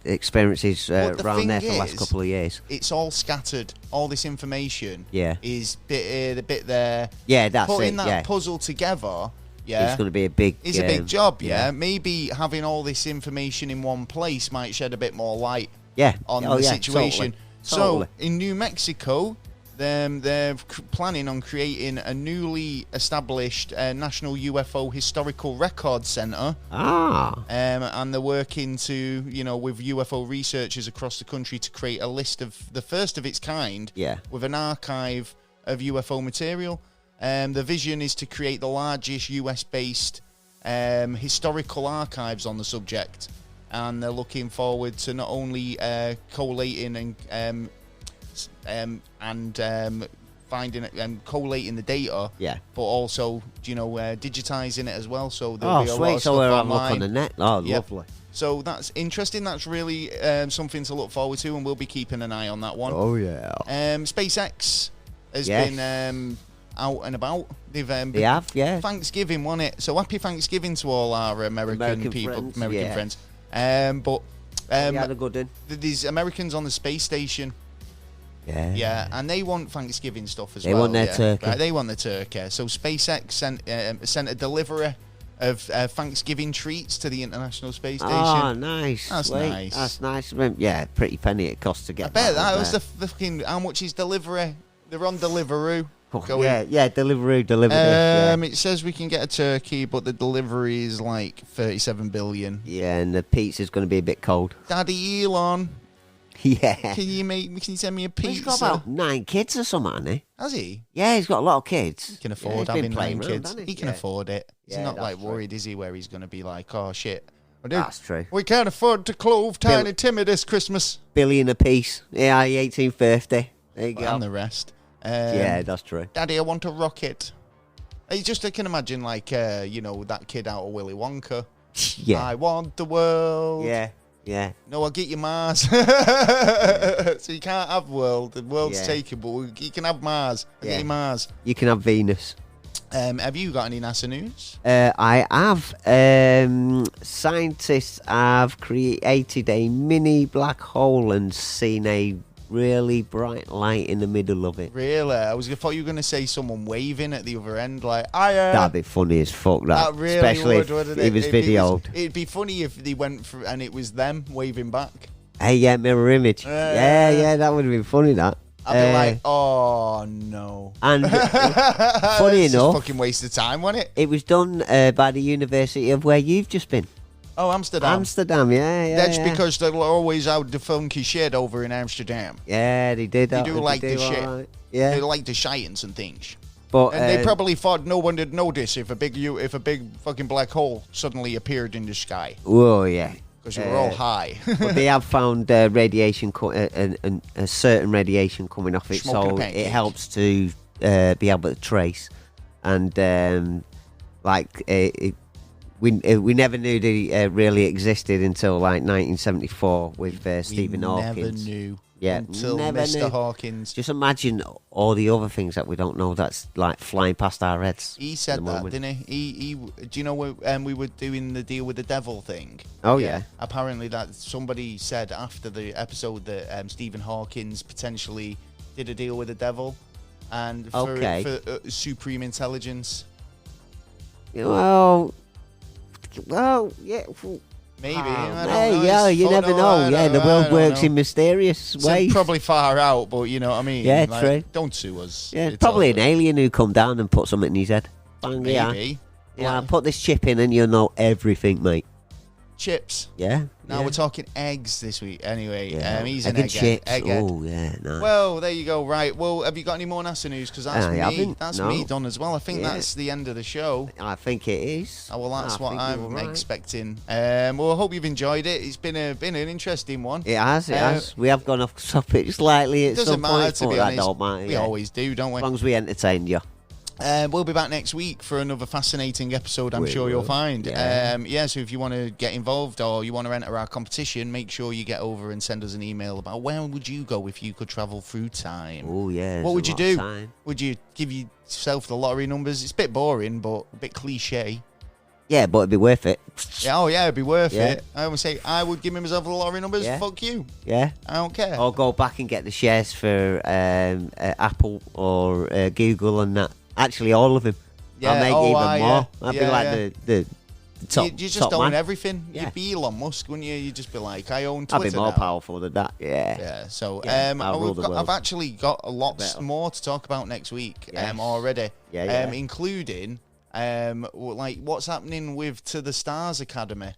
experiences But the around thing there for the last is, couple of years. It's all scattered. All this information Yeah. is bit here, the bit there. Yeah, that's Putting it. that Yeah, puzzle together, yeah, it's going to be a big. is a big job, yeah? yeah. Maybe having all this information in one place might shed a bit more light Yeah. on Oh, the yeah, situation. Totally. So, in New Mexico, they're planning on creating a newly established National UFO Historical Record Center. And they're working with UFO researchers across the country to create a list of the first of its kind with an archive of UFO material. The vision is to create the largest US-based historical archives on the subject. And they're looking forward to not only collating and finding and collating the data, but also digitizing it as well. So there'll be a lot of stuff we'll have a online. look on the net. Oh, lovely. So that's interesting. That's really something to look forward to, and we'll be keeping an eye on that one. Oh yeah. SpaceX has been out and about. They have, yeah. Thanksgiving, wasn't it? So happy Thanksgiving to all our American people, friends. But we had a good one. These Americans on the space station. Yeah, and they want Thanksgiving stuff as well. They want their turkey. Right, they want the turkey. So SpaceX sent a delivery of Thanksgiving treats to the International Space Station. Oh, nice. That's nice. That's nice. Yeah, pretty penny it costs to get. I bet that was the fucking. How much is delivery? They're on Deliveroo. Deliveroo. It says we can get a turkey, but the delivery is like 37 billion. Yeah, and the pizza's going to be a bit cold. Daddy Elon. Yeah. Can you send me a pizza? He's got about 9 kids or something, hasn't he? Has he? Yeah, he's got a lot of kids. He can afford having 9 kids. Around, he can afford it. He's not like true. worried, is he, where he's going to be like, oh shit. That's true. We can't afford to clothe Tiny Timmy this Christmas. Billion apiece. Yeah, 1850. There you go. And the rest. Yeah, that's true. Daddy, I want a rocket. I can imagine, like, that kid out of Willy Wonka. Yeah. I want the world. Yeah. No, I'll get you Mars. So you can't have world. The world's taken, but you can have Mars. I'll get you Mars. You can have Venus. Have you got any NASA news? I have. Scientists have created a mini black hole and seen a really bright light in the middle of it. Really? I thought you were going to say someone waving at the other end, like, that'd be funny as fuck, that. Really especially would, if it was videoed. It'd be funny if they went through and it was them waving back. Hey, yeah, mirror image. Yeah, that would have been funny, that. I'd be like, oh, no. And funny it's enough, just fucking waste of time, wasn't it? It was done by the university of where you've just been. Oh, Amsterdam. Amsterdam, yeah. That's because they're always out the funky shit over in Amsterdam. Yeah, they did. They do like the shit. Right. Yeah, they like the shitings and things. But and they probably thought no one would notice if a big fucking black hole suddenly appeared in the sky. Oh yeah, because we were all high. But they have found radiation, and a certain radiation coming off it, so it helps to be able to trace. And we never knew they really existed until like 1974 with Stephen Hawking. Never knew. Yeah, until never Mr. knew. Hawkins. Just imagine all the other things that we don't know that's like flying past our heads. He said that, didn't he? Do you know we were doing the deal with the devil thing? Oh yeah. Apparently, that somebody said after the episode that Stephen Hawkings potentially did a deal with the devil, and for supreme intelligence. Well, yeah. Maybe. You never know. The world works in mysterious ways. Probably far out, but you know what I mean. Yeah, true. Don't sue us. Yeah, it's probably an alien who come down and put something in his head. Bang, maybe. Yeah, put this chip in and you'll know everything, mate. Chips. Yeah. Now we're talking eggs this week. Anyway, he's an egg and chips. egghead. Oh, yeah, nice. Well, there you go. Right. Well, have you got any more NASA news? Because that's me. That's no. me done as well. I think that's the end of the show. I think it is. Oh, well, that's what I'm expecting. Well, I hope you've enjoyed it. It's been an interesting one. It has. We have gone off topic slightly at some point. It doesn't matter, to be honest. Don't matter, we always do, don't we? As long as we entertain you. We'll be back next week for another fascinating episode, I'm sure you'll find. So if you want to get involved or you want to enter our competition, make sure you get over and send us an email about where would you go if you could travel through time. Oh, yeah. What would you do? Would you give yourself the lottery numbers? It's a bit boring, but a bit cliche. Yeah, but it'd be worth it. It'd be worth it. I would say I would give myself the lottery numbers. Yeah. Fuck you. Yeah. I don't care. Or go back and get the shares for Apple or Google and that. Actually, all of them. Yeah. I'll make even more. Yeah. I'd be like the top. You just own man. everything. Yeah. You'd be Elon Musk, wouldn't you? You'd just be like, I own Twitter. I'd be more now. powerful than that. Yeah. Yeah. So I've actually got a lot more to talk about next week. Already. Yeah. Including like what's happening with To the Stars Academy.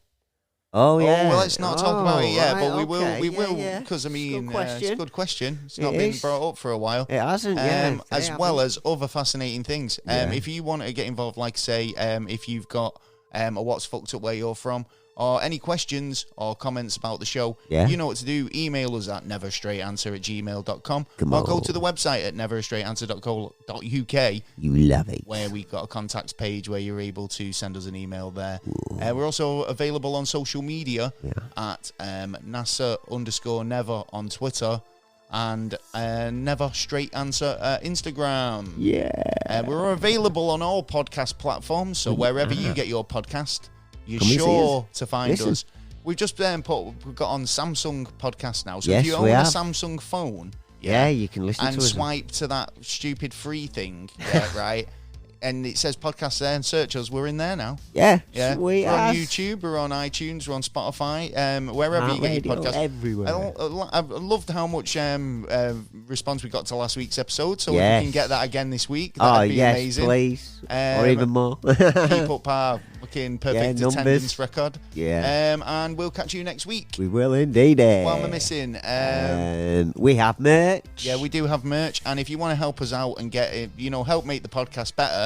Oh yeah. Oh, well, let's not talk about it yet, but we will, because I mean, it's a good question. It's not been brought up for a while. It hasn't, as well as other fascinating things. If you want to get involved, like say, if you've got a What's Fucked Up Where You're From, or any questions or comments about the show, you know what to do. Email us at neverstraightanswer@gmail.com or go to the website at neverstraightanswer.co.uk. You love it. Where we've got a contacts page where you're able to send us an email there. We're also available on social media at NASA_never on Twitter and Never Straight Answer Instagram. Yeah. We're available on all podcast platforms, so wherever you get your podcast, you're sure to find us. We've just we've got on Samsung podcast now, so if you own a Samsung phone, you can listen to us and swipe to that stupid free thing, right? And it says podcast there and search us. We're in there now. Yeah. We're on YouTube, we're on iTunes, we're on Spotify, wherever you get your podcast. Everywhere. I loved how much response we got to last week's episode, so if we can get that again this week, that'd be amazing. Please. Or even more. Keep up our fucking perfect attendance record. Yeah. And we'll catch you next week. We will indeed. What am I missing? We have merch. Yeah, we do have merch, and if you want to help us out and get it, help make the podcast better.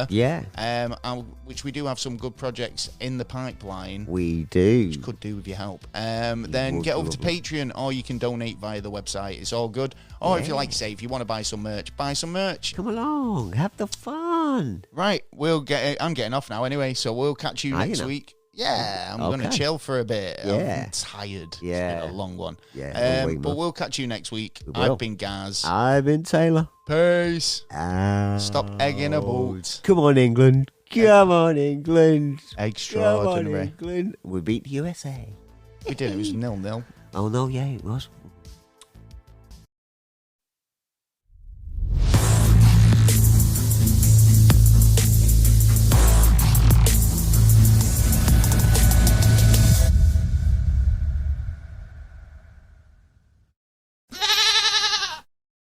Which we do have some good projects in the pipeline. We do. Which could do with your help. Then get over to Patreon, or you can donate via the website. It's all good. Or if you like, say, if you want to buy some merch, buy some merch. Come along, have the fun. Right, I'm getting off now anyway, so we'll catch you next week. Yeah, I'm going to chill for a bit. Yeah. I'm tired. Yeah. It's been a long one. Yeah. But we'll catch you next week. I've been Gaz. I've been Taylor. Peace. Stop egging a boat. Come on, England. Come on, England. Extraordinary. Come on, England. We beat the USA. We did. It was 0-0. Oh, no, yeah, it was.